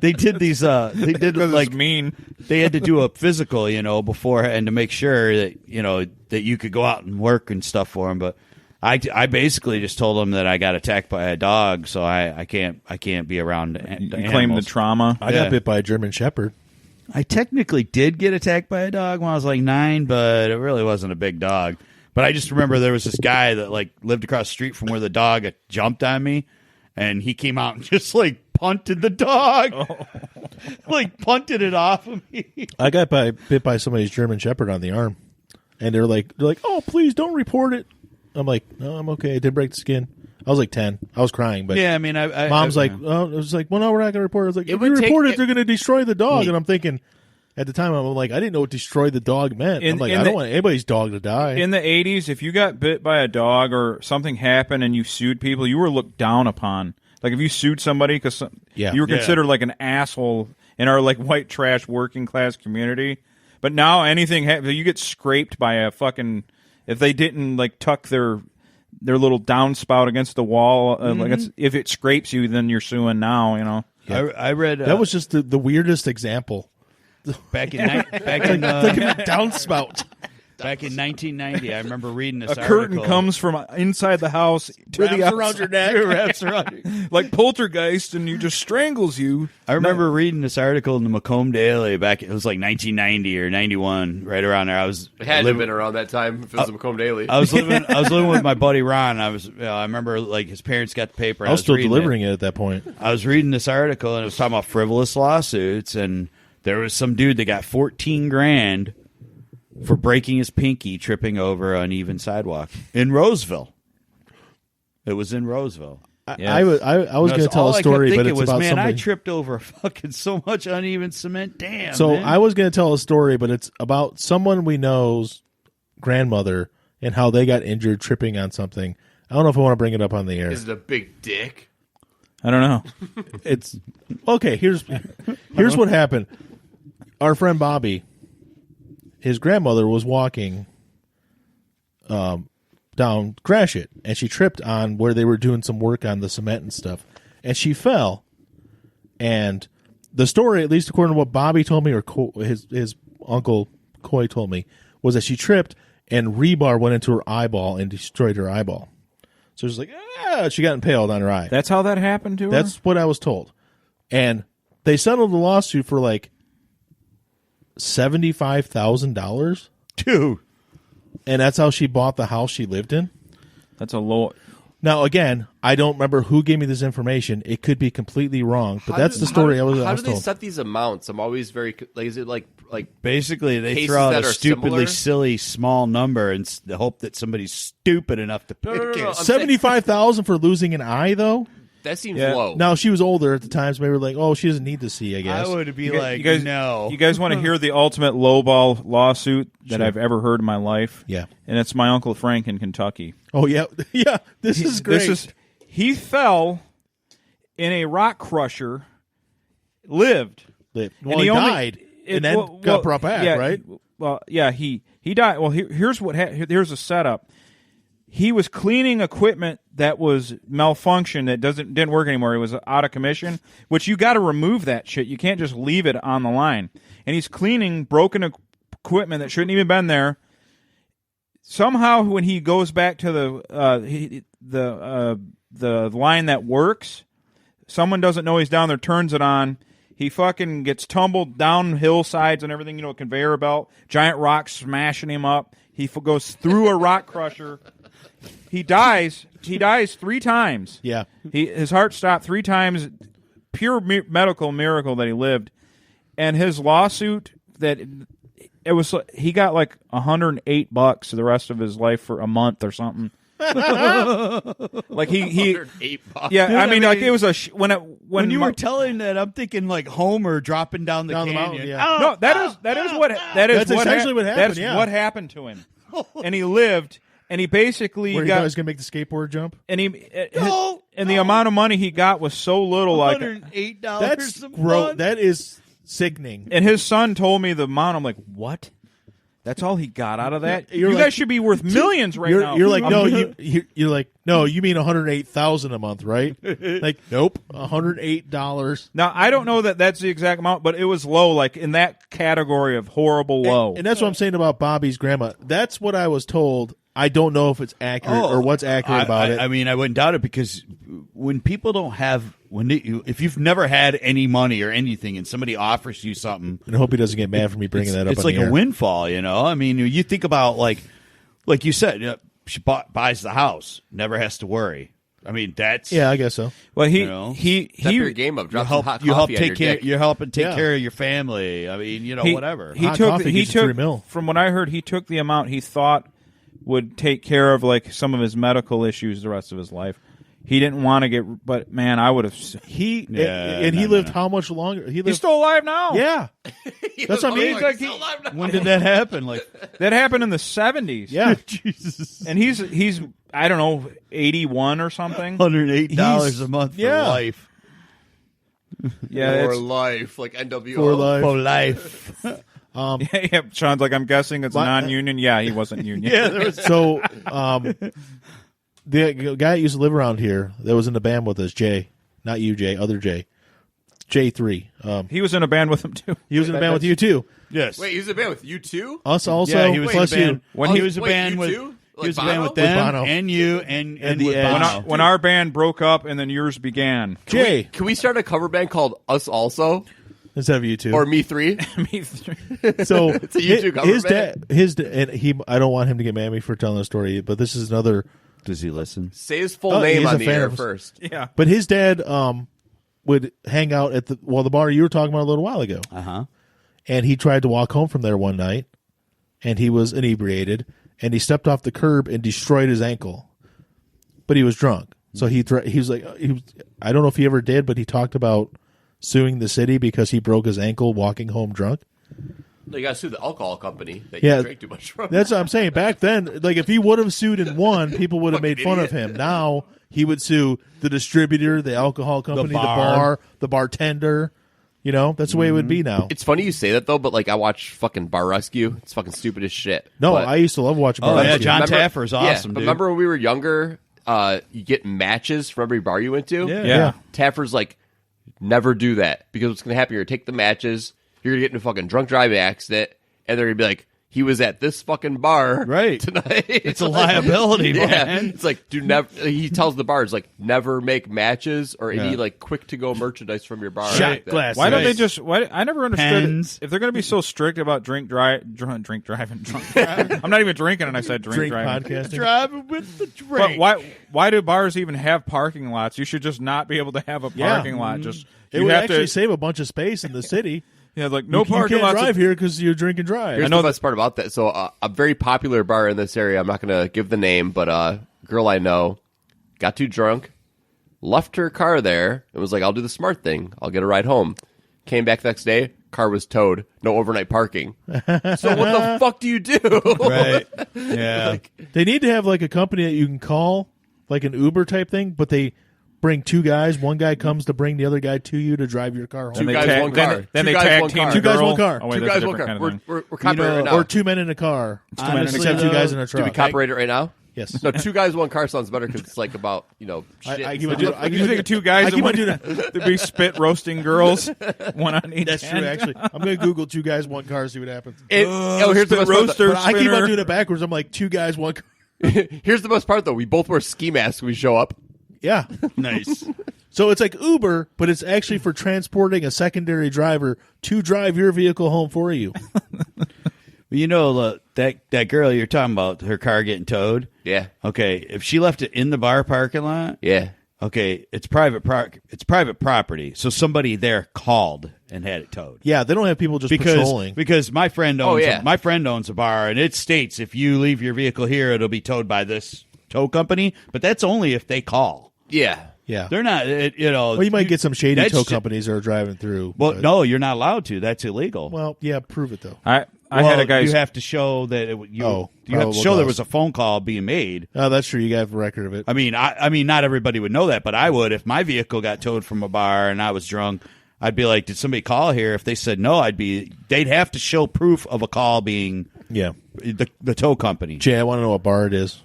they did these they did
Because
like
it's mean.
they had to do a physical, before and to make sure that that you could go out and work and stuff for them. But I basically just told them that I got attacked by a dog, so I can't be around.
You claim the
animals.
trauma.
I got bit by a German Shepherd.
I technically did get attacked by a dog when I was like 9, but it really wasn't a big dog. But I just remember there was this guy that like lived across the street from where the dog had jumped on me, and he came out and just like punted the dog, like punted it off of me.
I got bit by somebody's German Shepherd on the arm, and they're like, oh, please don't report it. I'm like, no, I'm okay. It did break the skin. I was like 10. I was crying, but
Yeah, I mean,
Mom's like, oh, it was like, well, no, we're not going to report it. I was like, if we
would take-
report it, they're going to destroy the dog. And I'm thinking, at the time, I'm like, I didn't know what destroy the dog meant. I'm like, I don't want anybody's dog to die.
In the 80s, if you got bit by a dog or something happened and you sued people, you were looked down upon. Like if you sued somebody because
Yeah.
you were
Yeah.
considered like an asshole in our like white trash working class community. But now anything you get scraped by a fucking if they didn't like tuck their little downspout against the wall. Like if it scrapes you, then you're suing now.
I read
that was just the weirdest example.
back in back in
Look at the downspout.
back in 1990. I remember reading this
A curtain
article.
comes from inside the house to the
Wraps around your neck.
Wraps around you.
like poltergeist, and you just strangles you.
I remember reading this article in the Macomb Daily back. It was like 1990 or 91, right around there. I was
It had to have been around that time if it was a Macomb Daily.
I was living with my buddy Ron. I remember like his parents got the paper.
I was still
reading
delivering it at that point.
I was reading this article and it was talking about frivolous lawsuits, and there was some dude that got $14,000 for breaking his pinky tripping over an uneven sidewalk in Roseville. It was in Roseville.
I was going to tell a story, but it's about
man,
somebody.
I tripped over fucking so much uneven cement. Damn.
So
man.
I was going to tell a story, but it's about someone we know's grandmother and how they got injured tripping on something. I don't know if I want to bring it up on the air.
Is it a big dick?
I don't know.
It's okay. Here's what happened. Our friend Bobby his grandmother was walking down Gratiot, and she tripped on where they were doing some work on the cement and stuff, and she fell. And the story, at least according to what Bobby told me, or his uncle Coy told me, was that she tripped and rebar went into her eyeball and destroyed her eyeball. So it's like, she got impaled on her eye.
That's how that happened to her?
That's what I was told. And they settled the lawsuit for like $75,000.
Dude.
And that's how she bought the house she lived in.
That's a low.
Now, again, I don't remember who gave me this information. It could be completely wrong, but that's the story I was
How do they
told.
set these amounts? I'm always very like. Is it like
basically they
cases
throw out
that
a
are
stupidly
similar?
silly small number and hope that somebody's stupid enough to pick
no,
it.
I'm
75,000 for losing an eye, though.
that seems
Yeah.
low.
Now she was older at the time, so maybe like, oh, she doesn't need to see. I guess
I would be
You
like,
guys,
no.
You guys want to hear the ultimate lowball lawsuit that
Sure.
I've ever heard in my life?
Yeah.
And it's my Uncle Frank in Kentucky.
Oh yeah, yeah. This is great.
He fell in a rock crusher, lived.
Well,
and
he
only-
died and then got brought back,
yeah,
right?
Well, yeah, he died. Well, here's what here's a setup. He was cleaning equipment that was malfunctioned, that didn't work anymore. It was out of commission, which you got to remove that shit. You can't just leave it on the line. And he's cleaning broken equipment that shouldn't even been there. Somehow, when he goes back to the line that works, someone doesn't know he's down there, turns it on. He fucking gets tumbled down hillsides and everything, conveyor belt, giant rocks smashing him up. He goes through a rock crusher. He dies. He dies 3 times.
Yeah.
His heart stopped 3 times. Pure medical miracle that he lived. And his lawsuit he got like $108 the rest of his life for a month or something. Like he
$108.
yeah. I mean, like it was
when you were telling that, I'm thinking like Homer dropping down the canyon.
mountain, yeah.
No, that's
essentially what happened,
That's
yeah.
what happened to him, and he lived, and he basically
Where he
got,
thought he was going to make the skateboard jump.
and the amount of money he got was so little, like,
$108
That's
a
gross.
month.
That is sickening.
and his son told me the amount. I'm like, what? That's all he got out of that?
You're
You
like-
guys should be worth millions right now.
You're like, no, you're like, no, you mean $108,000 a month, right? Like, nope, $108.
Now, I don't know that that's the exact amount, but it was low, like in that category of horrible low.
And that's what I'm saying about Bobby's grandma. That's what I was told. I don't know if it's accurate or what's accurate about it.
I mean, I wouldn't doubt it, because when people don't have, if you've never had any money or anything and somebody offers you something,
and I hope he doesn't get mad for me bringing that up.
it's
on
like
the
a
air.
windfall, I mean, you think about like you said, she buys the house, never has to worry. I mean, that's
Yeah, I guess so.
Well,
Step your game up. Drop some hot
you help
coffee on
take
your
care.
dick.
You're helping take
Yeah.
care of your family. I mean, whatever.
He
Hot
took
coffee
he
gets you
took
$3 million.
from what I heard, he took the amount he thought would take care of like some of his medical issues the rest of his life. He didn't want to get, but man, I would have.
He
Yeah,
and he
no,
lived
no.
how much longer? He lived.
He's still alive now.
Yeah, that's what I mean.
When did that happen? Like,
That happened in the 70s.
Yeah,
Jesus,
And he's I don't know, 81 or something.
$108 a month for
yeah.
life.
Yeah,
For
it's,
life, like NWO.
for life.
For life.
yeah, Sean's like, I'm guessing it's
My-
non-union. Yeah, he wasn't union.
Yeah, there was.
So, the guy that used to live around here that was in the band with us, Jay, not you, Jay, other Jay, J3.
He was in a band with him too.
He was in a band with you too.
Yes.
Wait, he was a band with you too?
Us also.
Yeah, he was
plus
in a band.
you.
When he was a
Wait,
band
you
with.
too?
He was a
Like
band
Bono?
with them
Bono.
and you and
the
with
Edge.
Bono.
When our band broke up and then yours began.
Jay
Can we start a cover band called Us Also?
instead of you two.
Or Me Three?
So
It's a YouTube cover
his
band.
and he. I don't want him to get mad at me for telling the story, but this is another.
Does he listen?
Say his full
Oh,
name
he's
on
a
the
fan
air
of us.
first.
Yeah.
But his dad would hang out at the bar you were talking about a little while ago.
Uh-huh.
And he tried to walk home from there one night, and he was inebriated, and he stepped off the curb and destroyed his ankle. But he was drunk, so he was like, I don't know if he ever did, but he talked about suing the city because he broke his ankle walking home drunk.
You got to sue the alcohol company that
Yeah.
you drank too much from.
That's what I'm saying. Back then, like if he would have sued and won, people would have made
Fucking
fun of
idiot.
him. Now he would sue the distributor, the alcohol company, the bar, the bartender. You know, that's the way it would be now.
It's funny you say that though, but like I watch fucking Bar Rescue. It's fucking stupid as shit.
No,
But
I used to love watching Bar
Oh, yeah,
Rescue.
John
remember-
Taffer's awesome,
But
dude.
remember when we were younger, you get matches for every bar you went to?
Yeah.
Yeah.
Taffer's like, never do that because what's going to happen? You're going to take the matches, you're going to get in a fucking drunk driving accident, and they're going to be like, he was at this fucking bar
Right.
tonight.
It's a liability,
Yeah,
man.
it's like, do never. He tells the bars like, never make matches or any like quick to go merchandise from your bar.
Shot
Like that.
glass.
Why don't they
Right.
just? Why I never understood
Pens.
if they're going to be so strict about drink driving. I'm not even drinking, and I said drink driving.
podcasting.
Driving with the
But
drink.
why do bars even have parking lots? You should just not be able to have a
Yeah.
parking lot. Just
It
you
would
have
actually
to.
save a bunch of space in the city.
Yeah, like no
you
parking
can't
lots.
drive here because you drink and drive.
Here's
I know
the best part about that. So a very popular bar in this area, I'm not going to give the name, but a girl I know got too drunk, left her car there, and was like, I'll do the smart thing. I'll get a ride home. Came back the next day, car was towed. No overnight parking. So what the fuck do you do?
Right. Yeah.
They need to have like a company that you can call, like an Uber type thing, but they bring two guys. One guy comes to bring the other guy to you to drive your car home.
Two
they
guys,
tag-
one
then-
car.
Then
Two
they
guys,
tag
one
team
car.
the
Two guys,
girl.
one car.
Oh, wait,
Two
that's a
guys, one
different
car.
kind of thing.
We're copyright right now.
Or 2 men in a car.
Two men in a
Except
car.
two guys in a
Do we
truck.
copyright it right now?
Yes.
No, two guys, one car sounds better because it's like about, shit.
I
and
keep on
stuff.
doing-
You think two guys
I
and
keep
one
on doing
the big spit roasting girls, one on each
That's true,
end.
actually. I'm going to Google two guys, one car, see what happens.
Here's the
spit
best part,
roaster.
But I keep on
spinner.
doing it backwards. I'm like, two guys, one car.
Here's the best part, though. We both wear ski masks when we show up.
Yeah.
Nice.
So it's like Uber, but it's actually for transporting a secondary driver to drive your vehicle home for you.
You know, that girl you're talking about, her car getting towed.
Yeah.
Okay, if she left it in the bar parking lot,
Yeah.
okay, it's private property. So somebody there called and had it towed.
Yeah, they don't have people just patrolling.
Because my friend owns
yeah.
my friend owns a bar, and it states if you leave your vehicle here, it'll be towed by this tow company. But that's only if they call.
Yeah.
Yeah.
They're not,
Well, you might get some shady
that's
tow
ju-
companies that are driving through.
Well,
but-
no, you're not allowed to. That's illegal.
Well, yeah, prove it, though.
I had a guy.
You have to show that you have
probable
to show there
cause.
was a phone call being made.
Oh, that's true. You got a record of it.
I mean, I mean, not everybody would know that, but I would if my vehicle got towed from a bar and I was drunk. I'd be like, "Did somebody call here?" If they said no, they'd have to show proof of a call being
Yeah.
the tow company.
Jay, I want to know what bar it is.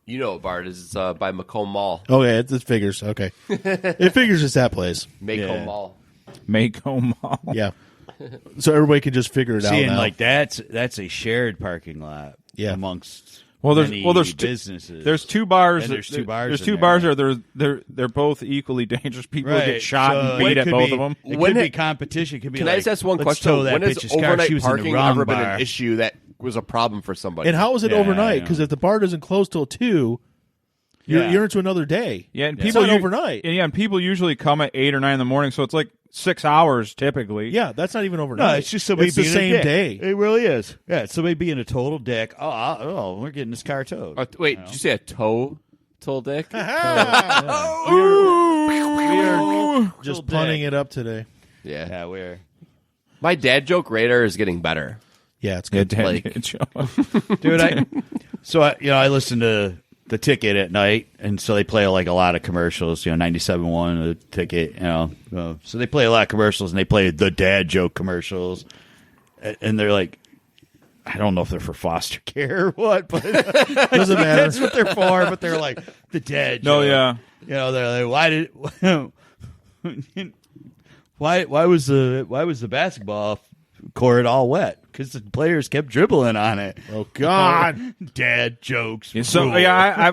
You know what bar it is. It's by Macomb Mall.
Oh, yeah, it figures. Okay. It figures it's that place.
Macomb
Yeah.
Mall.
Mako Mall.
Yeah. So everybody can just figure it out
Seeing
now.
like that's a shared parking lot.
Yeah.
amongst
Well,
many
there's
businesses.
There's two bars.
And there's two bars
There's
in
two
there.
bars. They're both equally dangerous. People
Right.
get shot
So
and beat
it
at
could
both
be-
of them.
It
When
could
it-
be competition. It could be
Can
like,
I just ask one
let's
question?
tow that
When has
bitch's car.
overnight
She was in the
parking
wrong
ever been
bar.
an issue that was a problem for somebody?
and how is it
Yeah,
overnight?
I know.
Because if the bar doesn't close till 2, you're,
Yeah.
you're into another day.
Yeah, and
It's
people
not overnight.
Yeah, and people usually come at 8 or 9 in the morning, so it's like 6 hours typically.
Yeah, that's not even overnight.
No, it's just somebody
It's the
being
same
a dick.
day.
It really is. Yeah, it's somebody being a total dick. Oh, we're getting this car towed.
Wait, did you say a toll dick?
We are just
Little
punning
dick.
it up today.
Yeah.
Yeah, we're.
My dad joke radar is getting better.
Yeah, it's
Yeah,
good.
Dad,
Like-
it's-
Dude, I listen to the Ticket at night, and so they play like a lot of commercials. 97.1 the Ticket. So they play a lot of commercials, and they play the dad joke commercials, and they're like, I don't know if they're for foster care or what, but
Doesn't matter.
that's what they're for. But they're like the dad.
No,
joke.
yeah.
They're like, why was the basketball court all wet? Because the players kept dribbling on it.
Oh, God.
Dad jokes.
Yeah, so
rule.
yeah,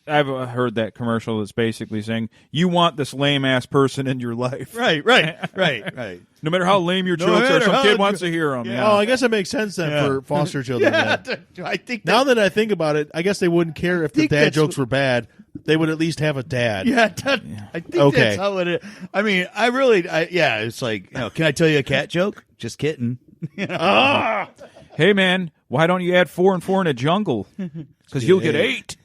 I've heard that commercial that's basically saying you want this lame ass person in your life,
right.
no matter how lame your
No
jokes are.
matter
Some
how-
kid wants to hear them.
Yeah.
Oh, I guess it makes sense then
Yeah.
for foster children.
Yeah,
then.
I think
Now that I think about it, I guess they wouldn't care if the
think
dad
that's
jokes were bad. They would at least have a dad.
I think
Okay.
that's how it is. I mean, it's like, can I tell you a cat joke? Just kidding.
Hey man, why don't you add 4 and 4 in a jungle? Because you'll get 8.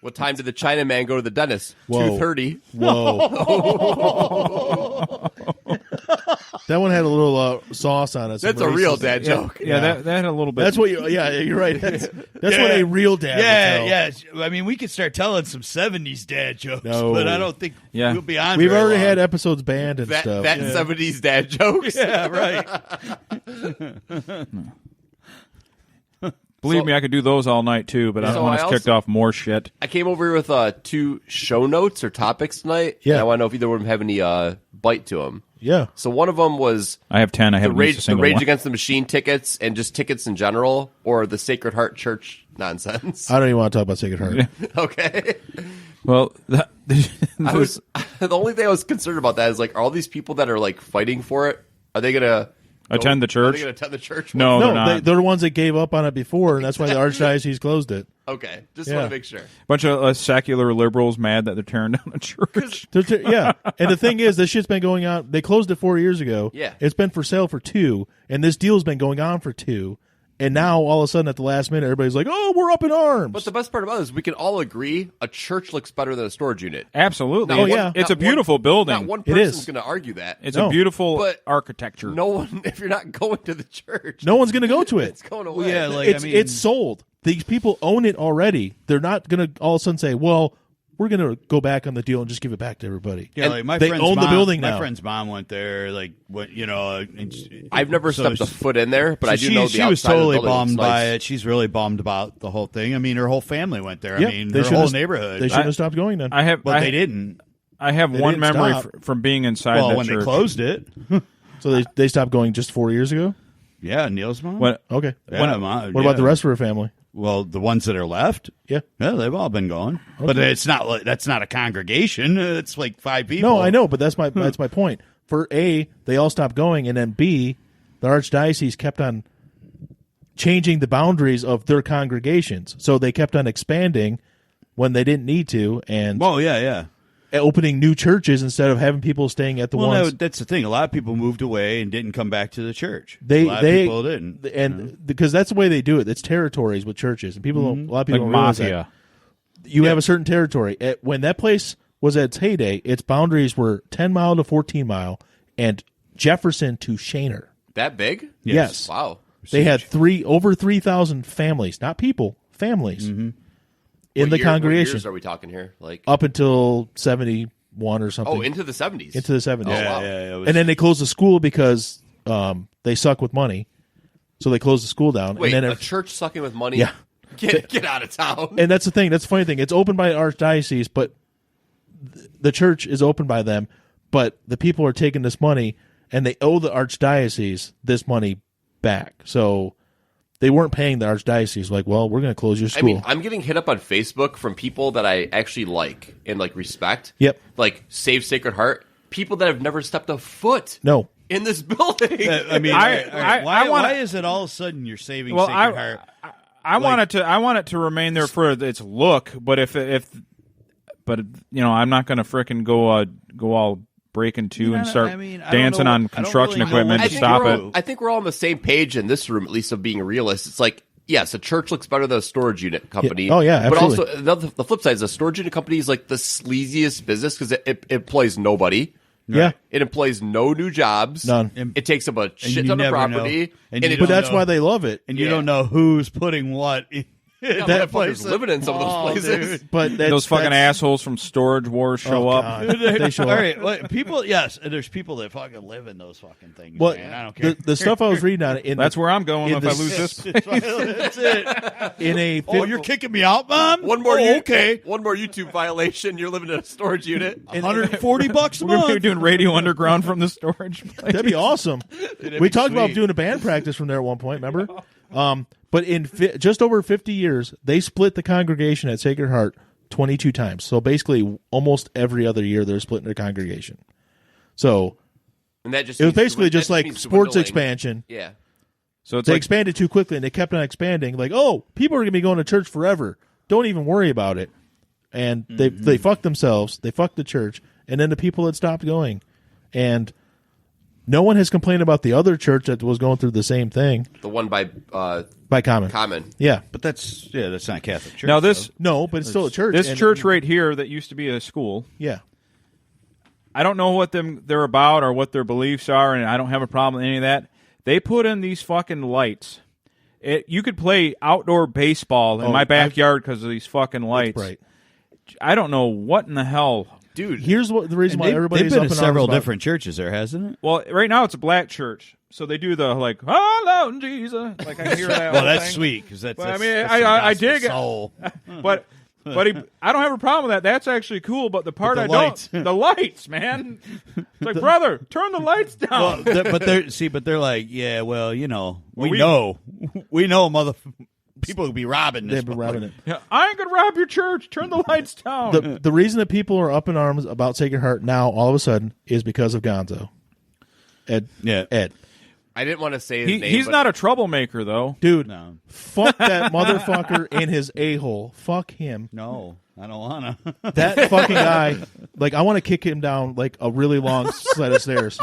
What time did the Chinaman go to the dentist?
Whoa.
2:30.
Whoa. That one had a little sauce on it.
That's a real dad joke.
Yeah, that had a little bit.
That's what you. Yeah, you're right. That's what a real dad.
Yeah,
would tell.
yeah. I mean, we could start telling some '70s dad jokes,
No.
but I don't think
Yeah.
we'll be on.
We've
very
already
long.
had episodes banned and stuff.
That 70s dad jokes.
Yeah, right.
Believe me, I could do those all night too, but I
So
don't want
I
us kicked
also-
off more shit.
I came over here with 2 show notes or topics tonight.
Yeah.
And I want to know if either one of them have any bite to them.
Yeah.
So one of them was
I have 10. I
the
haven't used a
Rage
single one.
Against the Machine tickets and just tickets in general, or the Sacred Heart Church nonsense.
I don't even want to talk about Sacred Heart.
Okay.
Well,
The only thing I was concerned about that is like, are all these people that are like fighting for it? Are they gonna
Attend the church?
Are they gonna attend the church?
No.
No,
they're not.
they're the ones that gave up on it before, and that's why the archdiocese closed it.
Okay. Just
Yeah.
want to make sure.
bunch of secular liberals mad that they're tearing down a church.
Yeah, and the thing is, this shit's been going on. They closed it 4 years ago.
Yeah.
It's been for sale for 2, and this deal's been going on for 2. And now, all of a sudden, at the last minute, everybody's like, "Oh, we're up in arms."
But the best part about it is we can all agree a church looks better than a storage unit.
Absolutely.
Not
Oh, yeah.
It's a
not
beautiful building.
Not one
It
person's
is.
going to argue that.
It's
No.
a beautiful
But
architecture.
No one, if you're not going to the church,
no one's going to go to it.
it's going away.
yeah, like
It's sold. These people own it already. They're not going to all of a sudden say, "Well, we're going to go back on the deal and just give it back to everybody."
Yeah, like my
they
friend's
own the
mom,
building
My
now.
friend's mom went there, like, what, you know. And
I've never stepped a foot in there, but I do know the
she
outside
was totally
of the building
bummed
looks
by
nice.
it. She's really bummed about the whole thing. I mean, her whole family went there.
Yeah,
I mean,
they
her
shouldn't
whole
have-
neighborhood.
They shouldn't have stopped going then.
I have,
but
I,
they didn't.
I have
They
one
didn't
memory
stop.
from being inside
Well,
that
when
church.
they closed it.
So they stopped going just 4 years ago.
Yeah, Neil's mom.
When,
Okay.
Yeah,
What about the rest of her family?
Well, the ones that are left.
Yeah.
Yeah, they've all been going. But it's not like that's not a congregation. It's like 5 people.
No, I know, but that's my point. For A, they all stopped going, and then B, the archdiocese kept on changing the boundaries of their congregations. So they kept on expanding when they didn't need to, and
Well, yeah.
opening new churches instead of having people staying at the
Well,
ones.
that's the thing. A lot of people moved away and didn't come back to the church.
They
a lot of people didn't.
and because that's the way they do it. It's territories with churches, and people don't, a lot of
like
people don't realize
mafia.
that. You have a certain territory. When that place was at its heyday, its boundaries were 10 mile to 14 mile, and Jefferson to Shaner.
That big?
Yes.
Wow.
They had over 3,000 families, not people, families in the
What
congregation
years are we talking here? Like
up until 71 or something.
into the 70s.
Into the 70s.
Oh, wow.
Yeah, it was,
And then they closed the school because they suck with money, so they closed the school down.
Wait,
and then
a church sucking with money?
Yeah.
Get out of town.
And that's the thing. That's the funny thing. It's opened by archdiocese, but the church is opened by them. But the people are taking this money, and they owe the archdiocese this money back. So they weren't paying the archdiocese. Like, well, we're going to close your
I
school.
mean, I'm getting hit up on Facebook from people that I actually like and like respect.
Yep.
Like Save Sacred Heart. People that have never stepped a foot
No.
in this building.
I mean, why is it all of a sudden you're saving
Well,
Sacred Heart?
I want it to remain there for its look, but but I'm not going to frickin' go all break in two and start
I mean, I don't
dancing
know-
on
I don't
construction
really know
equipment
what
to
to
stop
do.
it.
I think we're all on the same page in this room, at least of being realist. It's like, yes, a church looks better than a storage unit company.
Yeah. Oh, yeah,
But
absolutely.
also, the flip side is a storage unit company is like the sleaziest business because it employs nobody.
Yeah.
It employs no new jobs.
None.
It takes up a shit
you
ton of
never
property.
know. And
And
you
it,
But
don't
that's
know.
why they love it.
And you
Yeah.
don't know who's putting what in
that
that
motherfucker's
place.
living in some of those places.
dude.
But that's,
Those fucking
that's-
assholes from Storage Wars show
Oh,
up.
God. They show
All
up.
right, well, people. Yes, there's people that fucking live in those fucking things.
Well,
man. I don't care.
the stuff I was reading on it.
That's where I'm going
in
if
the
I lose this.
That's it.
in a
Oh, you're kicking me out, Mom?
One more,
okay.
One more YouTube violation. You're living in a storage unit.
$140 a
We're going to be
month.
doing Radio Underground from the storage place.
That'd be awesome.
That'd
We
be
talked about
sweet.
doing a band practice from there at one point, remember? But in just over 50 years, they split the congregation at Sacred Heart 22 times. So basically, almost every other year, they're splitting their congregation. So
And that just
it was
means-
basically
that
just like
means
sports
dwindling.
expansion.
Yeah.
So it's
They
like
expanded too quickly, and they kept on expanding. Like, oh, people are going to be going to church forever. Don't even worry about it. And they fucked themselves. They fucked the church. And then the people had stopped going. And no one has complained about the other church that was going through the same thing.
The one by
Common.
Common.
Yeah.
But that's not Catholic Church.
now this
No, but it's still a church.
this
and-
church right here that used to be a school.
Yeah.
I don't know what they're about or what their beliefs are, and I don't have a problem with any of that. They put in these fucking lights. You could play outdoor baseball in my backyard because of these fucking lights.
Right.
I don't know what in the hell.
Dude,
Here's the reason why everybody's
they've been
up
to
in
several
arms about-
different churches there, hasn't it?
Well, right now it's a black church, so they do the like, "Hello, Jesus." Like I hear that.
Well,
whole
that's
thing.
sweet because that's.
But, I
that's,
mean,
that's some
I
gospel
dig it.
soul.
But I don't have a problem with that. That's actually cool. But the part
the
I
lights.
don't, the lights, man. It's like, brother, turn the lights down.
But they're like, yeah, well, we know, people will be robbing this.
They've been robbing it.
Yeah, I ain't gonna rob your church. Turn the lights down.
The reason that people are up in arms about Sacred Heart now, all of a sudden, is because of Gonzo. Ed.
I didn't want to say his name.
He's
but
not a troublemaker, though.
Dude,
No.
fuck that motherfucker in his a-hole. Fuck him.
No, I don't wanna.
That fucking guy, like, I want to kick him down, like, a really long set of stairs.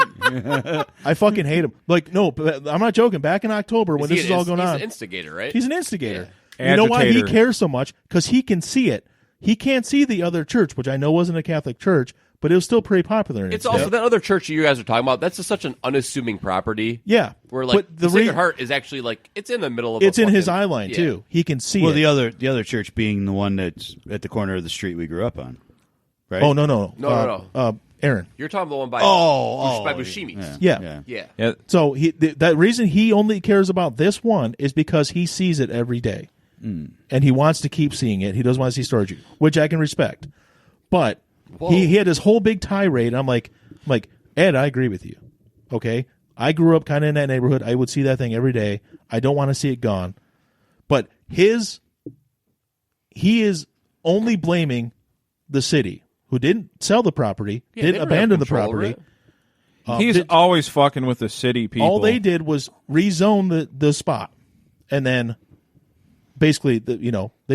I fucking hate him. Like, no, but I'm not joking. Back in October, when this is all going
he's
on,
an instigator, right?
he's an instigator.
Yeah.
You know why he
Agitator.
cares so much? Because he can see it. He can't see the other church, which I know wasn't a Catholic church, but it was still pretty popular. In
It's
its
also
day.
that other church you guys are talking about. That's just such an unassuming property.
Yeah.
Where like
But the
Sacred
re-
Heart is actually like it's in the middle of.
It's
a
in his
fucking-
eye line,
yeah.
too. He can see
Well,
it.
the other church being the one that's at the corner of the street we grew up on, right?
Oh, no.
No.
Aaron.
You're talking about the one by by Buscemi's.
Yeah.
Yeah.
Yeah.
So that reason he only cares about this one is because he sees it every day. And he wants to keep seeing it. He doesn't want to see storage, which I can respect. But he had this whole big tirade. I'm like, Ed, I agree with you. Okay? I grew up kind of in that neighborhood. I would see that thing every day. I don't want to see it gone. But he is only blaming the city, who didn't sell the property,
Yeah, they
didn't
don't have
abandon the
control over
property.
it.
He's always fucking with the city people.
All they did was rezone the spot, and then basically, they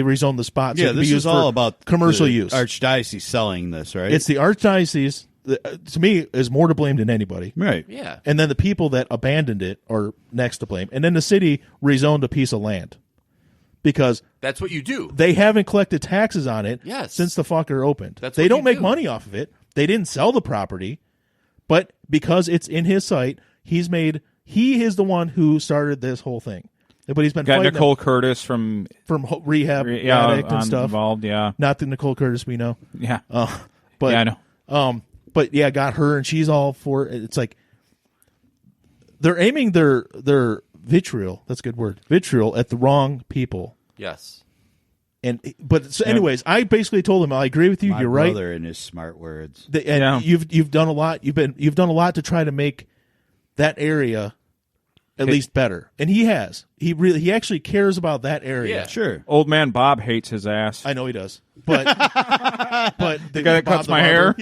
rezoned the spot. So
Yeah,
it could
this
be used
is all
for
about
commercial
the
use.
Archdiocese selling this, right?
It's the archdiocese. To me, is more to blame than anybody.
right.
Yeah.
And then the people that abandoned it are next to blame. And then the city rezoned a piece of land because
That's what you do.
they haven't collected taxes on it
Yes.
since the fucker opened.
That's
they
what
don't
you
make
do.
money off of it. They didn't sell the property, but because it's in his site, he is the one who started this whole thing. But he's been
got
fighting
Nicole Curtis from
rehab addict and stuff.
involved. Yeah,
Not the Nicole Curtis we know.
yeah,
But
yeah. I know.
But yeah, got her, and she's all for it. It's like they're aiming their vitriol. That's a good word. Vitriol at the wrong people.
Yes.
Anyways, I basically told him I agree with you.
My
You're right.
brother and his smart words.
And
Yeah.
you've done a lot. You've done a lot to try to make that area at least better, and he has. He actually cares about that area.
Yeah.
Sure.
Old man Bob hates his ass.
I know he does, but
The guy that cuts my hair.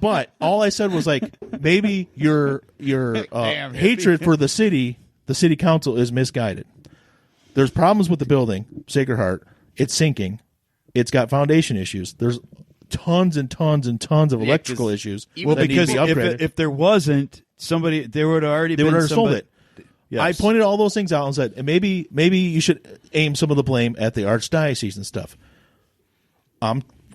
But all I said was like, maybe your hatred for the city council is misguided. There's problems with the building, Sacred Heart. It's sinking. It's got foundation issues. There's tons and tons and tons of electrical
'cause
issues.
even
that need to
Because
be upgraded.
if there wasn't somebody, there would have already
They
been
would have sold
somebody-
it.
Yes.
I pointed all those things out and said, and maybe you should aim some of the blame at the archdiocese and stuff.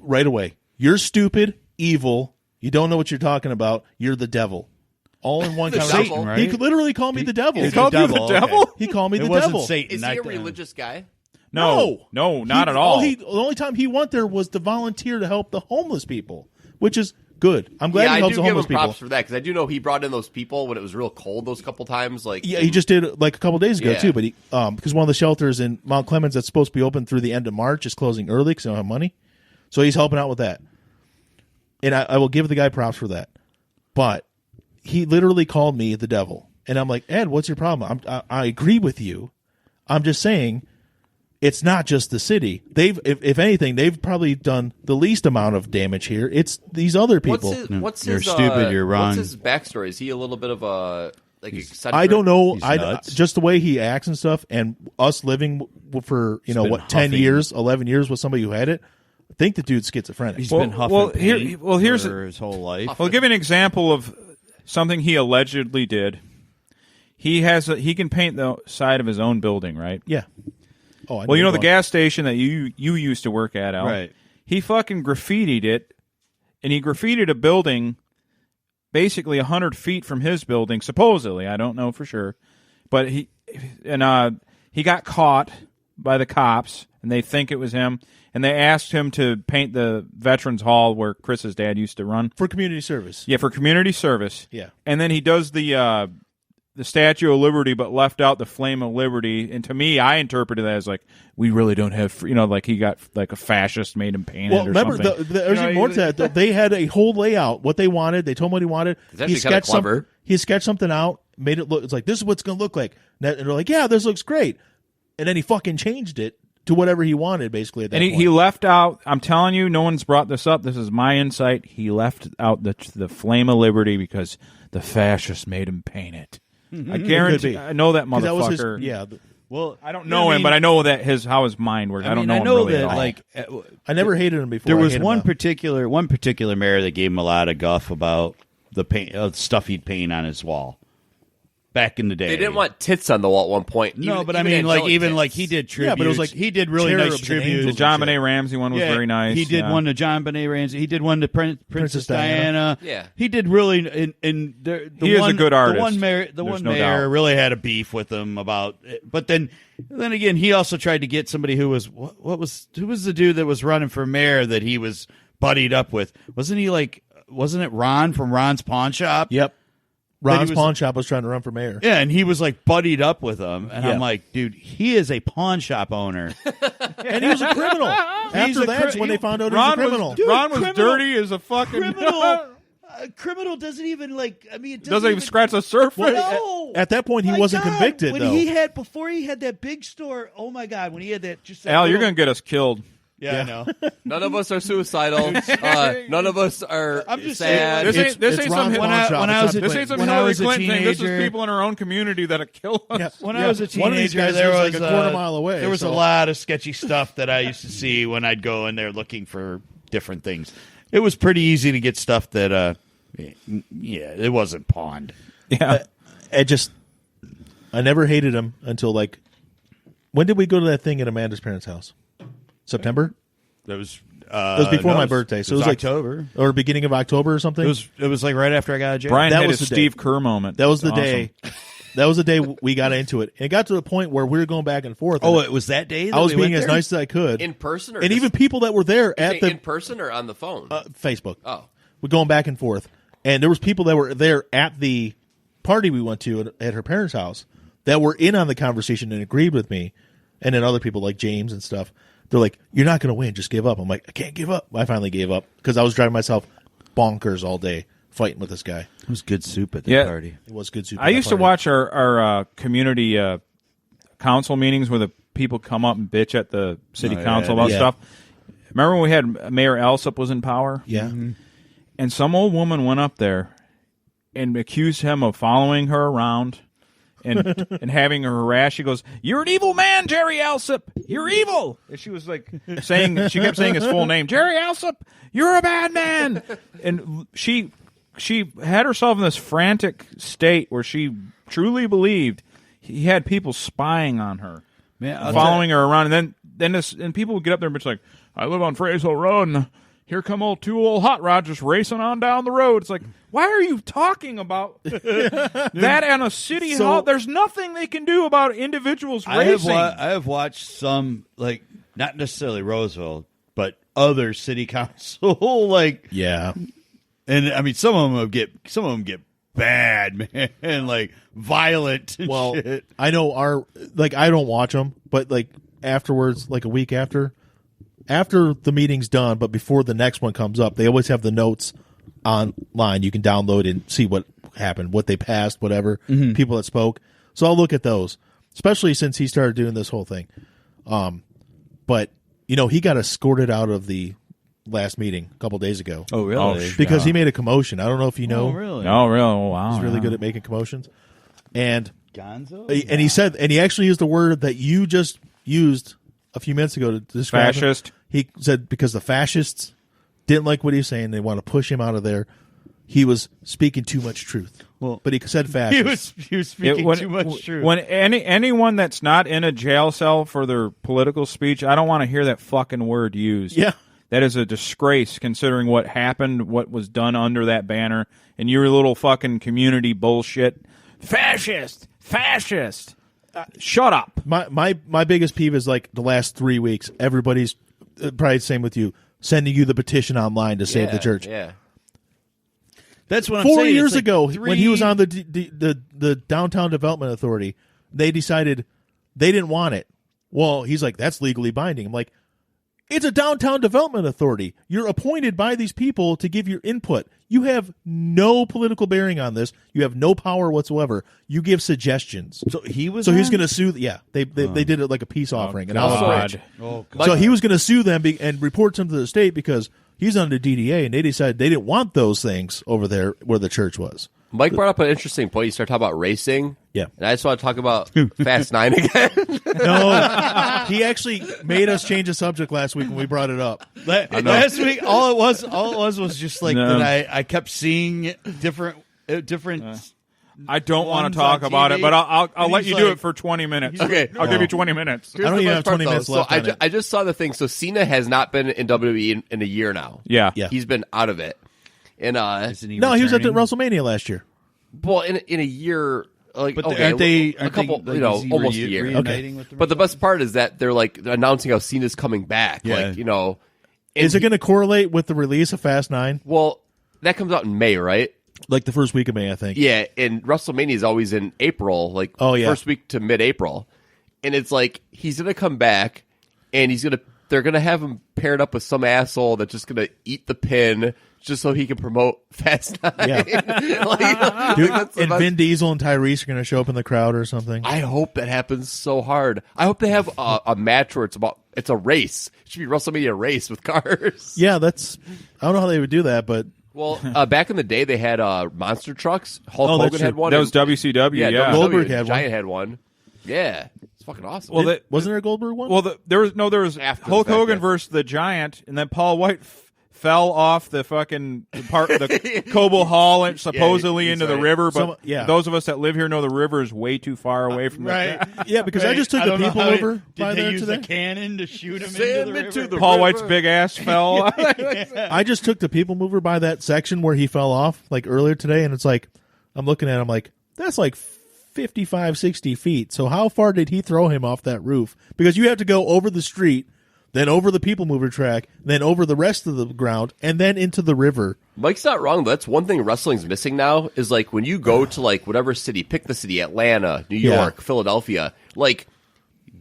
Right away. You're stupid, evil. You don't know what you're talking about. You're the devil. All in one
The
conversation.
devil,
right?
He could literally call me the devil.
He
called you the devil?
okay.
He called me
It
the
wasn't
devil.
Satan.
Is he a
not-
religious guy?
No, not at all.
The only time he went there was to volunteer to help the homeless people, which is good. I'm glad
Yeah,
he
I
helps
do
the
give him
homeless people.
props for that because I do know he brought in those people when it was real cold those couple times. Like,
Yeah, he just did it like a couple days ago
Yeah.
too. But he because one of the shelters in Mount Clemens that's supposed to be open through the end of March is closing early because they don't have money. So he's helping out with that, and I will give the guy props for that. But he literally called me the devil, and I'm like, Ed, what's your problem? I agree with you. I'm just saying, it's not just the city. If anything, they've probably done the least amount of damage here. It's these other people.
What's
You're
his,
stupid, you're wrong.
What's his backstory? Is he a little bit of a eccentric?
I don't know.
He's nuts.
Just the way he acts and stuff, and us living for
been
10
huffing.
years, 11 years with somebody who had it. I think the dude's schizophrenic.
He's
Well-
been huffing
well,
paint
here's
for his whole life.
I'll give you an example of something he allegedly did. He can paint the side of his own building, right?
Yeah. Oh, I
Well, you know the
one.
gas station that you used to work at, Al.
Right.
He fucking graffitied it, and he graffitied a building basically 100 feet from his building, supposedly. I don't know for sure. But he got caught by the cops, and they think it was him. And they asked him to paint the Veterans Hall where Chris's dad used to run.
For community service.
Yeah, for community service.
Yeah.
And then he does the Statue of Liberty, but left out the Flame of Liberty. And to me, I interpreted that as like, we really don't have, like he got like a fascist made him paint it or
remember,
something.
there's even more to that. They had a whole layout, what they wanted. They told him what he wanted.
It's actually kinda clever.
He sketched something out, made it look, it's like, this is what it's going to look like. And they're like, yeah, this looks great. And then he fucking changed it to whatever he wanted, basically, at that point.
He left out, I'm telling you, no one's brought this up. This is my insight. He left out the Flame of Liberty because the fascists made him paint it. I guarantee. I know that
'Cause
motherfucker.
That was his,
Well,
I don't know him, but I know that how his mind works. I don't know him really at all.
like
I never hated him before.
there
I
was
hated him
one
now.
particular mayor that gave him a lot of guff about the paint, stuff he'd paint on his wall back in the day.
They didn't want tits on the wall at one point.
No,
Even-
but I
even
mean, like
angelic
even
tits.
like he did tributes.
Yeah, but it was like
he did really
cherubs
nice
and
tributes.
angels
the John Benet Ramsey one was very nice.
He did
yeah.
one to John Benet Ramsey. He did one to Princess Diana.
Yeah.
He did really. The
He is a good artist.
The one mayor,
There's no doubt.
really had a beef with him about it. But then again, he also tried to get somebody who was who was the dude that was running for mayor that he was buddied up with? Wasn't it Ron from Ron's Pawn Shop?
Yep.
That he
Ron's
was-
pawn shop was trying to run for mayor.
Yeah, and he was like buddied up with him, and
Yeah.
I'm like, dude, he is a pawn shop owner.
And he was a criminal. After that's when they found out he was a criminal.
Ron was
criminal-
dirty as a fucking
Criminal doesn't even like. I mean, it
doesn't even scratch the surface.
No.
At that point, he
My
wasn't
God,
convicted,
when
though.
Before he had that big store. Oh my God, when he had that just that
Al, you're
little-
gonna get us killed.
Yeah, I know.
None of us are suicidal. None of us are
I'm just
sad.
This
It's-
ain't this
it's
ain't
Ron's
some
pawn
I-
shop.
when
It's
I
not
was
the
a-
this
place.
ain't some
when I
Hillary
was a
Clinton thing. This is
teenager-
people in our own community that'll kill us.
When I was a teenager,
One of these guys
there
lives
was
like a quarter mile away,
There was
so-
a lot of sketchy stuff that I used to see when I'd go in there looking for different things. It was pretty easy to get stuff that, it wasn't pawned.
Yeah.
I never hated him until like, when did we go to that thing at Amanda's parents' house? September?
That was
It was before my birthday, so it was like
October.
or beginning of October or something.
It was like right after I got out of jail.
Brian
That
had
was
his
the day.
Steve Kerr moment.
That was the
Awesome.
day. That was the day we got into it. And it got to the point where we were going back and forth.
Oh,
and
it was that day. That
I was
we
being
went
as
there?
nice as I could,
In person or
and
just-
even people that were there at the
in person or on the phone?
Facebook.
Oh.
We're going back and forth, and there was people that were there at the party we went to at her parents' house that were in on the conversation and agreed with me, and then other people like James and stuff. They're like, "You're not going to win. Just give up." I'm like, "I can't give up." I finally gave up because I was driving myself bonkers all day fighting with this guy.
It was good soup at the
Yeah.
party.
It was good soup.
I used to watch our community council meetings where the people come up and bitch at the city council about
yeah.
stuff. Remember when we had Mayor Alsop was in power?
Yeah.
And some old woman went up there and accused him of following her around and and having her harass. She goes, "You're an evil man, Jerry Alsop. You're evil." And she was like saying, she kept saying his full name, Jerry Alsop. You're a bad man. And she had herself in this frantic state where she truly believed he had people spying on her,
Man,
following her around. And then people would get up there and be like, "I live on Fraser Road, and here come two old hot rods just racing on down the road." It's like, why are you talking about that on a city hall? There's nothing they can do about individuals racing.
I have watched some, like, not necessarily Roseville, but other city council, like,
Yeah.
and I mean, some of them get bad, man, like violent. And
Well,
shit.
I know I don't watch them, but like afterwards, like a week after the meeting's done, but before the next one comes up, they always have the notes online. You can download and see what happened, what they passed, whatever, people that spoke. So I'll look at those, especially since he started doing this whole thing. But, he got escorted out of the last meeting a couple days ago.
Oh, really?
Because he made a commotion. I don't know if you know.
Oh, really?
Oh, really? Oh, wow.
He's really good at making commotions. And
Gonzo?
and he actually used the word that you just used a few minutes ago to describe him.
Fascist.
He said because the fascists didn't like what he was saying, they want to push him out of there. He was speaking too much truth.
Well,
but he said fascist.
He was speaking too much truth.
When anyone that's not in a jail cell for their political speech, I don't want to hear that fucking word used.
Yeah.
That is a disgrace considering what happened, what was done under that banner, and your little fucking community bullshit. Fascist! Shut up.
My biggest peeve is like the last 3 weeks. Everybody's probably the same with you, sending you the petition online to save the church.
Yeah.
That's what I'm
4
saying.
years
It's like
ago, when he was on the Downtown Development Authority, they decided they didn't want it. Well, he's like, that's legally binding. I'm like, it's a Downtown Development Authority. You're appointed by these people to give your input. You have no political bearing on this. You have no power whatsoever. You give suggestions.
So he was.
So he's going to sue. Yeah, they did it like a peace offering. And
God.
so he was going to sue them and report them to the state because he's under DDA, and they decided they didn't want those things over there where the church was.
Mike brought up an interesting point. You start talking about racing.
Yeah.
And I just want to talk about Fast 9 again.
No, he actually made us change the subject last week when we brought it up.
Last week, all it was just like that. I kept seeing different.
I don't want
ones
to talk
on
about
TV,
it, but I'll
and
let
he's
you do
like-
it for 20 minutes.
Okay.
I'll give you 20 minutes.
I don't
Here's the
even
best
have 20
part,
minutes
though.
left
So
on it.
I just saw the thing. So Cena has not been in WWE in a year now.
Yeah.
He's been out of it. And
Isn't he
No, he was at the
returning?
WrestleMania last year.
well, in a year, like
But
okay,
aren't they?
a couple,
like, is he
almost a year.
reuniting with the
But the best part is that they're like announcing how Cena's coming back.
Yeah.
Like, and
Is it going to correlate with the release of Fast 9?
Well, that comes out in May, right?
Like the first week of May, I think.
Yeah, and WrestleMania is always in April, like first week to mid-April. And it's like he's going to come back and they're going to have him paired up with some asshole that's just going to eat the pin just so he can promote Fast 9.
Yeah. Dude,
that's the
and
best.
Vin Diesel and Tyrese are going to show up in the crowd or something.
I hope that happens so hard. I hope they have a match where it's a race. It should be WrestleMania race with cars.
Yeah, I don't know how they would do that, but
Well, back in the day, they had monster trucks. Hulk
Oh, that's
Hogan
true.
had one.
That was WCW, yeah.
WCW,
Goldberg had one.
Giant had one. Yeah, it's fucking awesome.
Well,
wasn't there a Goldberg one?
Well, there was
After the
Hulk
fact,
Hogan
yeah.
versus the Giant, and then Paul White fell off the fucking part the Cobo Hall and supposedly
he's
into the
right.
river. But
yeah.
those of us that live here know the river is way too far away from
Right.
yeah, because I just took the people over by
Did they
there
use
today.
the cannon to shoot him
Send
into
it to
the
the
river?
Paul
river.
White's big ass fell.
I just took the people mover by that section where he fell off like earlier today, and it's like I'm looking at him like that's like 55, 60 feet. So how far did he throw him off that roof? Because you have to go over the street, then over the people mover track, then over the rest of the ground, and then into the river.
Mike's not wrong. That's one thing wrestling's missing now is like when you go to like whatever city, pick the city, Atlanta, New York, Philadelphia, like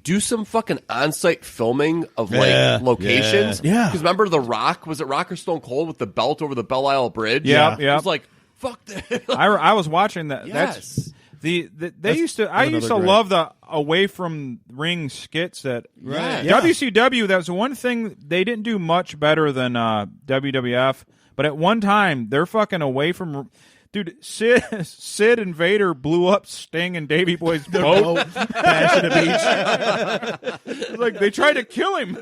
do some fucking on-site filming of like locations.
Yeah.
Because remember The Rock? Was it Rock or Stone Cold with the belt over the Belle Isle Bridge?
Yeah,
It
yeah.
was like, fuck that.
I was watching that.
Yes.
That's they used to. I used to
another
love the away from ring skits that
Right.
Yeah.
WCW. That was one thing they didn't do much better than WWF. But at one time, they're fucking away from. Dude, Sid and Vader blew up Sting and Davey Boy's boat.
Bash at the beach.
Like they tried to kill him.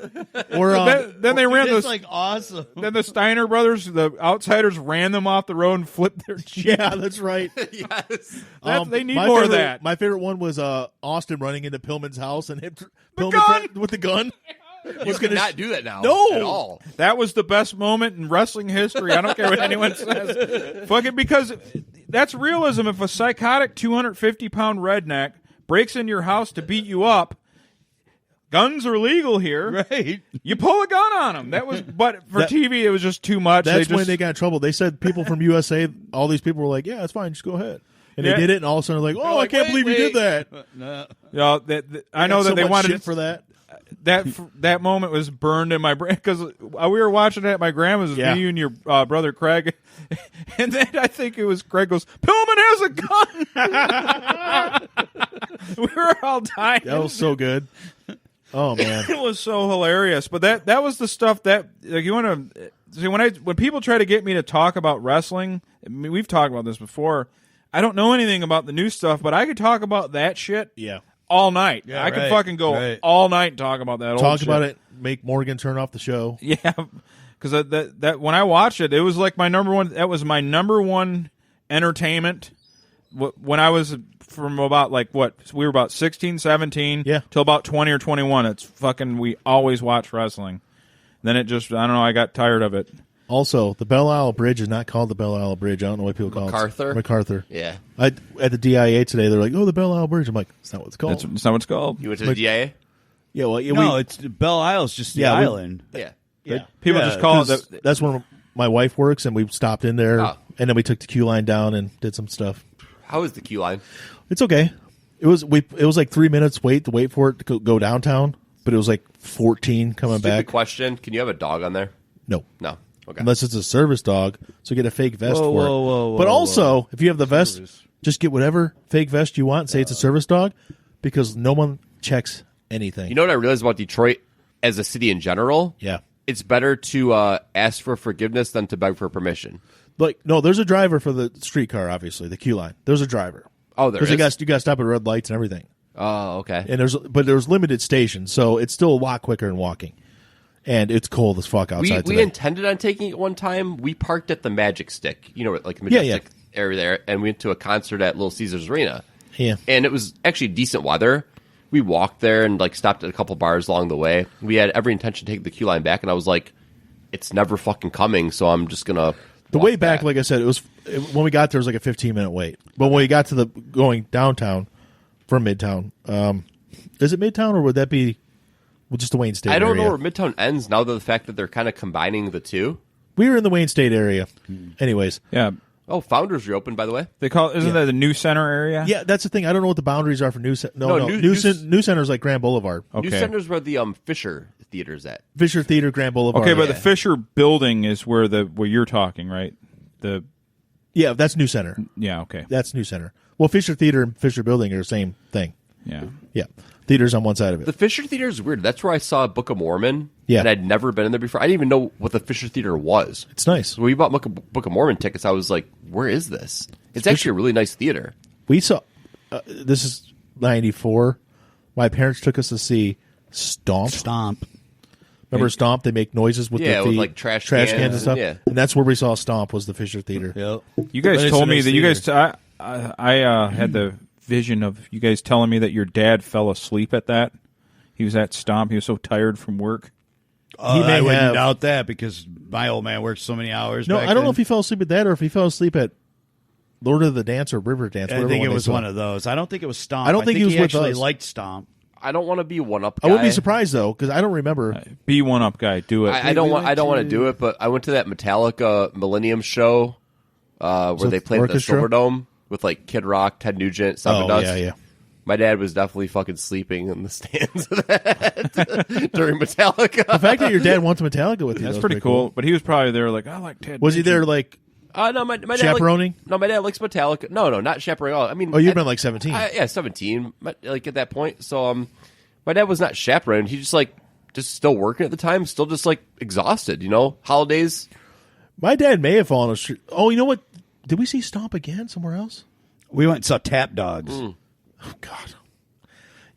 Or
Then they ran
It's
those.
like awesome.
Then the Steiner brothers, the outsiders, ran them off the road and flipped their jeep.
yeah, that's right.
Yes.
They need
my
more of
favorite-
that.
My favorite one was Austin running into Pillman's house and him Pillman
gun!
with the gun.
You could not do that now.
No.
At all.
That was the best moment in wrestling history. I don't care what anyone says. Fucking because that's realism. If a psychotic 250-pound redneck breaks into your house to beat you up, guns are legal here.
Right.
You pull a gun on him. But for TV, it was just too much.
That's when they got in trouble. They said people from USA, all these people were like, yeah, it's fine, just go ahead. And
Yeah.
they did it, and all of a sudden they're like, oh,
like,
I can't
wait,
believe you did
wait.
that.
No.
You know, I know
Got
that
so
they
much
wanted
shit for that.
that moment was burned in my brain because we were watching it at my grandma's.
Yeah.
Me, you, and your brother Craig, and then I think it was Craig goes, "Pillman has a gun." We were all dying.
That was so good. Oh man,
It was so hilarious. But that was the stuff that like you want to see when people try to get me to talk about wrestling. I mean, we've talked about this before. I don't know anything about the new stuff, but I could talk about that shit.
yeah.
All night.
Yeah,
I could
right,
fucking go
right.
all night and talk about that.
Talk
old
about
shit.
it. Make Morgan turn off the show.
Yeah, because that when I watched it, it was like my number one. That was my number one entertainment. When I was from about we were about 16, 17,
Yeah.
till about 20 or 21. It's fucking. We always watch wrestling. Then it just, I don't know, I got tired of it.
Also, the Belle Isle Bridge is not called the Belle Isle Bridge. I don't know what people call
MacArthur?
it. MacArthur.
Yeah.
At the DIA today, they're like, "Oh, the Belle Isle Bridge." I'm like, "It's not what it's called."
That's not what it's called.
You went to the DIA?
Yeah, well,
No, it's Belle Isle's just the island.
Yeah.
yeah.
People just call it
'Cause
the,
that's where my wife works, and we stopped in there,
Oh.
and then we took the queue line down and did some stuff.
How is the queue line?
It's okay. It was like 3 minutes to wait for it to go downtown, but it was like 14 coming
Stupid
back.
question. Can you have a dog on there?
No.
No. Okay.
Unless it's a service dog, so get a fake vest
Whoa,
for it.
whoa,
but
whoa,
also, if you have the vest, just get whatever fake vest you want. Say it's a service dog, because no one checks anything.
You know what I realized about Detroit as a city in general?
Yeah.
It's better to ask for forgiveness than to beg for permission.
Like, no, there's a driver for the streetcar. Obviously, the queue line. There's a driver.
Oh, there is?
You got to stop at red lights and everything.
Oh, okay.
And there's limited stations, so it's still a lot quicker than walking. And it's cold as fuck outside
We
today.
intended on taking it one time. We parked at the Magic Stick, like Majestic area there, and we went to a concert at Little Caesars Arena.
Yeah.
And it was actually decent weather. We walked there and stopped at a couple bars along the way. We had every intention to take the queue line back, and I was like, it's never fucking coming, so I'm just gonna.
The way back, like I said, when we got there, it was like a 15-minute wait. But when we got to going downtown from Midtown, is it Midtown or would that be just the Wayne State area?
I don't know where Midtown ends now, the fact that they're kind of combining the two.
We were in the Wayne State area. Anyways.
yeah.
Oh, Founders reopened, by the way.
They call isn't that the New Center area?
Yeah, that's the thing. I don't know what the boundaries are for New Center. No.
New-
New Center's like Grand Boulevard.
Okay.
New Center's where the Fisher Theater's at.
Fisher Theater, Grand Boulevard.
Okay, but
Yeah.
the Fisher building is where you're talking, right?
Yeah, that's New Center.
Yeah, okay.
That's New Center. Well, Fisher Theater and Fisher Building are the same thing.
Yeah.
Yeah. Theater's on one side of it.
The Fisher Theater is weird. That's where I saw Book of Mormon.
Yeah.
And I'd never been in there before. I didn't even know what the Fisher Theater was.
It's nice.
So when we bought Book of Mormon tickets, I was like, where is this? It's actually a really nice theater.
We saw, this is 94. My parents took us to see Stomp.
Stomp.
Remember Stomp? They make noises with
Yeah,
their
with,
feet.
like, trash
cans
cans,
and stuff.
yeah.
And that's where we saw Stomp, was the Fisher Theater.
Yep.
You guys
But it's
told
a
me
nice
that you guys
theater.
I had the vision of you guys telling me that your dad fell asleep at that. He was at Stomp. He was so tired from work.
He may
I wouldn't
have.
doubt that because my old man worked so many hours.
No,
back
I don't know
then.
if he fell asleep at that or if he fell asleep at Lord of the Dance or River Dance.
I
whatever
think it
they
was
saw.
one of those. I don't think it was Stomp.
I don't think he was with
actually
us.
liked Stomp.
I don't want to be one up
I
guy.
wouldn't be surprised, though, because I don't remember.
Be one up, guy. Do it.
I don't want to do it, but I went to that Metallica Millennium show where
So
they played at the
orchestra?
Silverdome with Kid Rock, Ted Nugent, Seven
Oh,
Dust.
yeah.
My dad was definitely fucking sleeping in the stands of that during Metallica.
The fact that your dad went to Metallica with you,
That's
that was
pretty cool. But he was probably there like, I like Ted.
Was he there
Nugent.
like,
No, my dad
chaperoning?
No, my dad likes Metallica. No, not chaperoning at all. I mean,
oh, you've been like 17.
yeah, 17, at that point. So, my dad was not chaperoning. He just still working at the time, still just exhausted. Holidays.
My dad may have fallen asleep. Oh, you know what? Did we see Stomp again somewhere else?
We went and saw Tap Dogs.
Oh God.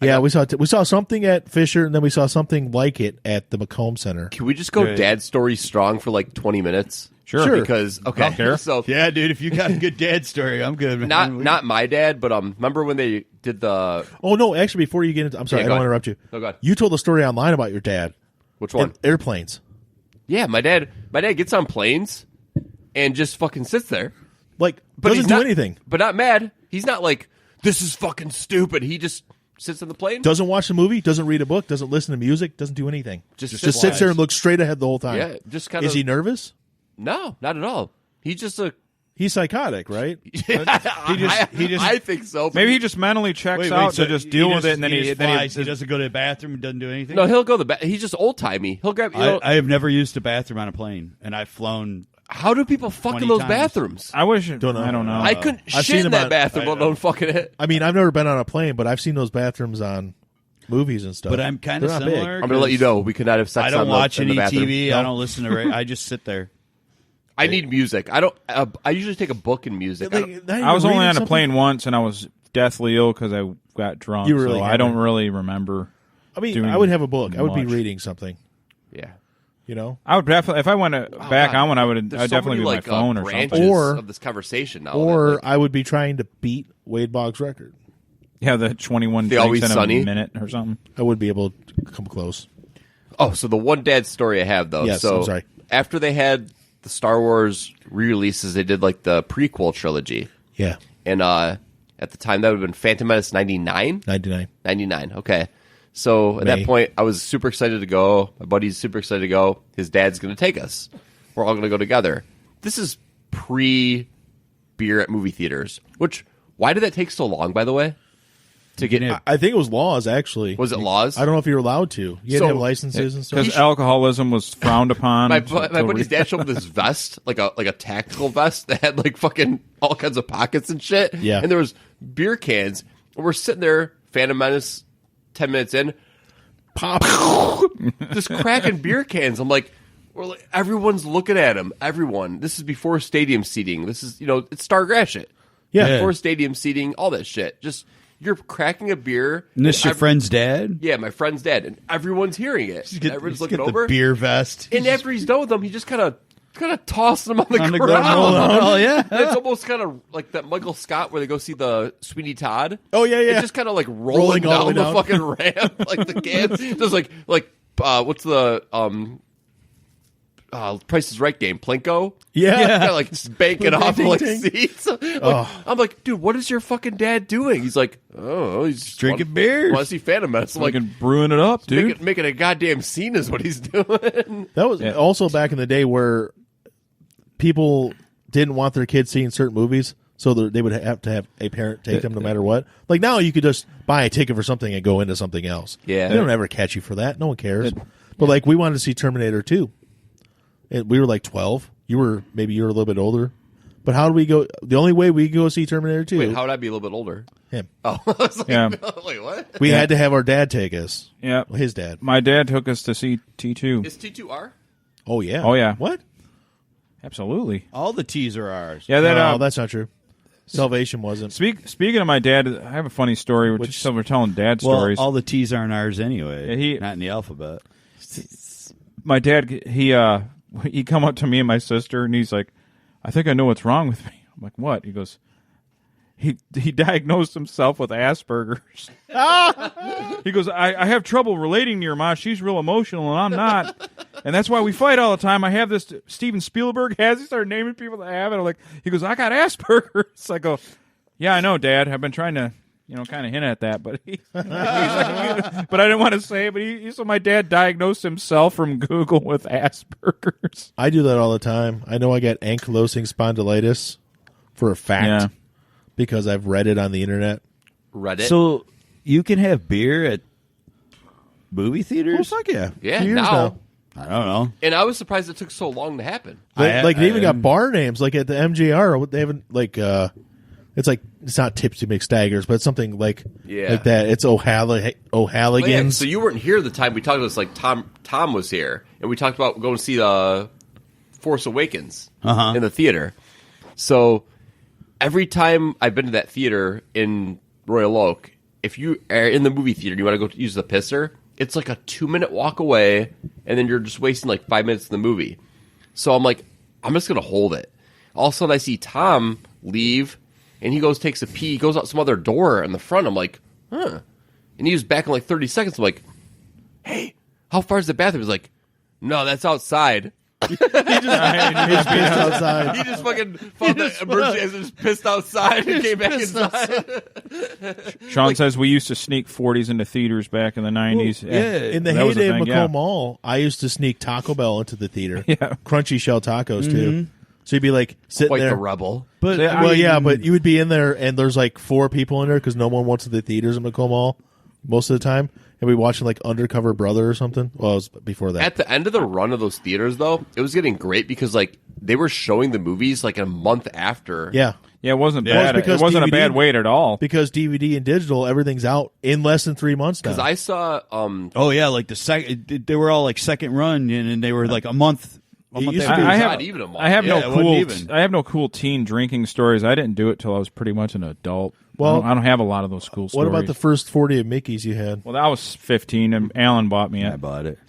Yeah, we saw something at Fisher, and then we saw something like it at the Macomb Center.
Can we just go
Good.
dad story strong for 20 minutes?
Sure.
Because
I don't care.
so
Yeah, dude. If you got a good dad story, I'm good. Man.
not my dad, but remember when they did the
Oh no, actually, before you get into, I'm sorry,
Yeah,
I
go
don't want to
ahead.
interrupt you.
No, go ahead.
You told a story online about your dad
which one?
and airplanes.
Yeah, my dad gets on planes and just fucking sits there.
Like,
But
doesn't
he's
do
not-
anything.
But not mad. He's not like, this is fucking stupid. He just sits in the plane.
Doesn't watch the movie. Doesn't read a book. Doesn't listen to music. Doesn't do anything.
Just
sits there
slides.
and looks straight ahead the whole time.
Yeah, just kind of.
Is he nervous?
No, not at all. He's just a.
He's psychotic, right?
I think so.
Maybe he just mentally checks out to just deal with it, and then he
flies. He doesn't go to the bathroom and doesn't do anything.
No, he'll go the. He's just old timey. He'll grab.
I have never used a bathroom on a plane, and I've flown.
How do people fuck in
20
those
times.
bathrooms?
I wish.
Don't know.
I don't know.
I couldn't
I've
shit
seen
in
them
that
on-
bathroom. But don't fucking it.
I mean, I've never been on a plane, but I've seen those bathrooms on movies and stuff.
But I'm kind of
They're not big.
similar.
I'm gonna let you know. We could not have sex.
I don't
on
watch
in the
any
bathroom.
TV.
No.
I don't listen to. I just sit there.
I need music. I don't. I usually take a book and music. I don't-
Not even
I was only
reading
on a
something?
plane once, and I was deathly ill because I got drunk.
You were really
so I don't
hammered.
really remember.
I mean,
doing
I would have a book. I would be
much.
reading something.
yeah.
You know,
I would definitely, if I went back
God.
on one, I would.
There's
I'd
so
definitely
many,
be on my phone or
branches
something.
Or-
of this conversation now.
or
that,
I would be trying to beat Wade Boggs' record.
Yeah, the 21
They
drinks
Always
in
Sunny?
a minute or something.
I would be able to come close.
Oh, so the one dad story I have though.
Yes,
so
I'm sorry.
after they had the Star Wars re-releases, they did like the prequel trilogy,
Yeah,
and at the time that would have been Phantom Menace 99.
99.
99. Okay. So at
May.
that point, I was super excited to go. My buddy's super excited to go. His dad's going to take us. We're all going to go together. This is pre-beer at movie theaters. Which, why did that take so long, by the way? To get
I think it was laws, actually.
Was it laws?
I don't know if you were allowed to. You had
So-
to have licenses and stuff.
Because alcoholism was frowned upon.
My buddy's dad showed me this vest, like a tactical vest that had like fucking all kinds of pockets and shit.
Yeah.
And there was beer cans. And we're sitting there, Phantom Menace, 10 minutes in,
Pop.
just cracking beer cans. I'm like, everyone's looking at him. Everyone. This is before stadium seating. This is, it's Stargrass shit.
Yeah.
Before stadium seating, all that shit. Just, you're cracking a beer.
And this your friend's dad?
Yeah, my friend's dad. And everyone's hearing it. And everyone's looking
the
over.
beer vest.
And after he's done with them, he just kind of tosses them on the ground.
Oh, yeah.
And it's almost kind of like that Michael Scott where they go see the Sweeney Todd.
Oh, yeah, yeah.
It's just kind of like rolling
all the
down
way
the fucking ramp, like the cans. Just like what's the Price is Right game? Plinko?
Yeah.
Kinda like banking off
Ding,
like
ding.
seats. I'm like, dude, what is your fucking dad doing? He's like, oh, he's
Drinking beers.
Want to see Phantom Menace? I'm like,
Fucking brewing it up, dude.
making a goddamn scene is what he's doing.
That was also back in the day where people didn't want their kids seeing certain movies, so they would have to have a parent take them no matter what. Like now, you could just buy a ticket for something and go into something else.
Yeah.
They don't ever catch you for that. No one cares. But like we wanted to see Terminator 2. And we were like 12. You were a little bit older. But how do we go? The only way we could go see Terminator 2.
Wait, how would I be a little bit older?
Him.
Oh, I was like,
Yeah.
wait, what?
We had to have our dad take us.
Yeah.
Well, his dad.
My dad took us to see T2.
Is T2R?
Oh yeah.
Oh, yeah.
What?
Absolutely.
All the T's are ours.
Yeah, that.
No, that's not true. Salvation wasn't.
Speaking of my dad, I have a funny story. So we're telling dad stories.
Well, all the T's aren't ours anyway.
Yeah,
not in the alphabet.
My dad, he come up to me and my sister, and he's like, "I think I know what's wrong with me." I'm like, "What?" He goes, "He diagnosed himself with Asperger's." He goes, I have trouble relating to your mom. She's real emotional, and I'm not, and that's why we fight all the time. I have this. Steven Spielberg has. He started naming people that have it. I'm like, he goes, "I got Asperger's." I go, "Yeah, I know, Dad. I've been trying to." Kind of hint at that, but he's like, but I didn't want to say it. But so my dad diagnosed himself from Google with Asperger's.
I do that all the time. I know I got ankylosing spondylitis for a fact because I've read it on the internet.
Reddit?
So you can have beer at movie
Oh,
theaters?
fuck yeah.
Yeah,
2 years
now.
I don't know.
And I was surprised it took so long to happen.
They even got bar names like at the MJR. They haven't it's not Tipsy McStaggers, but it's something like that. It's O'Halligans.
Yeah, so you weren't here the time we talked about this. Like Tom was here, and we talked about going to see the Force Awakens in the theater. So every time I've been to that theater in Royal Oak, if you are in the movie theater and you want to go use the pisser, it's like a 2-minute walk away, and then you're just wasting like 5 minutes in the movie. So I'm like, I'm just going to hold it. All of a sudden I see Tom leave, and he goes, takes a pee, he goes out some other door in the front. I'm like, huh. And he was back in like 30 seconds. I'm like, hey, how far is the bathroom? He's like, no, that's outside.
He just pissed outside.
He just fucking found the emergency exit, just pissed outside and came back inside.
Sean says we used to sneak 40s into theaters back in the 90s.
In the
That was a
heyday of
thing,
Macomb Mall, I used to sneak Taco Bell into the theater.
Yeah.
Crunchy shell tacos too. So you'd be like sitting
Quite
there.
the rebel.
But
but you would be in there, and there's like 4 people in there because no one went to the theaters in Macomb Mall most of the time, and we watching like Undercover Brother or something. Well, it was before that.
At the end of the run of those theaters, though, it was getting great because like they were showing the movies like a month after.
Yeah,
it wasn't
Well, it's
bad.
because
It wasn't a
DVD
bad wait at all.
because DVD and digital, everything's out in less than 3 months now.
Because I saw
oh yeah, like the second they were all like second run, and they were like a month.
It used to
I
be-
it's
have,
not even a month.
I have
Yeah, it
no
wasn't
cool.
even.
I have no cool teen drinking stories. I didn't do it till I was pretty much an adult.
Well,
I don't have a lot of those cool
what
stories.
about the first 40 of Mickey's you had?
Well, I was 15, and Alan bought me
I
it.
bought it.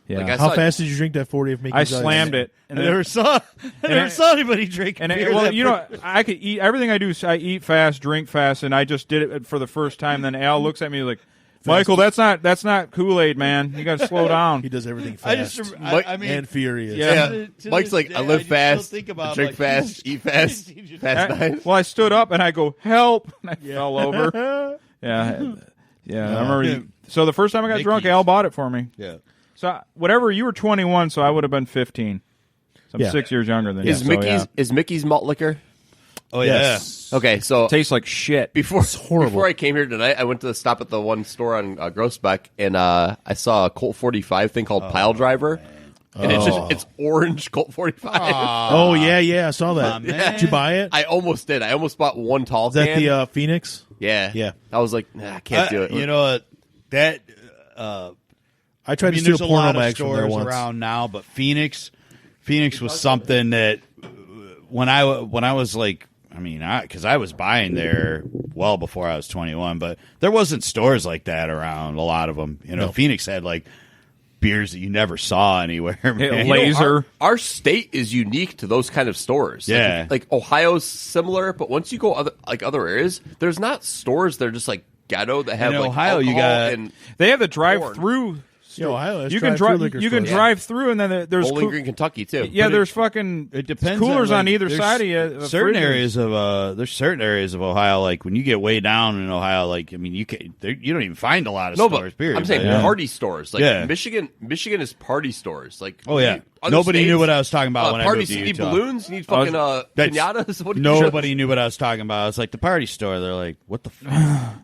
Yeah,
Like, I
How
saw-
fast did you drink that 40 of Mickey's?
I slammed it.
I never saw anybody drink
And
beer.
well, you know, I could eat everything I do. I eat fast, drink fast, and I just did it for the first time. Then Al looks at me like, Michael, that's not Kool-Aid, man. You got to slow down.
He does everything
I
fast
just,
Mike-
I mean,
and furious.
Yeah.
to
Mike's
this
like,
day,
I live
just
fast,
still think about,
drink
like,
fast, eat fast, fast night.
Well, I stood up and I go, help, and I fell over. Yeah. I remember. So the first time I got drunk,
Mickey's.
Al bought it for me.
Yeah.
So whatever, you were 21, so I would have been 15. So I'm
Yeah.
6 years younger than you.
Is
so,
Mickey's
yeah.
is Mickey's malt liquor?
Oh
Yes.
Okay, so
Tastes like shit.
before
horrible.
before I came here tonight, I went to stop at the one store on Grossbeck, and I saw a Colt 45 thing called Pile Driver, and it's orange Colt 45.
Oh yeah, I saw that.
man.
Did you buy it?
I almost did. I almost bought one tall
Is that
can.
the Phoenix?
yeah.
Yeah.
I was like, nah, I can't do it.
You know what? That
I tried
I mean,
to steal
there's a
porno
lot of
mags from there
stores
once.
around now, but Phoenix was something that when I was like, I mean, because I was buying there well before I was 21, but there wasn't stores like that around. A lot of them, you know,
No.
Phoenix had like beers that you never saw anywhere. Man.
It laser.
Our state is unique to those kind of stores.
Yeah.
Like Ohio's similar, but once you go other areas, there's not stores that are just like ghetto that have
In
like
Ohio, you
alcohol
got-
and
They have the drive-through.
Yeah, Ohio has
You can
drive-through
drive.
liquor
You can
stores.
drive through, and then there's
Bowling
coo-
Green, Kentucky too.
Yeah,
But
there's fucking
It depends.
coolers
like,
on either
there's
side of you.
Certain
fridges.
areas of there's certain areas of Ohio, like when you get way down in Ohio, like I mean, you don't even find a lot of
No,
stores.
but
Period.
I'm saying
But,
party stores. Like
Yeah.
Michigan is party stores. Like
Oh yeah,
other
nobody
states,
knew what I was talking about when I
party.
moved to
You need
Utah.
balloons. You need fucking
That's-
pinatas. What do you-
Nobody knew what I was talking about. It's like the party store. They're like, "What the?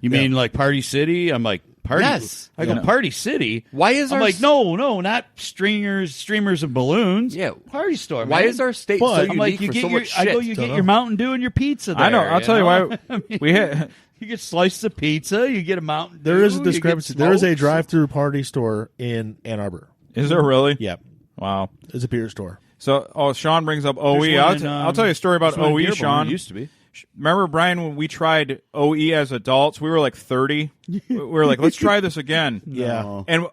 You mean like Party City?" I'm like, "Party."
Yes.
I go, "Party City."
Why is
I'm
our
like,
s-
no, not streamers and balloons.
Yeah.
Party store.
Why
man.
is our state
But-
so
I'm
unique
I'm like, you
for
get
so
your,
much
I
shit?
go, you
Don't
get
know.
your Mountain Dew and your pizza. There,
I know. I'll tell you why.
I mean,
We had.
you get sliced of pizza. You get a Mountain Dew.
There is a
you get
discrepancy. There is a
smokes.
drive-through party store in Ann Arbor.
Is there really?
Yep,
Wow.
it's a beer store.
So, Sean brings up OE.
There's one in,
I'll tell you a story about
there's one in
OE,
Dearborn.
Sean.
It used to be.
Remember, Brian, when we tried OE as adults, we were like 30. We were like, let's try this again.
Yeah.
And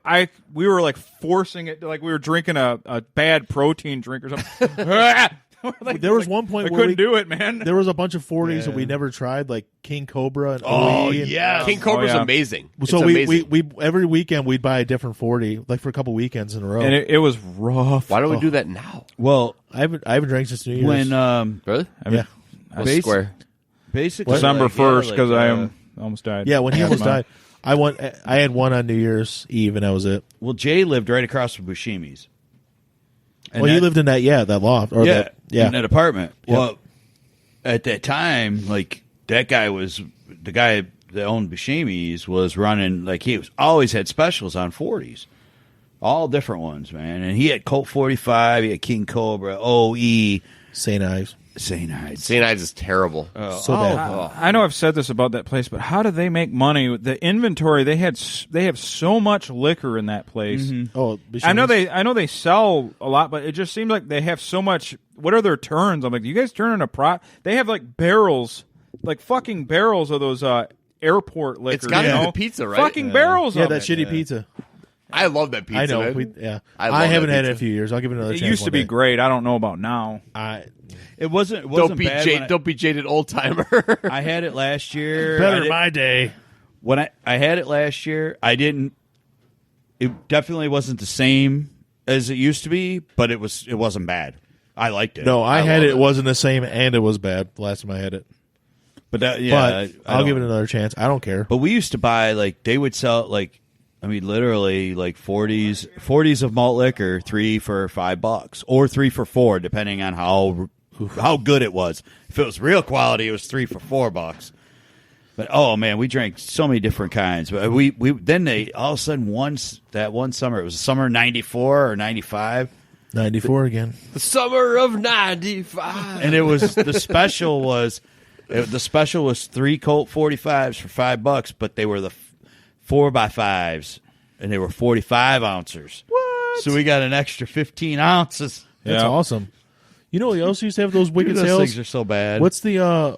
we were like forcing it, like we were drinking a bad protein drink or something. Like,
There was one
I
point where
couldn't do it, man.
there was a bunch of 40s that we never tried, like King Cobra and
Oh,
OE. and-
yeah.
King Cobra's
yeah.
amazing.
So
It's
we
amazing.
every weekend we'd buy a different 40, like for a couple weekends in a row.
And it was rough.
Why don't we do that now?
Well,
I haven't drank since New Year's.
when
Really?
yeah,
What's
Basi-
square?
basically
December
like,
1st,
yeah,
because
like,
I almost died.
yeah, when he almost
Asthma.
died, I had one on New Year's Eve, and that was it.
Well, Jay lived right across from Buscemi's. And
Well, he
that-
lived in that loft or
yeah,
that
in that apartment.
Yep.
Well, at that time, like that guy was the guy that owned Buscemi's was running like he was always had specials on 40s, all different ones, man. And he had Colt 45, he had King Cobra, OE,
St. Ives.
St. Ides.
St. Ides is terrible.
So bad.
I know I've said this about that place, but how do they make money? The inventory they have so much liquor in that place.
Oh,
I know they sell a lot, but it just seems like they have so much. What are their turns? I'm like, you guys turning a pro? They have like barrels, like fucking barrels of those airport liquor.
It's gotta
you
be
know?
the pizza, right?
Fucking barrels.
Yeah,
of
that
it.
shitty pizza.
I love that pizza.
I know.
man.
Yeah,
I love
I haven't
that
had it in a
pizza.
few years. I'll give it another
It
chance.
used to
one
be
day.
great. I don't know about now.
It wasn't
Don't be
bad.
jaded.
when I-
Don't be jaded, old timer.
I had it last year.
Better
I
in
did-
my day.
when I had it last year, I didn't. It definitely wasn't the same as it used to be, but it wasn't bad. I liked it.
No, I had
love
it.
it.
It wasn't the same, and it was bad the last time I had it.
but that, yeah,
But
I
I'll
don't-
give it another chance. I don't care.
But we used to buy like they would sell like I mean literally like 40s of malt liquor, 3 for $5 or 3 for $4 depending on how good it was. If it was real quality, it was 3 for $4. But oh man, we drank so many different kinds. But we then they all of a sudden that one summer, it was summer '94 or '95.
94 again.
The summer of '95.
And it was the special was 3 Colt 45s for $5, but they were the 4x5s, and they were 45 ounces. What? So we got an extra 15 ounces.
That's
Yeah.
awesome. You know, we also used to have those wicked
Those
sales.
things are so bad.
What's the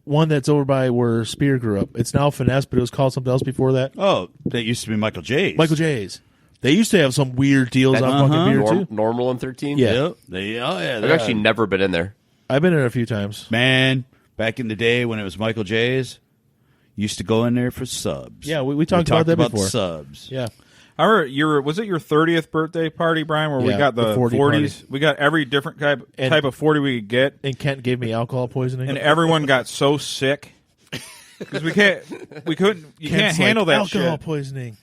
one that's over by where Spear grew up? It's now Finesse, but it was called something else before that.
Oh, that used to be Michael J's.
Michael J's. They used to have some weird deals on fucking beer too.
Normal in 13.
Yeah.
Yep. Yeah.
I've actually never been in there.
I've been in it a few times.
Man, back in the day when it was Michael J's, used to go in there for subs.
Yeah, we talked about that before.
Subs.
Yeah.
I remember was it your 30th birthday party, Brian, where we
Yeah,
got the
40
40s?
party.
We got every different type of 40 we could get,
And Kent gave me alcohol poisoning.
and everyone got so sick because you can't
Kent's
handle
like,
that
alcohol
shit.
poisoning.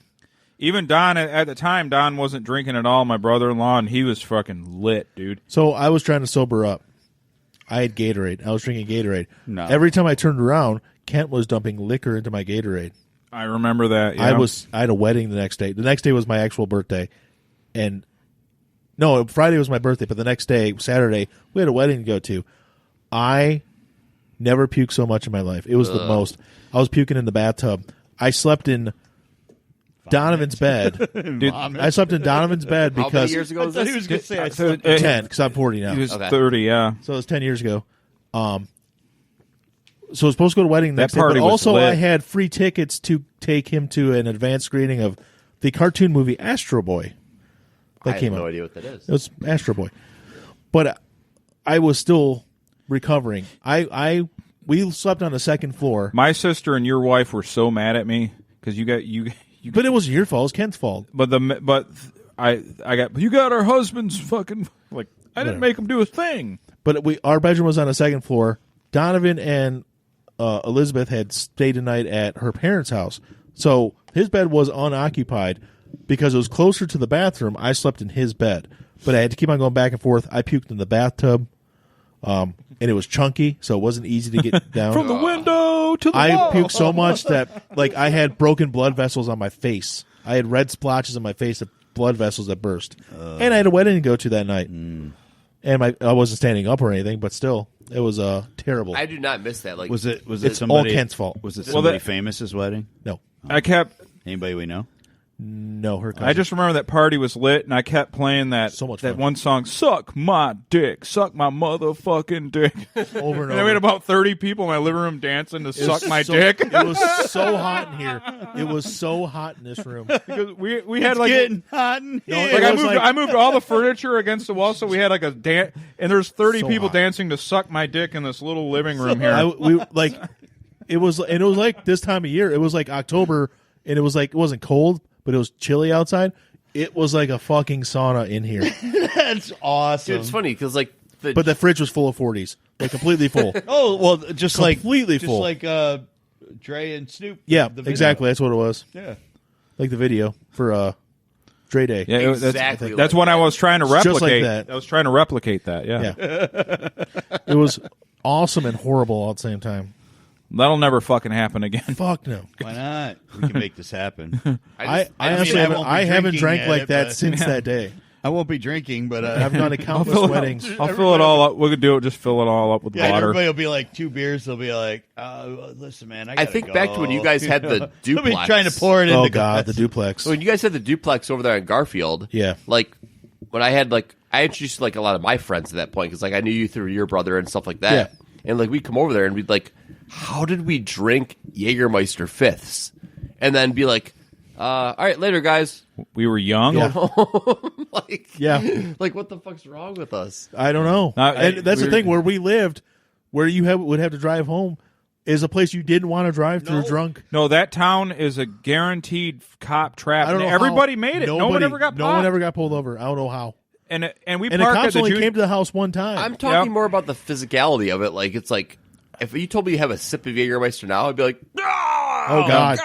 Even Don at the time, Don wasn't drinking at all. My brother-in-law, and he was fucking lit, dude.
So I was trying to sober up. I had Gatorade. I was drinking Gatorade.
No.
Every time I turned around, Kent was dumping liquor into my Gatorade.
I remember that. Yeah.
I had a wedding the next day. The next day was my actual birthday, and no, Friday was my birthday. But the next day, Saturday, we had a wedding to go to. I never puked so much in my life. It was the most. I was puking in the bathtub. I slept in Donovan's bed.
Dude,
I slept in Donovan's bed
How many
because
years ago was this?
He was going to say I
so,
slept
10 because I'm 40 now.
He was
Okay.
30, yeah.
So it was 10 years ago. So I was supposed to go to a wedding the next day,
party
but
was
also
lit.
I had free tickets to take him to an advanced screening of the cartoon movie Astro Boy. That
I
came
have no
out.
idea what that is.
It was Astro Boy. But I was still recovering. We slept on the second floor.
My sister and your wife were so mad at me because you.
But it was your fault. It was Kent's fault.
But I got you got our husband's fucking like I didn't
Whatever.
make him do a thing.
But our bedroom was on the second floor. Donovan and Elizabeth had stayed a night at her parents' house. So his bed was unoccupied because it was closer to the bathroom. I slept in his bed. But I had to keep on going back and forth. I puked in the bathtub. And it was chunky, so it wasn't easy to get down.
From the window to the
I
wall.
puked so much that I had broken blood vessels on my face. I had red splotches on my face of blood vessels that burst. And I had a wedding to go to that night. And I wasn't standing up or anything, but still, it was terrible.
I do not miss that. Like,
Was it
It's
somebody?
all Kent's fault.
Was it
Well,
somebody
that-
famous's wedding?
No.
I kept.
Anybody we know?
No, her cousin.
I just remember that party was lit, and I kept playing that
So much
that
fun.
one song, "Suck My Dick, Suck My Motherfucking Dick."
over and
And I had
over.
about 30 people in my living room dancing to
It was
"Suck My
so-
Dick."
It was so hot in here. It was so hot in this room.
Because we had like
Getting hot in
No,
here.
it
Like
was
I moved all the furniture against the wall, so we had like a dance, and there's 30
So
people
hot.
dancing to "Suck My Dick" in this little living room here.
It was like this time of year. It was like October, and it was like it wasn't cold, but it was chilly outside. It was like a fucking sauna in here.
That's awesome.
dude, it's funny because like
But the fridge was full of 40s, like completely full.
Oh well, just
Completely
just
full.
like Dre and Snoop.
Yeah,
the video.
exactly. That's what it was.
Yeah.
Like the video for Dre Day.
Yeah,
Exactly
that's
like
what I
that.
was trying to
Just
replicate.
like that.
I was trying to replicate that.
Yeah. It was awesome and horrible all at the same time.
That'll never fucking happen again.
Fuck no.
Why not? We can make this happen.
I
I
honestly
mean, I
haven't,
won't be
I haven't
drinking
drank
at
like
it,
that
but-
since that day.
I won't be drinking, but
I've gone to countless weddings.
I'll fill it all up. We could do it. Just fill it all up with
yeah,
water.
everybody will be like 2 beers. They'll be like, "Listen, man, I
I
gotta
think
go."
back to when you guys had the
They'll be
duplex.
trying to pour it in.
Oh
the
god, the
glass.
duplex.
When you guys had the duplex over there in Garfield,
Yeah.
like when I had like I introduced like a lot of my friends at that point because like I knew you through your brother and stuff like that, and like we'd come over there and we'd like, how did we drink Jägermeister fifths, and then be like, all right, later guys,
We were young.
Yeah.
like
Yeah.
like what the fuck's wrong with us?
I don't know. And that's the thing. Where we lived, where you would have to drive home, is a place you didn't want to drive through drunk.
No, that town is a guaranteed cop trap.
I don't know.
And everybody
how.
made it. No one ever got
No
popped.
one ever got pulled over. I don't know how.
And we
And the
parked at
cops
the
only came to the house one time.
I'm talking
Yep.
more about the physicality of it. Like it's like if you told me you have a sip of Jägermeister now, I'd be like,
oh god.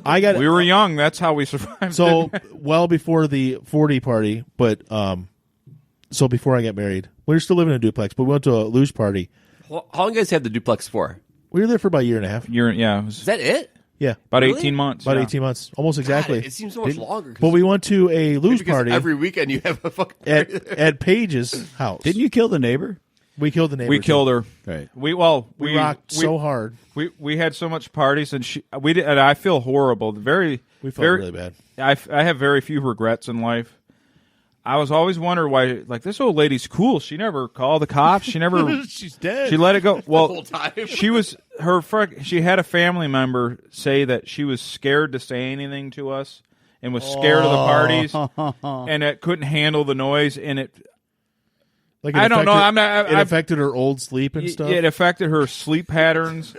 I got
We were young. That's how we survived.
so well before the 40 party, but so before I got married, we were still living in a duplex, but we went to a luge party.
how long you guys had the duplex for?
We were there for about a year and a half.
it was
Is that it?
Yeah,
about
Really?
18 months.
about
yeah.
18 months, almost exactly.
God, it seems so much longer. 'cause-
But we went to a luge
because
party
every weekend you have a fucking
at Paige's house.
Didn't you kill the neighbor?
We killed the neighbor.
We killed her.
Right.
We
rocked so hard.
We had so much parties, and we did. And I feel horrible.
We felt
very,
really bad.
I have very few regrets in life. I was always wondering why, like, this old lady's cool. She never called the cops. She never.
She's dead.
She let it go. Well,
whole time.
she was she had a family member say that she was scared to say anything to us and was scared of the parties and it couldn't handle the noise and it.
Like
I don't know. I'm not.
It affected her old sleep and stuff.
It affected her sleep patterns.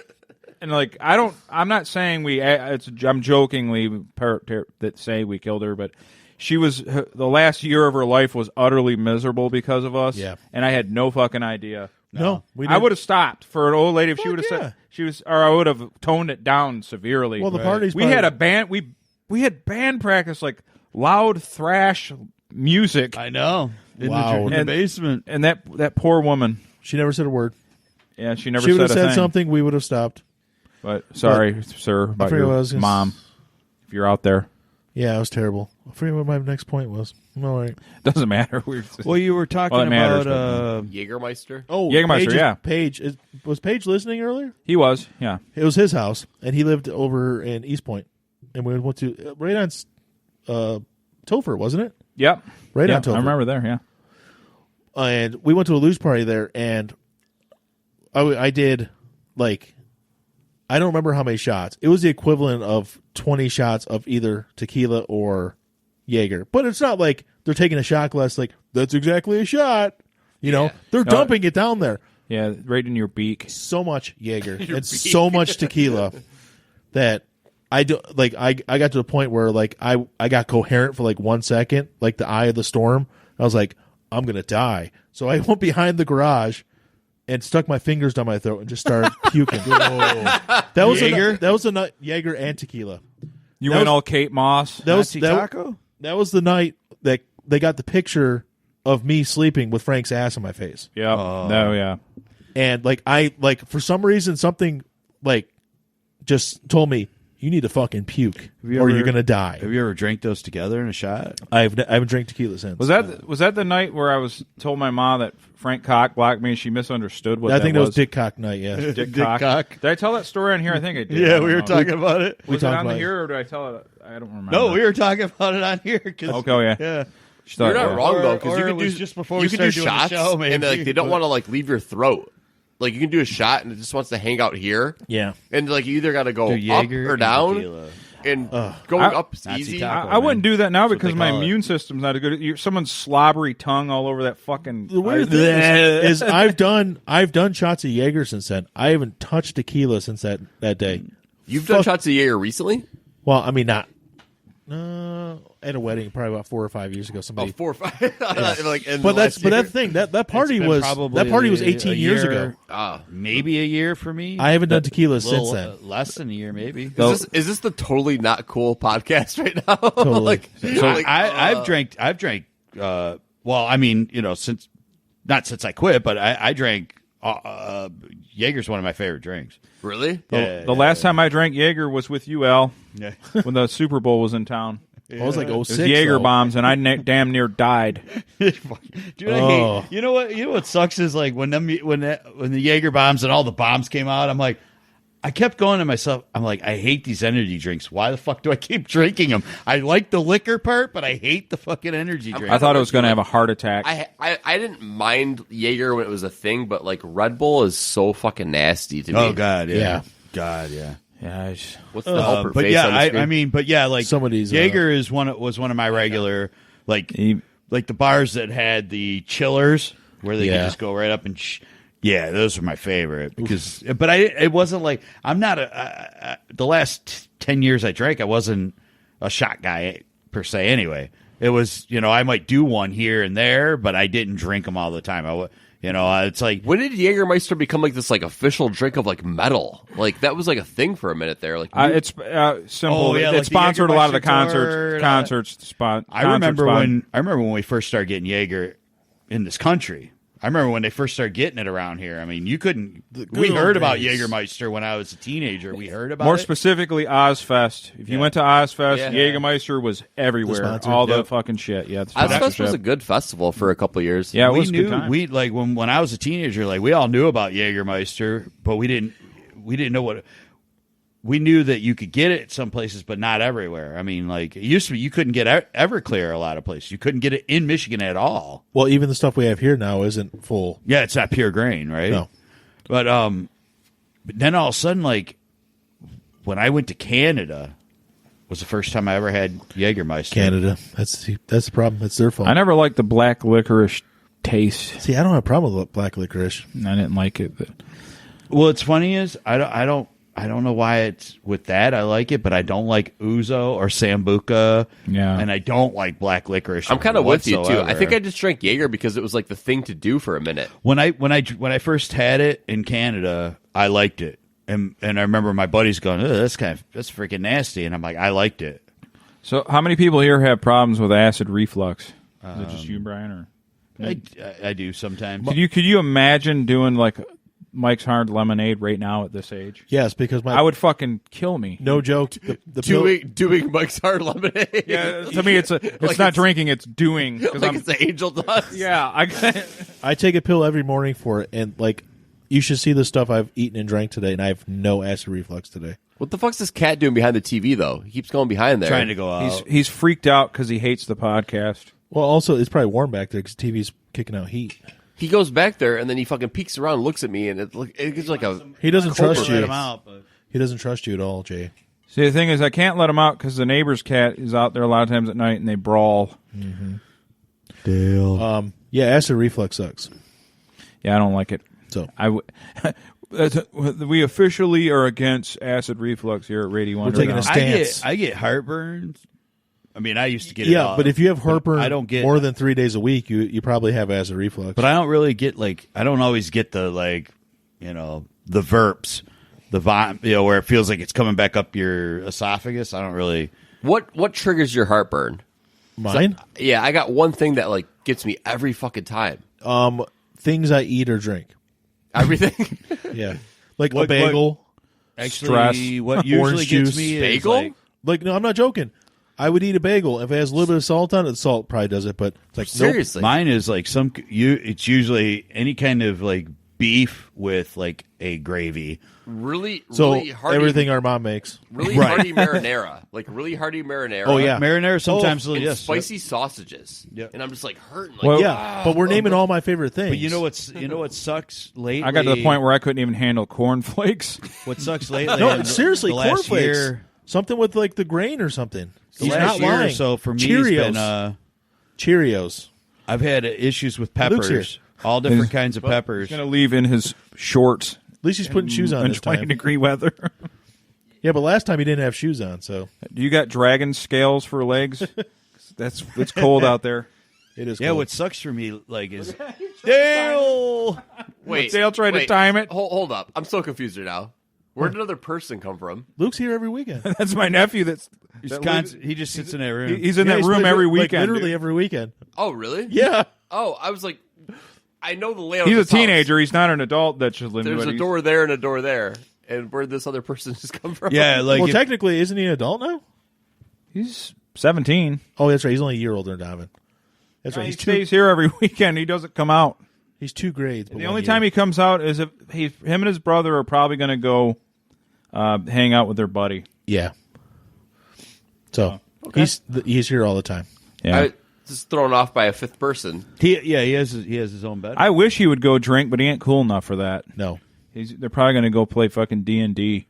and like I'm not saying I'm jokingly that say we killed her, but she was the last year of her life was utterly miserable because of us.
Yeah.
And I had no fucking idea.
No, we
I
didn't.
would have stopped for an old lady if she would have
yeah.
said she was, or I would have toned it down severely.
Well, the party's
we
probably-
had a band. We had band practice, like loud thrash music,
I know. In
Wow.
the basement.
and that poor woman.
She never said a word.
Yeah, she never
She would
said
have
a
said
thing.
something, we would have stopped.
But sorry, sir, about
forget what I
your
was gonna
mom. If you're out there,
Yeah, it was terrible. I forget what my next point was. All right.
doesn't matter.
Well, you were talking
Well, that matters,
about
Jägermeister.
Oh,
Jägermeister,
Paige, was Paige listening earlier?
he was. Yeah,
It was his house, and he lived over in East Point. And we went to right on Topher, wasn't it?
yep,
Right
yep,
on Topher.
I remember there. Yeah,
And we went to a luge party there, and I did, like, I don't remember how many shots. It was the equivalent of 20 shots of either tequila or Jaeger. But it's not like they're taking a shot glass like, that's exactly a shot. You know, they're dumping it down there.
yeah, right in your beak.
So much Jaeger and so much tequila that I do, like, I got to the point where, like, I got coherent for like 1 second, like the eye of the storm. I was like, I'm going to die. So I went behind the garage and stuck my fingers down my throat and just started puking. That was
Jaeger?
that was the night, Jaeger and tequila.
You
That
went
was-
all Kate Moss.
That was
Nazi
that,
taco?
that was the night that they got the picture of me sleeping with Frank's ass in my face.
Yeah, no, yeah.
And like for some reason something like just told me you need to fucking puke or you're gonna die.
Have you ever drank those together in a shot?
I haven't drank tequila since.
Was that the night where I was told my mom that Frank Cock blocked me and she misunderstood what
I think
that
that was Dick Cock night. Yeah,
Dick
Dick
Cock.
Cock.
Did I tell that story on here? I think I did. I
Yeah,
don't
we were
know.
talking about it.
Was it
talked
on
about it.
here or did I tell it? I don't remember.
No, we were talking about it on here. 'Cause-
Okay, yeah.
Yeah.
She thought,
You're not
yeah.
wrong though,
Or
because you
it
can do
was just before
you
we
can do
started doing the
shots,
show, maybe,
and like they don't
but-
want to like leave your throat. Like you can do a shot and it just wants to hang out here,
yeah.
and like you either got to go
Do
up
Jaeger
or
and
down,
tequila.
and going up is
Nazi
easy.
taco.
I wouldn't do that now
That's what
because
they
my
call it.
immune system's not as good. Someone's slobbery tongue all over that fucking.
The weird thing is I've done shots of Jaeger since then. I haven't touched tequila since that day.
You've done shots of Jaeger recently?
Well, I mean not. At a wedding, probably about 4 or 5 years ago.
Oh,
Somebody.
4 or 5. Like, in the
But
last
that
year.
thing that party
It's been
was
probably
that party was
a
18 years
year.
ago.
Maybe a year for me.
I haven't done tequila
Little,
since then.
less than a year, maybe.
Is this the totally not cool podcast right now?
Totally.
like, like,
I've drank. Well, I mean, not since I quit, but I drank. Jaeger's one of my favorite drinks.
really?
The last time I drank Jaeger was with you, Al,
Yeah.
when the Super Bowl was in town.
I was like,
It was
06.
Jaeger
though.
bombs, and I damn near died.
Dude, I
Oh.
hate, you know what sucks is like when the Jaeger bombs and all the bombs came out, I'm like, I kept going to myself, I'm like, I hate these energy drinks. Why the fuck do I keep drinking them? I like the liquor part, but I hate the fucking energy drink.
I thought I was going to have a heart attack.
I didn't mind Jaeger when it was a thing, but like Red Bull is so fucking nasty to me.
Oh God, yeah.
Yeah.
God, yeah.
yeah,
What's the helper
But
face
yeah,
on the screen?
I mean, but yeah, like
Some of these,
Jaeger was one of my regular like the bars that had the chillers where they could
Yeah.
just go right up and yeah, those were my favorite because but it wasn't like I'm not the last 10 years I drank I wasn't a shot guy per se anyway. It was, I might do one here and there, but I didn't drink them all the time. It's like
when did Jägermeister become like this like official drink of like metal? Like that was like a thing for a minute there. Like
it's simple.
Oh, yeah,
It
like the
sponsored a lot of the
Jägermeister tour,
concerts.
I remember when we first started getting Jaeger in this country. I remember when they first started getting it around here. I mean, you couldn't. We
old
heard about
days.
Jägermeister when I was a teenager. We heard about
More
it.
specifically, Ozfest. If you went to Ozfest,
Yeah.
Jägermeister was everywhere.
sponsor.
All the
Yep.
fucking shit. Yeah, the
Ozfest was
sponsorship.
a good festival for a couple years.
Yeah, it
we
was a
knew
good time.
we like when I was a teenager. Like we all knew about Jägermeister, but we didn't know what. We knew that you could get it some places, but not everywhere. I mean, like it used to be, you couldn't get Everclear a lot of places. You couldn't get it in Michigan at all.
Well, even the stuff we have here now isn't full.
Yeah, it's not pure grain, right?
No.
But then all of a sudden, like when I went to Canada, was the first time I ever had Jägermeister.
Canada. That's the problem. It's their fault.
I never liked the black licorice taste.
See, I don't have a problem with black licorice.
I didn't like it. But
Well, what's funny is I don't. I don't know why it's with that. I like it, but I don't like Ouzo or Sambuca.
Yeah.
And I don't like black licorice.
I'm kind of with you too.
whatsoever.
I think I just drank Jaeger because it was like the thing to do for a minute.
When I first had it in Canada, I liked it. And I remember my buddies going, that's freaking nasty. And I'm like, I liked it.
So, how many people here have problems with acid reflux? Is it just you, Brian, or
I do sometimes.
could you imagine doing like Mike's Hard Lemonade right now at this age?
Yes, because
I would fucking kill me.
No joke. The pill,
Doing Mike's Hard Lemonade.
Yeah, to me, it's not drinking; it's doing.
Like it's the angel dust.
Yeah,
I take a pill every morning for it, and like you should see the stuff I've eaten and drank today, and I have no acid reflux today.
What the fuck's this cat doing behind the TV though? He keeps going behind there,
Trying to go out.
he's freaked out because he hates the podcast.
Well, also it's probably warm back there because TV's kicking out heat.
He goes back there and then he fucking peeks around, and looks at me, and it gives like a.
He doesn't trust you.
Let him out, but
He doesn't trust you at all, Jay.
See, the thing is, I can't let him out because the neighbor's cat is out there a lot of times at night and they brawl.
Dale.
Yeah, acid reflux sucks.
Yeah, I don't like it.
So
We officially are against acid reflux here at Radio
taking a
Underground.
stance.
I get heartburn. I mean, I used to get it.
yeah,
all,
but if you have heartburn
I don't get
more than 3 days a week, you probably have acid reflux.
But I don't really get I don't always get the the verps, the vom, where it feels like it's coming back up your esophagus. I don't really.
What triggers your heartburn?
Mine?
Yeah, I got one thing that like gets me every fucking time.
Things I eat or drink.
Everything.
Yeah, like
What-
a bagel.
Actually,
Stress.
what usually
Orange
gets
juice.
me is
Bagel?
Like no, I'm not joking. I would eat a bagel if it has a little bit of salt on it. The salt probably does it, but it's like nope.
Seriously.
mine is like it's usually any kind of like beef with like a gravy.
Really,
So
really hearty,
everything our mom makes.
really hearty marinara, like really hearty marinara.
Oh, yeah.
Marinara sometimes.
and
yes,
spicy sausages.
Yep.
And I'm just like hurting. Like,
Well-
Yeah, but we're naming all my favorite things.
But you know what sucks lately?
I got to the point where I couldn't even handle cornflakes.
what sucks lately.
No,
in
seriously,
the last
cornflakes.
year,
Something with like the grain or something.
the
He's
last
not
year or
lying.
so for me
Cheerios.
has been.
Cheerios.
I've had issues with
Luke's here.
peppers, all different kinds of peppers.
He's going to leave in his shorts
At least he's putting shoes on
in
this
20-degree weather.
Yeah, but last time he didn't have shoes on, so
Do you got dragon scales for legs? It's cold out there.
it is.
Yeah,
cold.
what sucks for me is Dale.
wait,
Dale tried to time it.
Hold up. I'm so confused right now. Where did another person come from?
Luke's here every weekend.
That's my nephew.
He just sits in that room.
He's in
Yeah,
that
he's
room
played
every
like,
weekend.
literally
dude.
every weekend.
Oh, really?
Yeah.
Oh, I was like, I know the layout.
He's a
of this house.
teenager. He's not an adult that should live.
There's a door there and a door there. And where'd this other person just come from?
Yeah, like
Well,
if-
technically, isn't he an adult now?
He's 17.
Oh, that's right. He's only a year older than Donovan. That's right.
He
He's two.
stays here every weekend. He doesn't come out.
He's 2 grades. but
The
1
only
year.
time he comes out is if him and his brother are probably going to go hang out with their buddy.
Yeah. So he's here all the time.
Yeah.
I just thrown off by a fifth person.
he has his own bed.
I wish he would go drink, but he ain't cool enough for that.
No.
They're probably going to go play fucking D&D.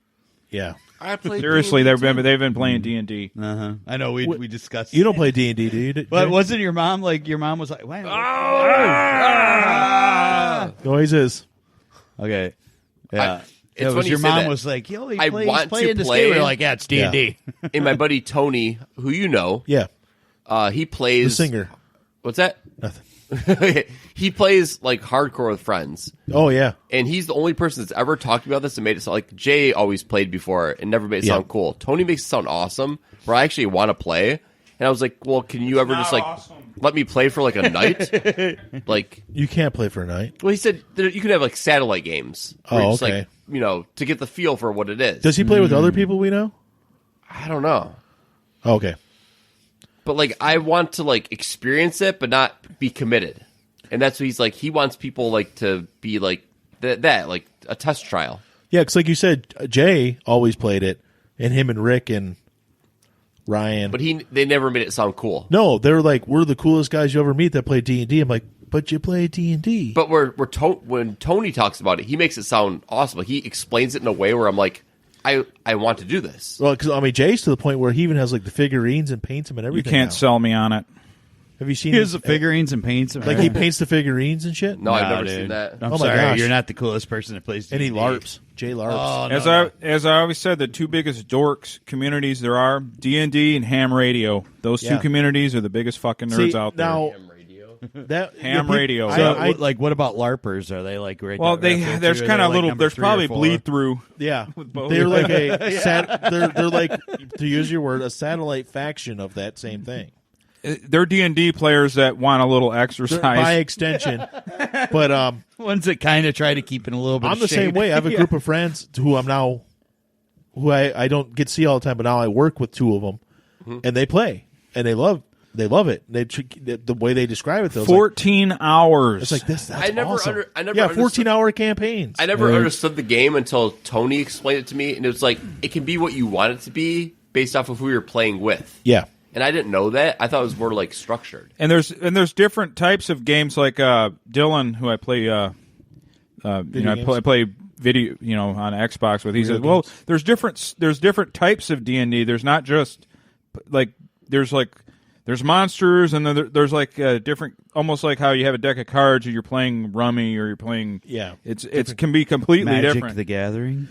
Yeah.
I played
Seriously,
D&D
they've been playing D&D.
Uh-huh. I know we discussed.
You don't play D&D, do you?
But
Jay?
wasn't your mom like? Your mom was like, "Wow."
Noises.
Okay. Yeah.
It's
It was
funny
your
you say
mom
that.
was like, "Yo, he
I
plays,
want
playing
to
this
play-
game." We were like, "Yeah, it's D&D."
And my buddy Tony, who you know,
Yeah.
he
The
plays.
singer.
What's that?
Nothing.
He plays like hardcore with friends.
Oh, yeah.
And he's the only person that's ever talked about this and made it sound like Jay always played before and never made it sound cool. Tony makes it sound awesome, where I actually want to play. And I was like, well, can you ever just like let me play for like a night? Like,
You can't play for a night.
well, he said you can have like satellite games. where
Oh,
you just,
okay.
like, to get the feel for what it is.
Does he play with other people we know?
I don't know.
Oh, okay.
But like, I want to like experience it, but not be committed. And that's what he's like. He wants people like to be like that, like a test trial.
Yeah, because like you said, Jay always played it, and him and Rick and Ryan.
But they never made it sound cool.
No, they were like, we're the coolest guys you ever meet that play D&D. I'm like, but you play D&D.
But when Tony talks about it, he makes it sound awesome. Like, he explains it in a way where I'm like, I want to do this.
Well, because I mean, Jay's to the point where he even has like the figurines and paints them and
You
everything.
can't
now.
sell me on it.
Have you seen
He has the figurines and paints them.
Like he paints the figurines and shit.
No, I've never
dude.
seen that.
I'm
Oh my
sorry,
gosh.
you're not the coolest person that plays.
And he
D&D.
LARPs. Jay LARPs.
Oh,
As I always said, the two biggest dorks communities there are, D&D and ham radio. Those two
Yeah.
communities are the biggest fucking nerds
See,
out there.
now that
Ham radio.
I-
like, what about LARPers? Are they like right?
Well, there's kind of little. There's probably bleed through.
Yeah,
both.
they're like they're like, to use your word, a satellite faction of that same thing.
They're D&D players that want a little
By
exercise.
extension, but
ones that kind of try to keep in a little bit.
I'm
of
the
shape.
same way. I have a group of friends who I don't get to see all the time, but now I work with two of them, and they play and they love it. The way they describe it, though,
14 hours.
it's like this. That's
I never
awesome.
under- I never
yeah,
understood-
14-hour campaigns.
I never understood the game until Tony explained it to me, and it was like it can be what you want it to be based off of who you're playing with.
Yeah,
And I didn't know that. I thought it was more like structured.
And there's different types of games. Like Dylan, who I play, I play video, on Xbox with. He says, "Well, there's different types of D&D. There's not just there's monsters, and then there's different, almost like how you have a deck of cards, or you're playing Rummy, or you're playing.
Yeah.
it can be completely
Magic
different.
the Gathering.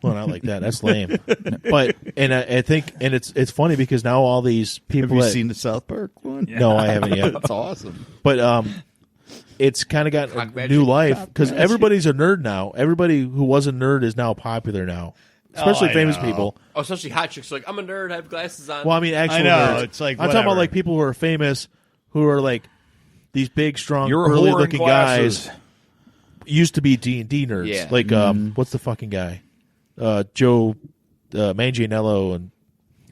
well, not like that. That's lame. But I think it's funny because now all these people.
Have you
that-
seen the South Park one?
No, I haven't yet.
That's awesome.
But it's kind of got
Cock
a
magic.
new life because everybody's a nerd now. Everybody who was a nerd is now popular now, especially
I
famous
know.
people.
Oh, especially hot chicks are like, I'm a nerd, I have glasses on.
Well, I mean, actual
I know,
nerds.
it's like,
I'm talking about
whatever.
like people who are famous, who are like these big, strong,
You're a whore in
burly-looking
glasses.
guys. Used to be D&D nerds,
Yeah.
like what's the fucking guy, Joe Manganiello, and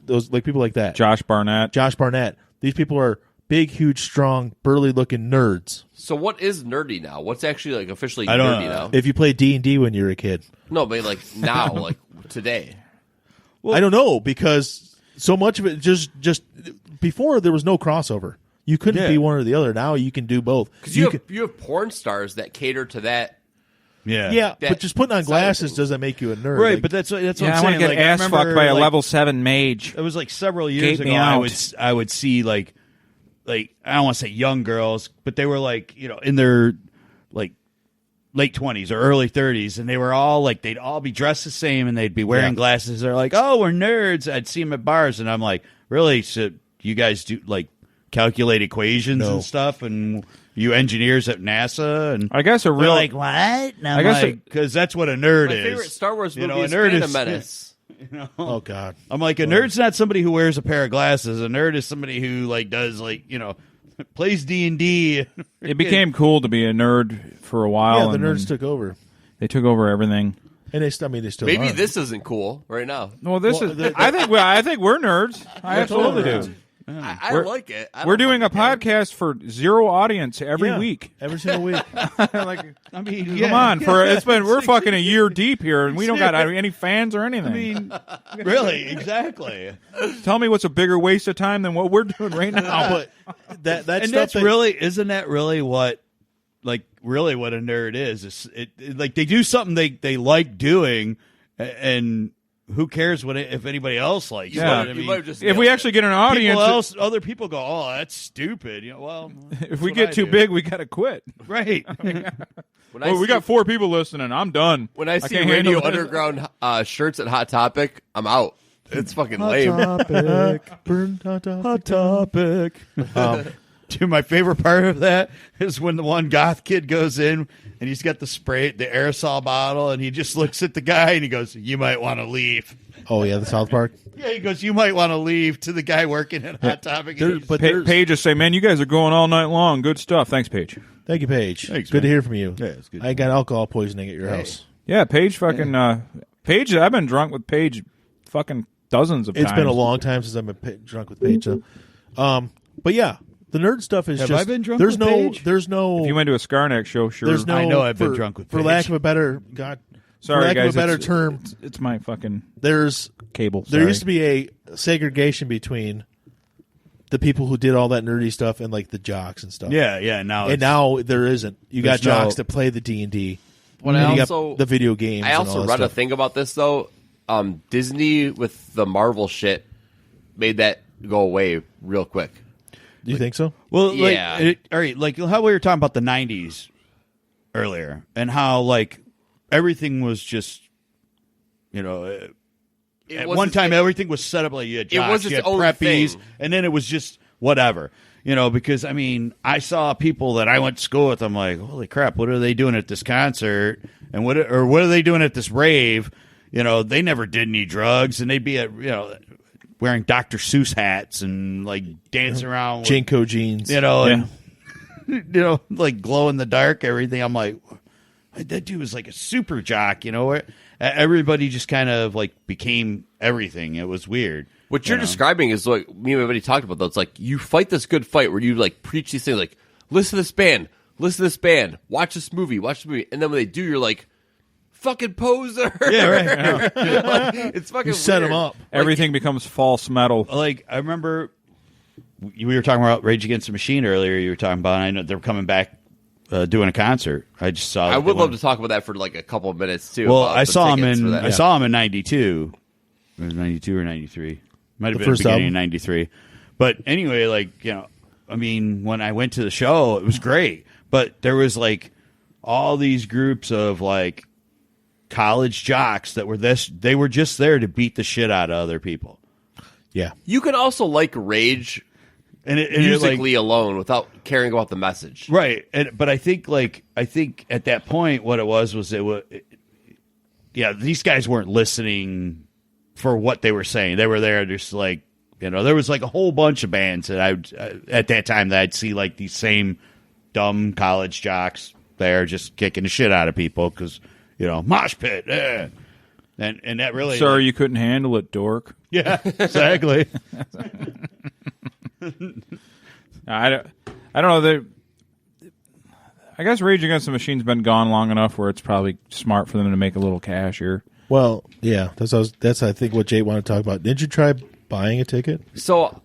those like people like that.
Josh Barnett.
Josh Barnett. These people are big, huge, strong, burly-looking nerds.
So what is nerdy now? What's actually like officially
I don't
nerdy
know.
now?
If you played D&D when you were a kid,
No, but like now, like today.
I don't know, because so much of it just before there was no crossover. You couldn't
Yeah.
be one or the other. Now you can do both.
Because you have porn stars that cater to that.
Yeah,
that
but just putting on
side of
glasses
things.
doesn't make you a nerd.
Right,
Like,
but that's what
Yeah,
I'm
I
saying.
want to get
Like, I
ass
remember,
fucked by a
like,
level 7 mage.
It was like several years
Gate me
ago.
out.
I would see like I don't want to say young girls, but they were like in their like late 20s or early 30s, and they were all like they'd all be dressed the same and they'd be wearing glasses. They're like, oh, we're nerds. I'd see them at bars, and I'm like, really? So you guys do like calculate equations
No.
and stuff, and you engineers at NASA, and
I guess a
they're
real
like, what? And I'm
I guess
like, because that's what a nerd
My
is.
favorite Star Wars
You
movie
know, a
is
nerd
Phantom
is-
Menace.
oh god,
I'm like, a nerd's not somebody who wears a pair of glasses. A nerd is somebody who like does plays D&D.
It became cool to be a nerd for a while.
yeah, the
and
nerds
then
took over,
They took over everything.
and they still
Maybe
are.
this isn't cool right now.
Well, this
Well,
is. I think we're nerds. I absolutely
totally
do.
I
We're-
like it. I
We're
don't
doing a
like it.
podcast for zero audience every
Yeah,
week.
every single week.
Like,
I mean,
come on, we're fucking a year deep here, and we don't got any fans or anything.
I mean, really, exactly.
Tell me what's a bigger waste of time than what we're doing right now.
but that
And
stuff
that's
that,
really, isn't that really what, really what a nerd is? It like they do something they like doing, and who cares if anybody else likes
Yeah.
it? I
You
mean,
might have just
If we
nailed
actually get an audience,
other people go, oh, that's stupid. Well,
if we
what
get
I
too
do.
big, we gotta quit.
right?
When I
Oh, we
see-
got 4 people listening. I'm done.
When I see
can't handle
Radio
this.
Underground shirts at Hot Topic, I'm out. It's fucking lame.
burn hot dog.
Hot topic. Dude, my favorite part of that is when the one goth kid goes in and he's got the aerosol bottle, and he just looks at the guy and he goes, "You might want to leave."
Oh yeah, the South Park.
Yeah, he goes, "You might want to leave," to the guy working at Hot Topic.
There-
And he's-
but there's-
Paige just say, "Man, you guys are going all night long. Good stuff. Thanks, Paige."
Thank you, Paige.
Thanks,
good to
man.
hear from you.
Yeah, it's good.
I got alcohol poisoning at your house.
Yeah, Paige fucking Paige. I've been drunk with Paige fucking dozens of times.
It's been a long time since I've been drunk with Paige. So. But yeah, the nerd stuff is
Have
just.
I been drunk
there's
with
no.
Paige?
There's no.
If you went to a Skarnak show, sure.
there's no.
I know I've been
for-
drunk with
For
Paige.
lack of a better
Sorry,
for lack
guys.
of a better
it's-
term,
it's my fucking
there's
cable.
there
Sorry.
used to be a segregation between the people who did all that nerdy stuff and like the jocks and stuff.
yeah. Now,
And now there isn't. You got
There's no-
jocks that play the D&D.
When
and
I
you
also
got the video games.
I
and
also
all that
read a
stuff.
thing about this though. Disney with the Marvel shit made that go away real quick.
Do you think so?
Well,
Yeah.
all right, like how we were talking about the 90s earlier and how, like, everything was just, at
was
one
its-
time everything was set up like you had jocks,
was
you
its
had
own
preppies,
thing.
and then it was just whatever. Because, I mean, I saw people that I went to school with, I'm like, holy crap, what are they doing at this concert? And what are they doing at this rave? They never did any drugs, and they'd be at, wearing Dr. Seuss hats and, like, dancing around with,
Jinko jeans.
and, like glow in the dark, everything. I'm like, that dude was like a super jock, where everybody just kind of like became everything. It was weird.
What you're describing is like me and everybody talked about though. It's like you fight this good fight where you like preach these things like listen to this band, watch this movie, and then when they do, you're like fucking poser.
Yeah, right.
Like, it's fucking.
You set
weird.
them up.
Everything becomes false metal.
Like, I remember we were talking about Rage Against the Machine earlier. You were talking about, I know they're coming back doing a concert. I just saw.
I would love to talk about that for like a couple of minutes too.
Well,
about
I
the
saw him
tickets for
in
that.
I saw him in '92. It was '92 or '93. Might have
The
been the
first
beginning
album?
of '93. But anyway, like I mean, when I went to the show, it was great. But there was like all these groups of like college jocks that were they were just there to beat the shit out of other people.
Yeah.
You can also like Rage
And it
musically alone without caring about the message.
right. But I think at that point what it was these guys weren't listening for what they were saying. They were there just like, there was like a whole bunch of bands that at that time that I'd see like these same dumb college jocks there just kicking the shit out of people because, mosh pit. And that really.
Sorry, you couldn't handle it, dork.
Yeah, exactly.
I don't know. I guess Rage Against the Machine's been gone long enough where it's probably smart for them to make a little cash here.
Well, yeah. That's I think what Jay wanted to talk about. Did you try buying a ticket?
So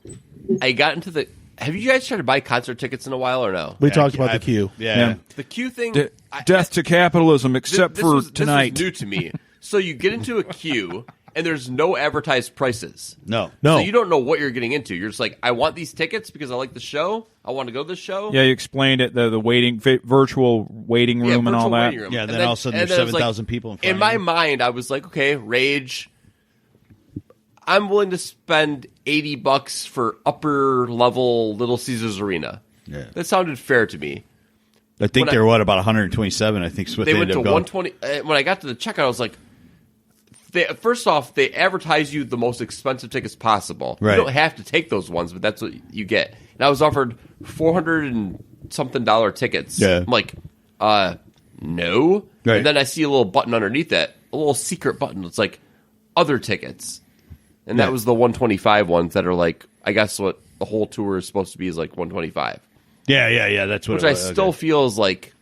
I got into the. Have you guys tried to buy concert tickets in a while or no?
We talked about the queue.
Yeah.
The queue thing.
Death to capitalism, except
this
for
was
tonight.
new to me. So you get into a queue and there's no advertised prices.
No.
So you don't know what you're getting into. You're just like, I want these tickets because I like the show. I want to go to this show.
Yeah, you explained it, the waiting virtual waiting room and all
virtual
that.
waiting room.
Yeah, and
And
then all of a sudden
and
there's
then it was
7,000 people in front
In
of
my
you.
mind, I was like, okay, Rage. I'm willing to spend $80 for upper level Little Caesars Arena.
Yeah.
That sounded fair to me.
I think
when
they were about 127. I think is what
They
they
went
ended
to
up going.
120. When I got to the checkout, I was like, first off, they advertise you the most expensive tickets possible.
Right.
You don't have to take those ones, but that's what you get. And I was offered $400 and something tickets.
Yeah.
I'm like, no.
Right.
And then I see a little button underneath that, a little secret button. It's like other tickets. And that was the 125 ones that are like, I guess what the whole tour is supposed to be is like 125.
Yeah. That's what.
Which
it
I
was.
still feel is like,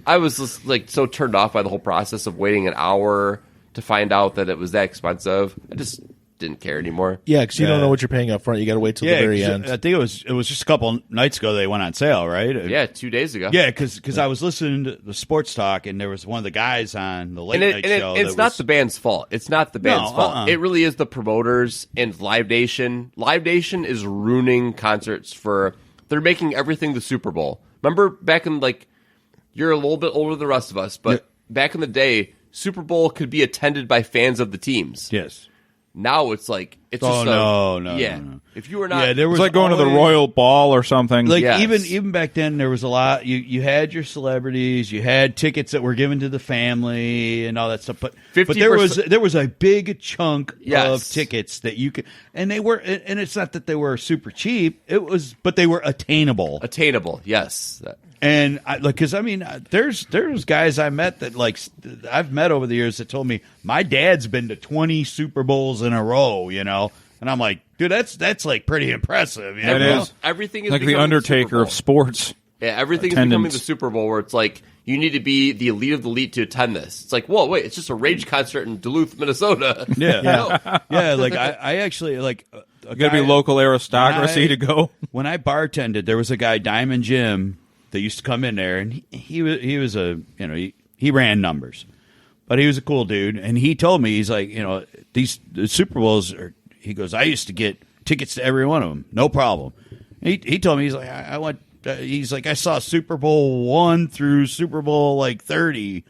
I was just like so turned off by the whole process of waiting an hour to find out that it was that expensive. I just didn't care anymore.
Yeah, because you don't know what you're paying up front. You got to wait till the very
'cause
end.
I think it was just a couple nights ago they went on sale, right?
Yeah, 2 days ago.
Yeah, because I was listening to the sports talk and there was one of the guys on the late night show.
It's
that
not
was-
the band's fault. It's not the band's fault.
uh-uh.
It really is the promoters and Live Nation. Live Nation is ruining concerts for. They're making everything the Super Bowl. Remember back in like, you're a little bit older than the rest of us, but back in the day, Super Bowl could be attended by fans of the teams.
Yes.
Now it's like it's
Oh,
just
no.
yeah. If you were not,
Yeah, there was
It's like going to the
always-
Royal Ball or something.
Like
Yes.
even back then, there was a lot. You had your celebrities, you had tickets that were given to the family and all that stuff. But
50%.
there was a big chunk
Yes.
of tickets that you could, and they were, and it's not that they were super cheap. But they were attainable.
attainable. Yes,
And because I mean, there's guys I met that like I've met over the years that told me my dad's been to 20 Super Bowls in a row, and I'm like, dude, that's like pretty impressive.
It is.
everything is
like the
becoming
Undertaker
Super Bowl.
of sports.
Yeah, everything is becoming
attendance.
the Super Bowl, where it's like you need to be the elite of the elite to attend this. It's like, whoa, wait, it's just a Rage concert in Duluth, Minnesota.
Yeah, yeah. Like I actually like.
You got to be local aristocracy to go.
When I bartended, there was a guy, Diamond Jim, that used to come in there, and he was a he ran numbers, but he was a cool dude, and he told me, he's like, the Super Bowls are. He goes, I used to get tickets to every one of them, no problem. He told me, he's like, I went. He's like, I saw Super Bowl 1 through Super Bowl like 30,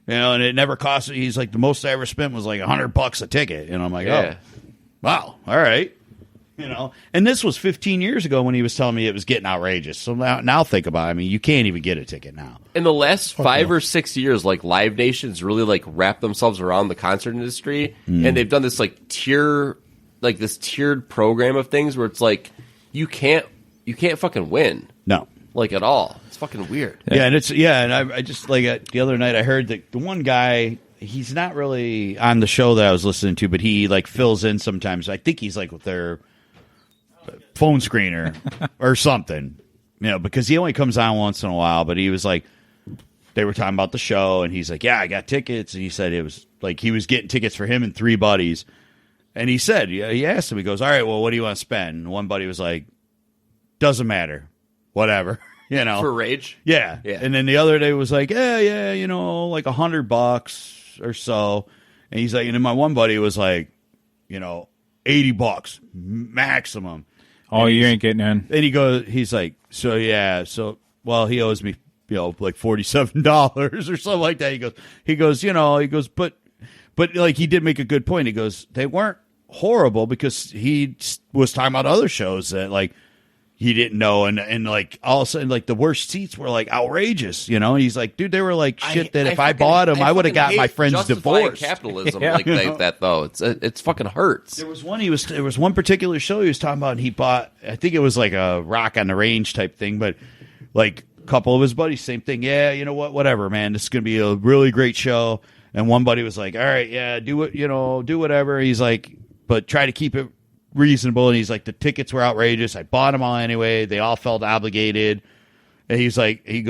and it never cost. He's like, the most I ever spent was like $100 a ticket, and I'm like, oh, wow, all right, And this was 15 years ago when he was telling me it was getting outrageous. So now think about it. I mean, you can't even get a ticket now.
In the last 5 or 6 years, like Live Nation's really like wrapped themselves around the concert industry, and they've done this like this tiered program of things where it's like you can't fucking win.
No.
Like at all. It's fucking weird.
Yeah, and I just like the other night I heard that the one guy, he's not really on the show that I was listening to, but he like fills in sometimes. I think he's like with their phone screener or something. Because he only comes on once in a while, but he was like, they were talking about the show and he's like, yeah, I got tickets, and he said it was like he was getting tickets for him and 3 buddies. And he said, he asked him, he goes, all right, well, what do you want to spend? And one buddy was like, doesn't matter. Whatever,
For Rage?
Yeah. And then the other day was like, like $100 or so. And he's like, and then my one buddy was like, $80 maximum.
Oh, you ain't getting in.
And he's like, well, he owes me, like $47 or something like that. He goes, but like he did make a good point. He goes, they weren't horrible because he was talking about other shows that like, he didn't know, and like all of a sudden, like the worst seats were like outrageous, He's like, dude, they were like shit that if I bought them, I would have got my friend's divorce.
Capitalism like that though, it's fucking hurts.
There was one particular show he was talking about, and he bought, I think it was like a Rock on the Range type thing, but like a couple of his buddies, same thing. Yeah, you know what, whatever, man, this is gonna be a really great show. And one buddy was like, all right, yeah, do whatever. He's like, but try to keep it reasonable. And he's like, the tickets were outrageous. I bought them all anyway. They all felt obligated. And he's like, I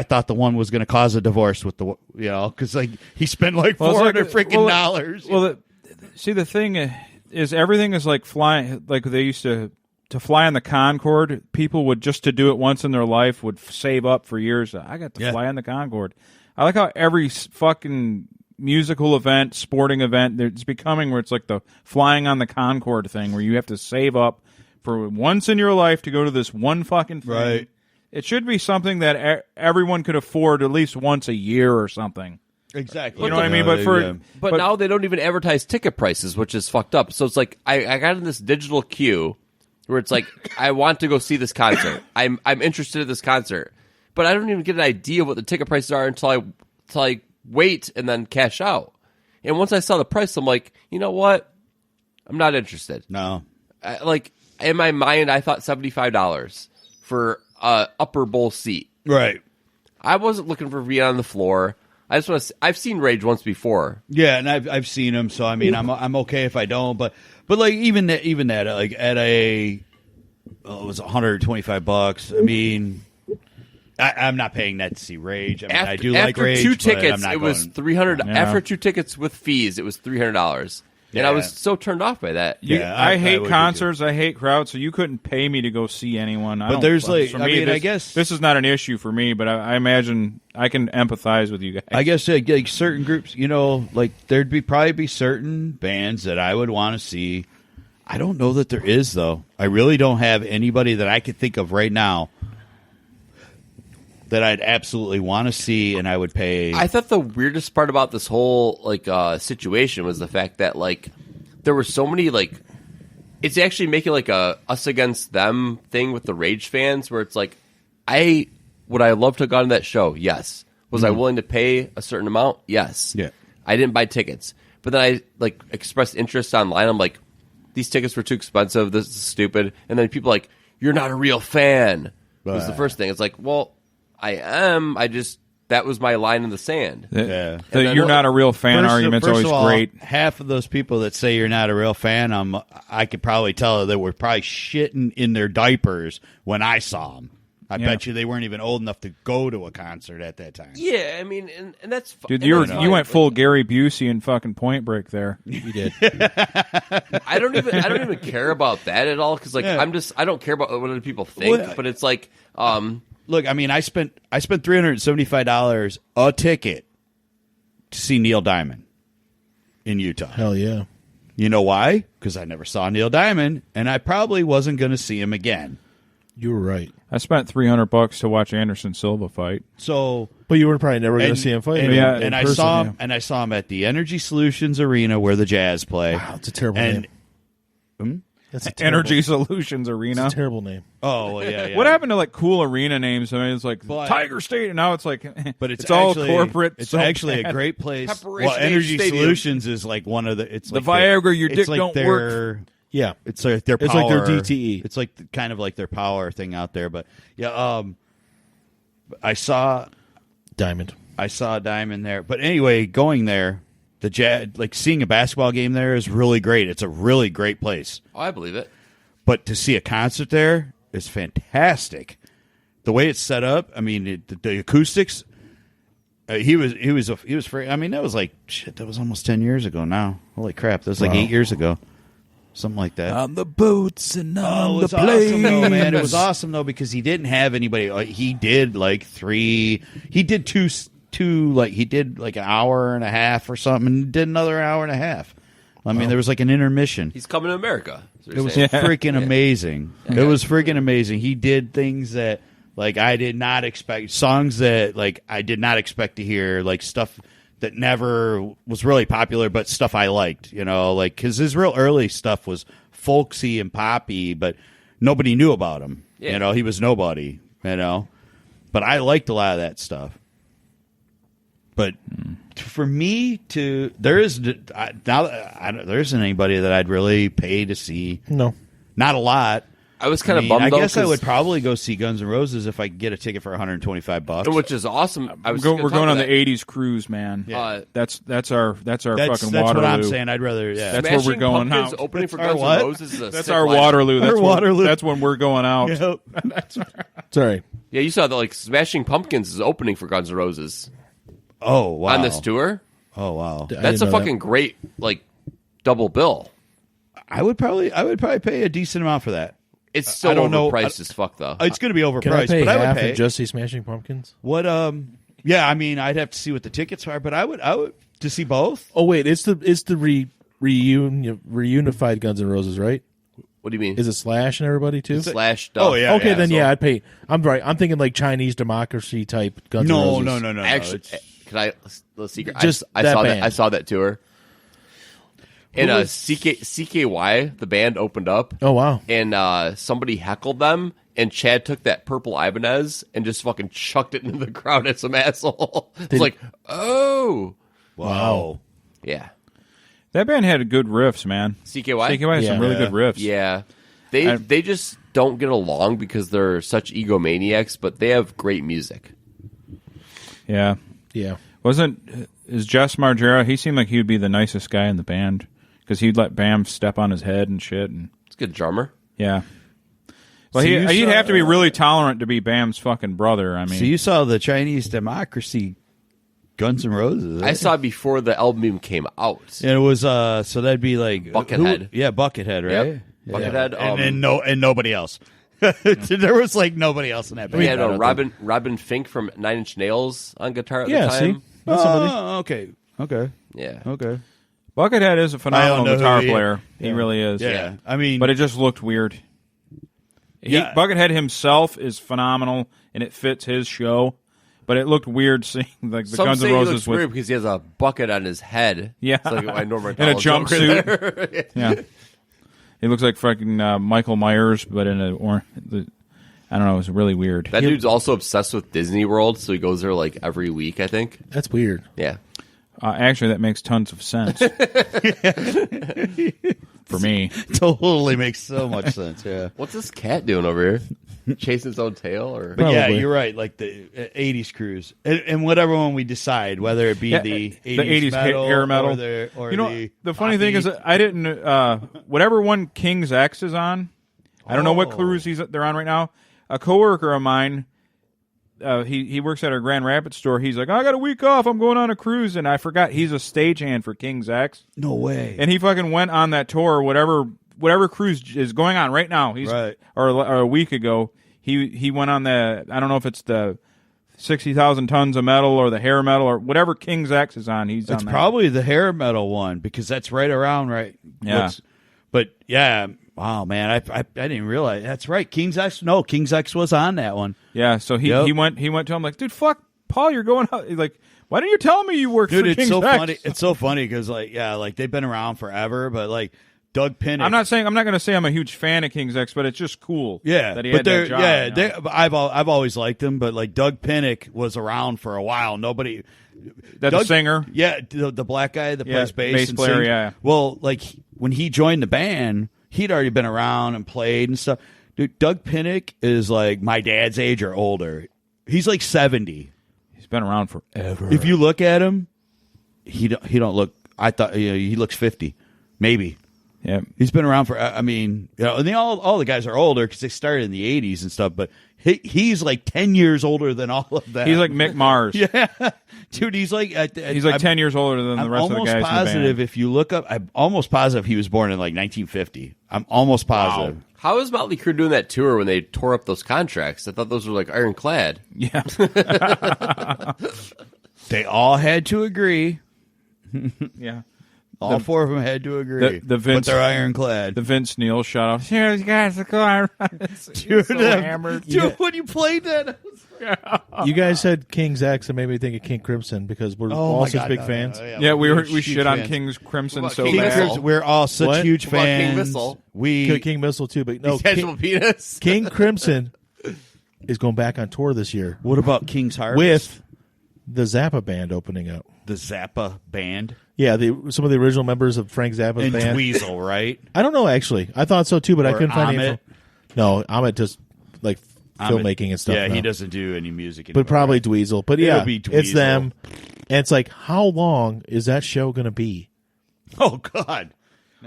thought the one was going to cause a divorce with the, because like he spent like $400 freaking dollars.
Well, the thing is, everything is like flying. Like they used to fly on the Concorde. People would, just to do it once in their life, would save up for years. I got to fly on the Concorde. I like how every fucking musical event, sporting event, it's becoming where it's like the flying on the Concorde thing, where you have to save up for once in your life to go to this one fucking thing.
Right.
It should be something that everyone could afford at least once a year or something.
Exactly.
You know what I mean?
But now they don't even advertise ticket prices, which is fucked up. So it's like I got in this digital queue where it's like I want to go see this concert. I'm interested in this concert, but I don't even get an idea what the ticket prices are until I wait and then cash out. And once I saw the price, I'm like, you know what? I'm not interested.
No.
Like in my mind, I thought $75 for a upper bowl seat.
Right.
I wasn't looking for being on the floor. I just want to. I've seen Rage once before.
Yeah, and I've seen him, so I mean, I'm okay if I don't. But like even that, like at it was $125. I mean. I'm not paying that to see Rage. I mean, I do like Rage.
After 2 tickets,
it
was $300. Yeah. After 2 tickets with fees, it was $300. And I was so turned off by that.
Yeah, I hate concerts. I hate crowds. So you couldn't pay me to go see anyone.
But there's like, I guess
this is not an issue for me. But I imagine I can empathize with you guys.
I guess like certain groups, like there'd probably be certain bands that I would want to see. I don't know that there is though. I really don't have anybody that I could think of right now that I'd absolutely want to see, and I would pay.
I thought the weirdest part about this whole situation was the fact that there were so many it's actually making like a us against them thing with the Rage fans, where it's like, would I love to have gone to that show? Yes. Was I willing to pay a certain amount? Yes.
Yeah.
I didn't buy tickets, but then I expressed interest online. I'm like, these tickets were too expensive. This is stupid. And then people like, you're not a real fan. Was the first thing. It's like, well, I am. That was my line in the sand.
Yeah.
You're not a real fan argument's always great.
Half of those people that say you're not a real fan, I could probably tell they were probably shitting in their diapers when I saw them. I bet you they weren't even old enough to go to a concert at that time.
Yeah, I mean, and that's
dude. You went full Gary Busey and fucking Point Break there.
You did.
I don't even care about that at all because I don't care about what other people think. Well, but it's like,
look, I mean, I spent $375 a ticket to see Neil Diamond in Utah.
Hell yeah.
You know why? Because I never saw Neil Diamond, and I probably wasn't going to see him again.
You were right.
I spent $300 to watch Anderson Silva fight.
So,
But you were probably never going to see him fight.
And,
Yeah,
and
in
I
person,
saw
yeah.
him, and I saw him at the Energy Solutions Arena where the Jazz play.
Wow, it's a terrible
And
name. That's a terrible,
Energy Solutions Arena.
It's a terrible name.
oh well, yeah.
What happened to like cool arena names? I mean, it's like
But-
Tiger State, and now it's like,
But it's
all
actually,
corporate.
It's
so
actually
bad.
a great place.
Pepperidge
Well, Energy
Stadium.
Solutions is like one of the. It's
The
like
Viagra, your
it's
dick
like
don't
their,
work.
Yeah.
It's like their power.
It's like their DTE.
It's like kind of like their power thing out there. But yeah, I saw
Diamond.
Diamond there. But anyway, going there, the Jazz, like seeing a basketball game there is really great. It's a really great place.
Oh, I believe it.
But to see a concert there is fantastic. The way it's set up, I mean, the acoustics. He was free. I mean, that was like shit. That was almost 10 years ago now. Holy crap! That was like 8 years ago, something like that.
On the boots and
Oh,
on
it
the
was
planes.
awesome though, man. It was awesome though because he didn't have anybody. He did like three. He did two. Like he did like an hour and a half or something, and did another hour and a half. I mean, there was like an intermission.
He's coming to America.
It was freaking amazing. It was freaking amazing. He did things that like I did not expect. Songs that like I did not expect to hear. Like stuff that never was really popular, but stuff I liked. You know, like because his real early stuff was folksy and poppy, but nobody knew about him.
Yeah.
You know, he was nobody. You know, but I liked a lot of that stuff. But for me to there isn't anybody that I'd really pay to see.
No.
Not a lot.
I was kind of
I
bummed.
I
though,
guess I
'cause-
would probably go see Guns N' Roses if I could get a ticket for $125.
which is awesome. I was
We're
gonna
going
talk
on the
about
'80s cruise, man.
Uh,
That's our
That's
fucking
what
Waterloo.
I'm saying. I'd rather. Yeah.
That's where we're
Smashing
going
Pumpkins
out.
opening for
That's our
Guns N'
what?
Roses. Is a
That's
sick
our
lineup.
Waterloo. That's
Our Waterloo.
That's when we're going out.
Yep.
Sorry.
Yeah, you saw that. Like Smashing Pumpkins is opening for Guns N' Roses
Oh wow.
on this tour.
Oh wow.
I
That's
didn't
a
know
fucking great like double bill.
I would probably pay a decent amount for that.
It's still
I don't know.
overpriced as fuck though.
It's going to be
Can I
overpriced,
pay
but I would
half
pay.
and just see Smashing Pumpkins?
What? Yeah. I mean, I'd have to see what the tickets are, but I would to see both.
Oh wait, it's the reunified Guns N' Roses, right?
What do you mean?
Is it Slash and everybody too?
Slash?
Oh, yeah.
Okay, then
so-
yeah, I'd pay. I'm right. I'm thinking like Chinese democracy type Guns N' Roses.
No.
Actually,
It's-
can I? Let's see.
Just
I
that
saw
band.
that. I saw that tour. And
was-
CKY, the band opened up.
Oh wow.
And somebody heckled them, and Chad took that purple Ibanez and just fucking chucked it into the crowd at some asshole. It's like, oh,
wow.
yeah.
That band had good riffs, man.
CKY?
CKY had some
Yeah.
really good riffs.
Yeah.
I-
They just don't get along because they're such egomaniacs, but they have great music.
Yeah.
Yeah.
Is Jess Margera? He seemed like he would be the nicest guy in the band because he'd let Bam step on his head and shit. And
It's a good drummer.
yeah. Well,
So you
he'd
saw-
have to be really tolerant to be Bam's fucking brother. I mean,
So you saw the Chinese democracy Guns N' Roses?
I saw it before the album came out.
And it was so that'd be like
Buckethead.
Yeah, Buckethead, right?
Yep. Buckethead,
and nobody else. There was like nobody else in that band.
We had
I don't think.
Robin Fink from Nine Inch Nails on guitar at
Yeah,
the time.
see? That's somebody.
Oh, okay.
Yeah.
Buckethead is a phenomenal
know who
guitar
he is.
player. He really is.
Yeah. I mean,
But it just looked weird.
Yeah.
Buckethead himself is phenomenal, and it fits his show. But it looked weird seeing like the
Some
Guns
say
N'
he
Roses
looks
with
weird because he has a bucket on his head.
Yeah.
It's like my Norman
in a
Collins joke right
jumpsuit.
there.
Yeah, he looks like fucking Michael Myers, but in a I don't know. It was really weird.
That dude's also obsessed with Disney World, so he goes there like every week, I think.
That's weird.
Yeah.
Actually, that makes tons of sense for me.
totally makes so much sense. Yeah.
What's this cat doing over here? Chasing his own tail? Or
But yeah,
Probably.
you're right. Like the 80s cruise, and whatever one we decide, whether it be the 80s metal,
hair metal.
or
you know,
the
funny thing is, that I didn't. Whatever one King's X is on, I don't know what cruise they're on right now. A coworker of mine, he works at our Grand Rapids store. He's like, I got a week off. I'm going on a cruise, and I forgot he's a stagehand for King's X,
no way.
and he fucking went on that tour. Whatever cruise is going on right now. He's
Right.
or a week ago. He went on the, I don't know if it's the 60,000 tons of metal or the hair metal or whatever King's X is on. He's
It's
on that.
probably the hair metal one because that's right around
Yeah.
But yeah, wow, man, I didn't realize that's right. King's X was on that one.
Yeah, so he
Yep.
he went to him like, dude, fuck Paul, you're going out. He's like, why didn't you tell me you worked
Dude,
for
it's
King's
so
X?
funny. It's so funny because like they've been around forever, but like Doug Pinnick.
I'm not going to say I'm a huge fan of King's X, but it's just cool.
Yeah,
that he
but
had that job.
yeah,
you know?
I've always liked him, but like Doug Pinnick was around for a while. Nobody.
That's
Doug,
a singer.
Yeah, the black guy that plays bass.
bass
and
player,
sings.
yeah.
Well, like when he joined the band, he'd already been around and played and stuff. Dude, Doug Pinnick is like my dad's age or older. He's like 70.
He's been around forever.
If you look at him, he don't look. I thought he looks 50, maybe.
Yeah,
He's been around for. I mean, and all the guys are older because they started in the '80s and stuff. But he's like 10 years older than all of them.
he's like Mick Mars.
yeah, dude. He's like
10 years older than the
I'm
rest of the guys
almost positive
in the band.
if you look up. I'm almost positive he was born in like 1950. I'm almost positive.
How is Motley Crue doing that tour when they tore up those contracts? I thought those were like ironclad.
Yeah,
They all had to agree.
yeah.
All four of them had to agree.
the Vince-
but they're ironclad.
The Vince Neil shout out. Here, you guys, go on.
Dude,
so hammered.
Dude, when you played that,
You guys said King's X and made me think of King Crimson because we're all such big fans.
Yeah, we
huge
shit on
fans.
King's Crimson
What
so
about King
bad.
Crimson?
We're all such
What?
huge
What about King
fans.
Missile?
King Missile too, but no,
Detachable penis.
King Crimson is going back on tour this year
What about King's Harvest?
with the Zappa band opening up.
the Zappa band
Yeah, some of the original members of Frank Zappa's
and
band.
Dweezil, right?
I don't know actually. I thought so too, but I
Or
couldn't find
Amit.
info. No, Amit just like filmmaking and stuff.
Yeah,
now.
he doesn't do any music anymore.
But probably Dweezil. But
It'll
yeah,
be
it's
Dweezil.
them. And it's like, how long is that show going to be?
Oh God,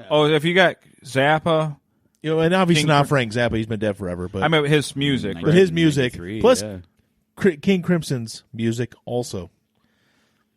Oh, if you got Zappa,
You know, and obviously
King
not
Crim-
Frank Zappa. He's been dead forever. But
I mean his music.
but
Right?
his music
93,
plus
yeah.
King Crimson's music also.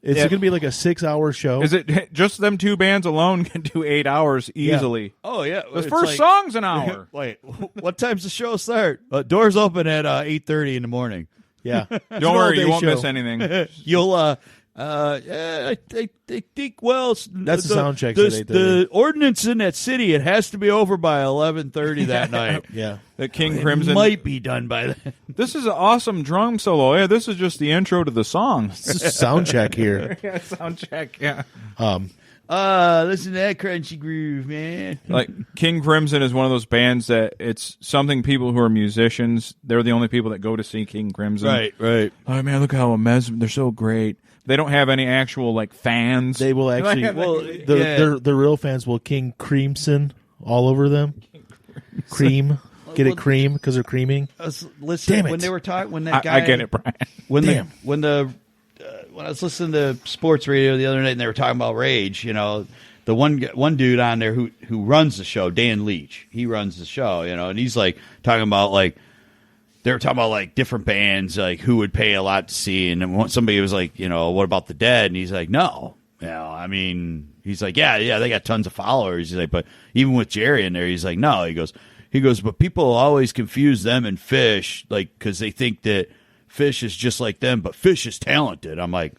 It's
Yeah.
going to be like a 6-hour show.
Is it just them two bands alone can do 8 hours easily?
Oh yeah,
The
it's
first
like-
song's an hour.
Wait, what time's the show start? Doors open at 8:30 in the morning.
Yeah. It's an
Don't worry,
all-day
you won't
show.
miss anything.
You'll I think
That's the sound checks
the,
at 8:30.
the ordinance in that city, it has to be over by 11:30 that night.
Yeah.
The King
It
Crimson.
might be done by then.
This is an awesome drum solo. Yeah, this is just the intro to the song.
It's just a sound check here.
Yeah, sound check. Yeah.
Listen to that crunchy groove, man.
Like King Crimson is one of those bands that it's something people who are musicians, they're the only people that go to see King Crimson.
Right.
Oh man, look how they're so great. They don't have any actual like fans.
They will actually.
Well,
The real fans will King Crimson all over them. Cream. Get it cream because they're creaming.
Listen,
Damn it.
when they were talking, when that guy,
I get it, Brian.
when
Damn.
when I was listening to sports radio the other night and they were talking about Rage, you know, the one dude on there who runs the show, Dan Leach, he runs the show, you know, and he's like talking about like they were talking about like different bands, like who would pay a lot to see, and then somebody was like, you know, what about the Dead? And he's like, no, you know, I mean, he's like, yeah, they got tons of followers. He's like, but even with Jerry in there, he's like, no, he goes, but people always confuse them and Fish, like because they think that Fish is just like them, but Fish is talented. I'm like,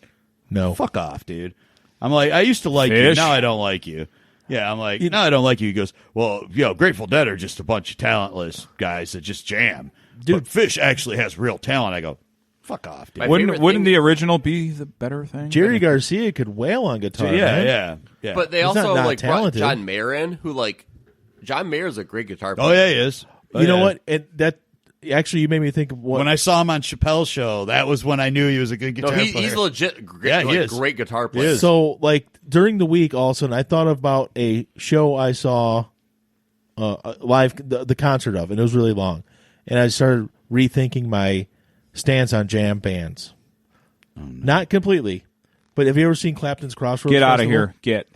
No.
fuck off, dude. I'm like, I used to like you,
Fish?
now I don't like you. Yeah, I'm like, now I don't like you. He goes, well, you know, Grateful Dead are just a bunch of talentless guys that just jam. Dude, but Fish actually has real talent. I go, fuck off, dude.
My
Wouldn't
favorite thing-
the original be the better thing?
Jerry Garcia could wail on guitar. man.
Yeah.
But they
He's
also
not
like brought
talented.
John Mayer in, who like John Mayer's a great guitar player.
Oh yeah, he is. Oh,
You know
yeah.
what? And that actually, you made me think of what.
When I saw him on Chappelle's show, that was when I knew he was a good
No,
guitar player.
he's legit. Great,
Yeah, he
like,
is.
great guitar player.
So, like during the week, all of a sudden, I thought about a show I saw live, the concert of, and it was really long, and I started rethinking my stance on jam bands. Not completely, but have you ever seen Clapton's Crossroads?
Get out of
Festival?
here. Get.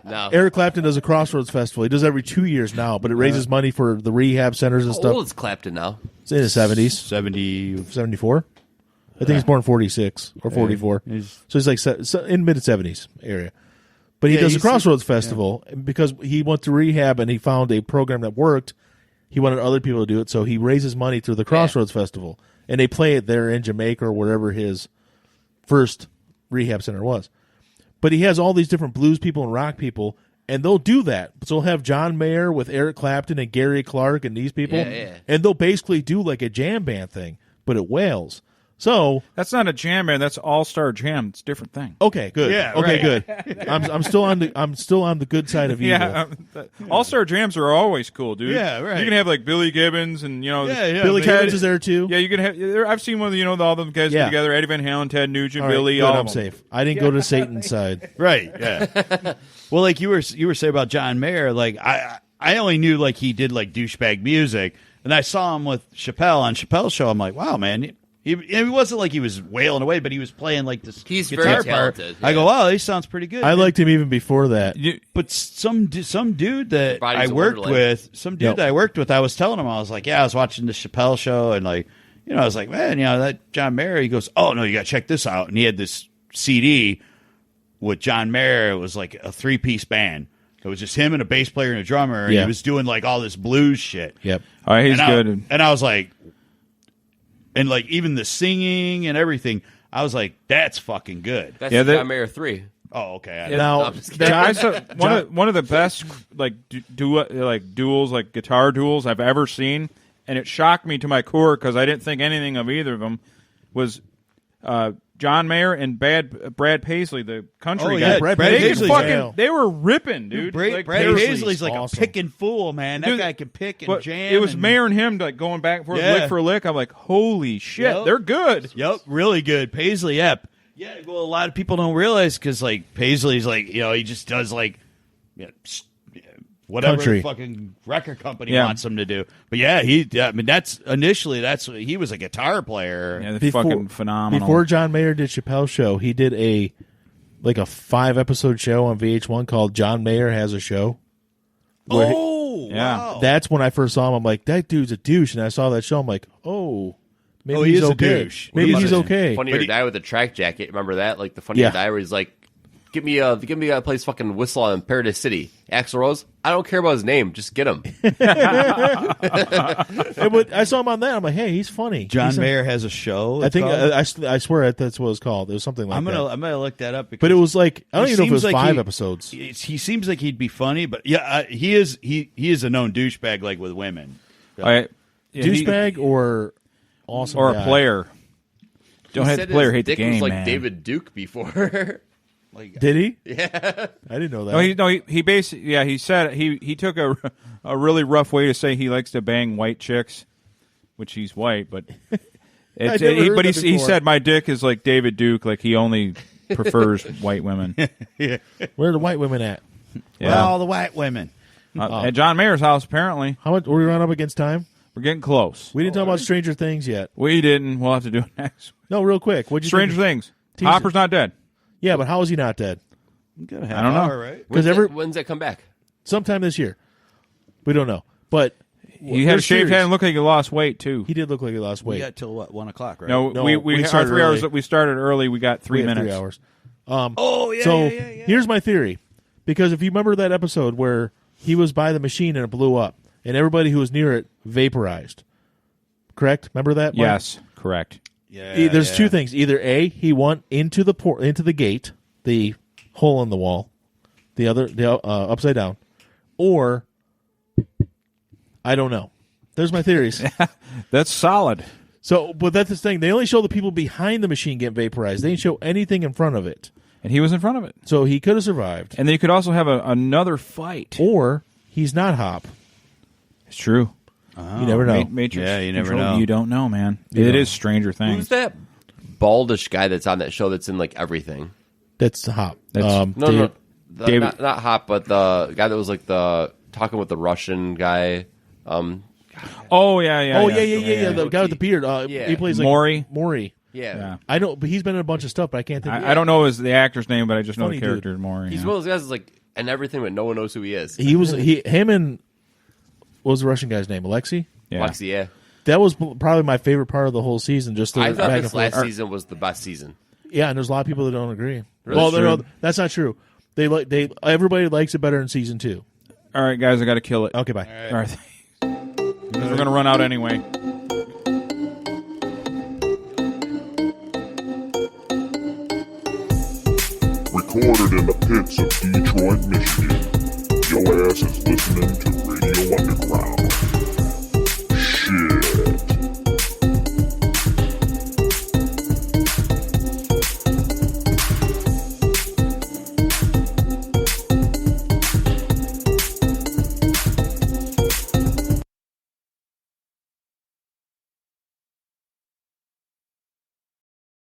No.
Eric Clapton does a Crossroads Festival. He does it every 2 years now, but it raises money for the rehab centers and
How
stuff.
old is Clapton now?
It's in his 70s,
70.
74. I think he's born 46 or 44.
he's-
So he's like in mid 70s area. But he
Yeah,
does a
he's-
Crossroads Festival because he went to rehab and he found a program that worked. He wanted other people to do it, so he raises money through the Crossroads Festival. and they play it there in Jamaica or wherever his first rehab center was. But he has all these different blues people and rock people, and they'll do that. So they'll have John Mayer with Eric Clapton and Gary Clark and these people, and they'll basically do like a jam band thing, but at Wales. So
that's not a jam band. That's All-Star Jam. It's a different thing.
Okay, good.
Yeah,
okay,
right.
good. I'm still on the good side of evil.
Yeah, All-Star Jams are always cool, dude.
Yeah, right.
You can have like Billy Gibbons and
Billy Gibbons is there too.
Yeah, you can have. I've seen one of all the guys get together: Eddie Van Halen, Ted Nugent,
All right,
Billy.
good,
All
I'm
of them.
safe. I didn't go to Satan's side.
Right. Yeah. Well, like you were saying about John Mayer, like I only knew like he did like douchebag music, and I saw him with Chappelle on Chappelle's show. I'm like, wow, man. It wasn't like he was wailing away, but he was playing like this.
He's
guitar
very
part.
talented.
I go, wow, he sounds pretty good.
I liked him even before that.
But some dude that
Body's
I
a
worked
wonderland.
with, I was telling him, I was like, yeah, I was watching the Chappelle show, and like, I was like, man, that John Mayer. He goes, oh no, you got to check this out, and he had this CD with John Mayer. It was like a 3-piece band. It was just him and a bass player and a drummer, and he was doing like all this blues shit.
Yep.
All right, he's good.
And I was like. And like even the singing and everything, I was like, "That's fucking good."
That's
Yeah,
John Mayer 3.
Oh, okay.
Now,
I'm just kidding.
One of the best like duels, like guitar duels I've ever seen, and it shocked me to my core because I didn't think anything of either of them. Was John Mayer and Brad Paisley, the country
Oh,
guy?
yeah, Brad
they
Paisley's
they were ripping, dude.
Brad
Paisley's
Paisley's like
awesome.
a picking fool, man. That
Dude,
guy can pick and
but
jam.
it was
and,
Mayer and him like going back and forth,
Yeah.
lick for lick. I'm like, holy shit,
Yep.
they're good.
Yep, really good. Paisley, yep. Yeah, well, a lot of people don't realize because like Paisley's like he just does like whatever
Country.
the fucking record company
Yeah.
wants him to do. But I mean, that's he was a guitar player.
Yeah, they're fucking phenomenal.
Before John Mayer did Chappelle's show, he did a 5-episode show on VH1 called John Mayer Has a Show. Where
Yeah.
wow.
That's when I first saw him. I'm like, that dude's a douche. And I saw that show. I'm like, maybe
he
he's
is a
okay.
douche.
Maybe
He's
he's
a-
okay.
Funny
But
or Die with a track jacket. Remember that? Like the Funny or
Yeah.
Die where he's like, give me a place fucking whistle in Paradise City. Axl Rose. I don't care about his name. Just get him.
I saw him on that. I'm like, hey, he's funny.
John
He's
Mayer has a show.
I
it's
think
called?
I swear that's what it's called. It was something like
I'm
that.
gonna look that up. Because
But it was like I don't
he
even know if it was
seems like
5
he-
episodes.
He seems like he'd be funny, but he is a known douchebag like with women.
All right. Yeah,
Douchebag or awesome
or
guy?
a player. Don't
He
hate the
said
player,
his
hate the
dick
game,
was like
man.
David Duke before.
Did he? Yeah, I didn't know that.
He basically he said he took a really rough way to say he likes to bang white chicks, which he's white, but
never heard
but
that
he
before.
said my dick is like David Duke, like he only prefers white women.
Where are the white women at?
Well,
Yeah,
all the white women.
at John Mayer's house apparently.
How much? Were we run up against time?
We're getting close.
We didn't talk about Stranger Things yet.
We didn't. We'll have to do it next.
No, real quick. What'd you
Stranger
think?
Things.
Teaser.
Hopper's not dead.
Yeah, but how is he not dead?
Good
I don't know.
hour, right?
Because
When's that come back?
sometime this year, we don't know. But
He had a
we're
shaved head
serious.
and looked like he lost weight too.
He did look like he lost
We
weight.
got till what 1:00, right?
No,
No,
we
we
our
started
3 hours.
early.
We started early. We got 3
We had
minutes.
3 hours.
Oh yeah.
So
yeah.
here's my theory, because if you remember that episode where he was by the machine and it blew up, and everybody who was near it vaporized. Correct? Remember that? Mike?
Yes, correct.
Yeah,
There's two things. Either A, he went into the gate, the hole in the wall, the upside down, or I don't know. There's my theories.
That's solid.
So, but that's the thing. They only show the people behind the machine get vaporized. They didn't show anything in front of it.
And he was in front of it.
So he could have survived.
And then you could also have another fight.
Or he's not Hop.
It's true.
You never know.
Matrix.
Yeah, you never
control.
know.
You don't know, man. It is Stranger Things.
Who's that baldish guy that's on that show that's in like everything?
That's Hop.
That's-
No.
David-
Not Hop, but the guy that was like the talking with the Russian guy.
Oh, yeah.
Yeah. The guy with the beard.
Yeah.
He plays like
Maury.
Yeah.
Yeah.
I know, but he's been in a bunch of stuff, but I can't think.
I don't know the actor's name, but I just know
Funny
the character
dude.
more.
He's
yeah.
one of those guys that's like and everything, but no one knows who he is.
Him and what was the Russian guy's name? Alexei.
Yeah.
Lexi, yeah.
That was probably my favorite part of the whole season. Just the
I
back
thought
and
this
forth.
last season was the best season.
Yeah, and there's a lot of people that don't agree.
Really?
Well,
True.
no, that's not true. Everybody likes it better in season 2.
All right, guys, I got to kill it.
Okay, bye.
All right. Because we're going to run out anyway.
Recorded in the pits of Detroit, Michigan. Your ass is listening to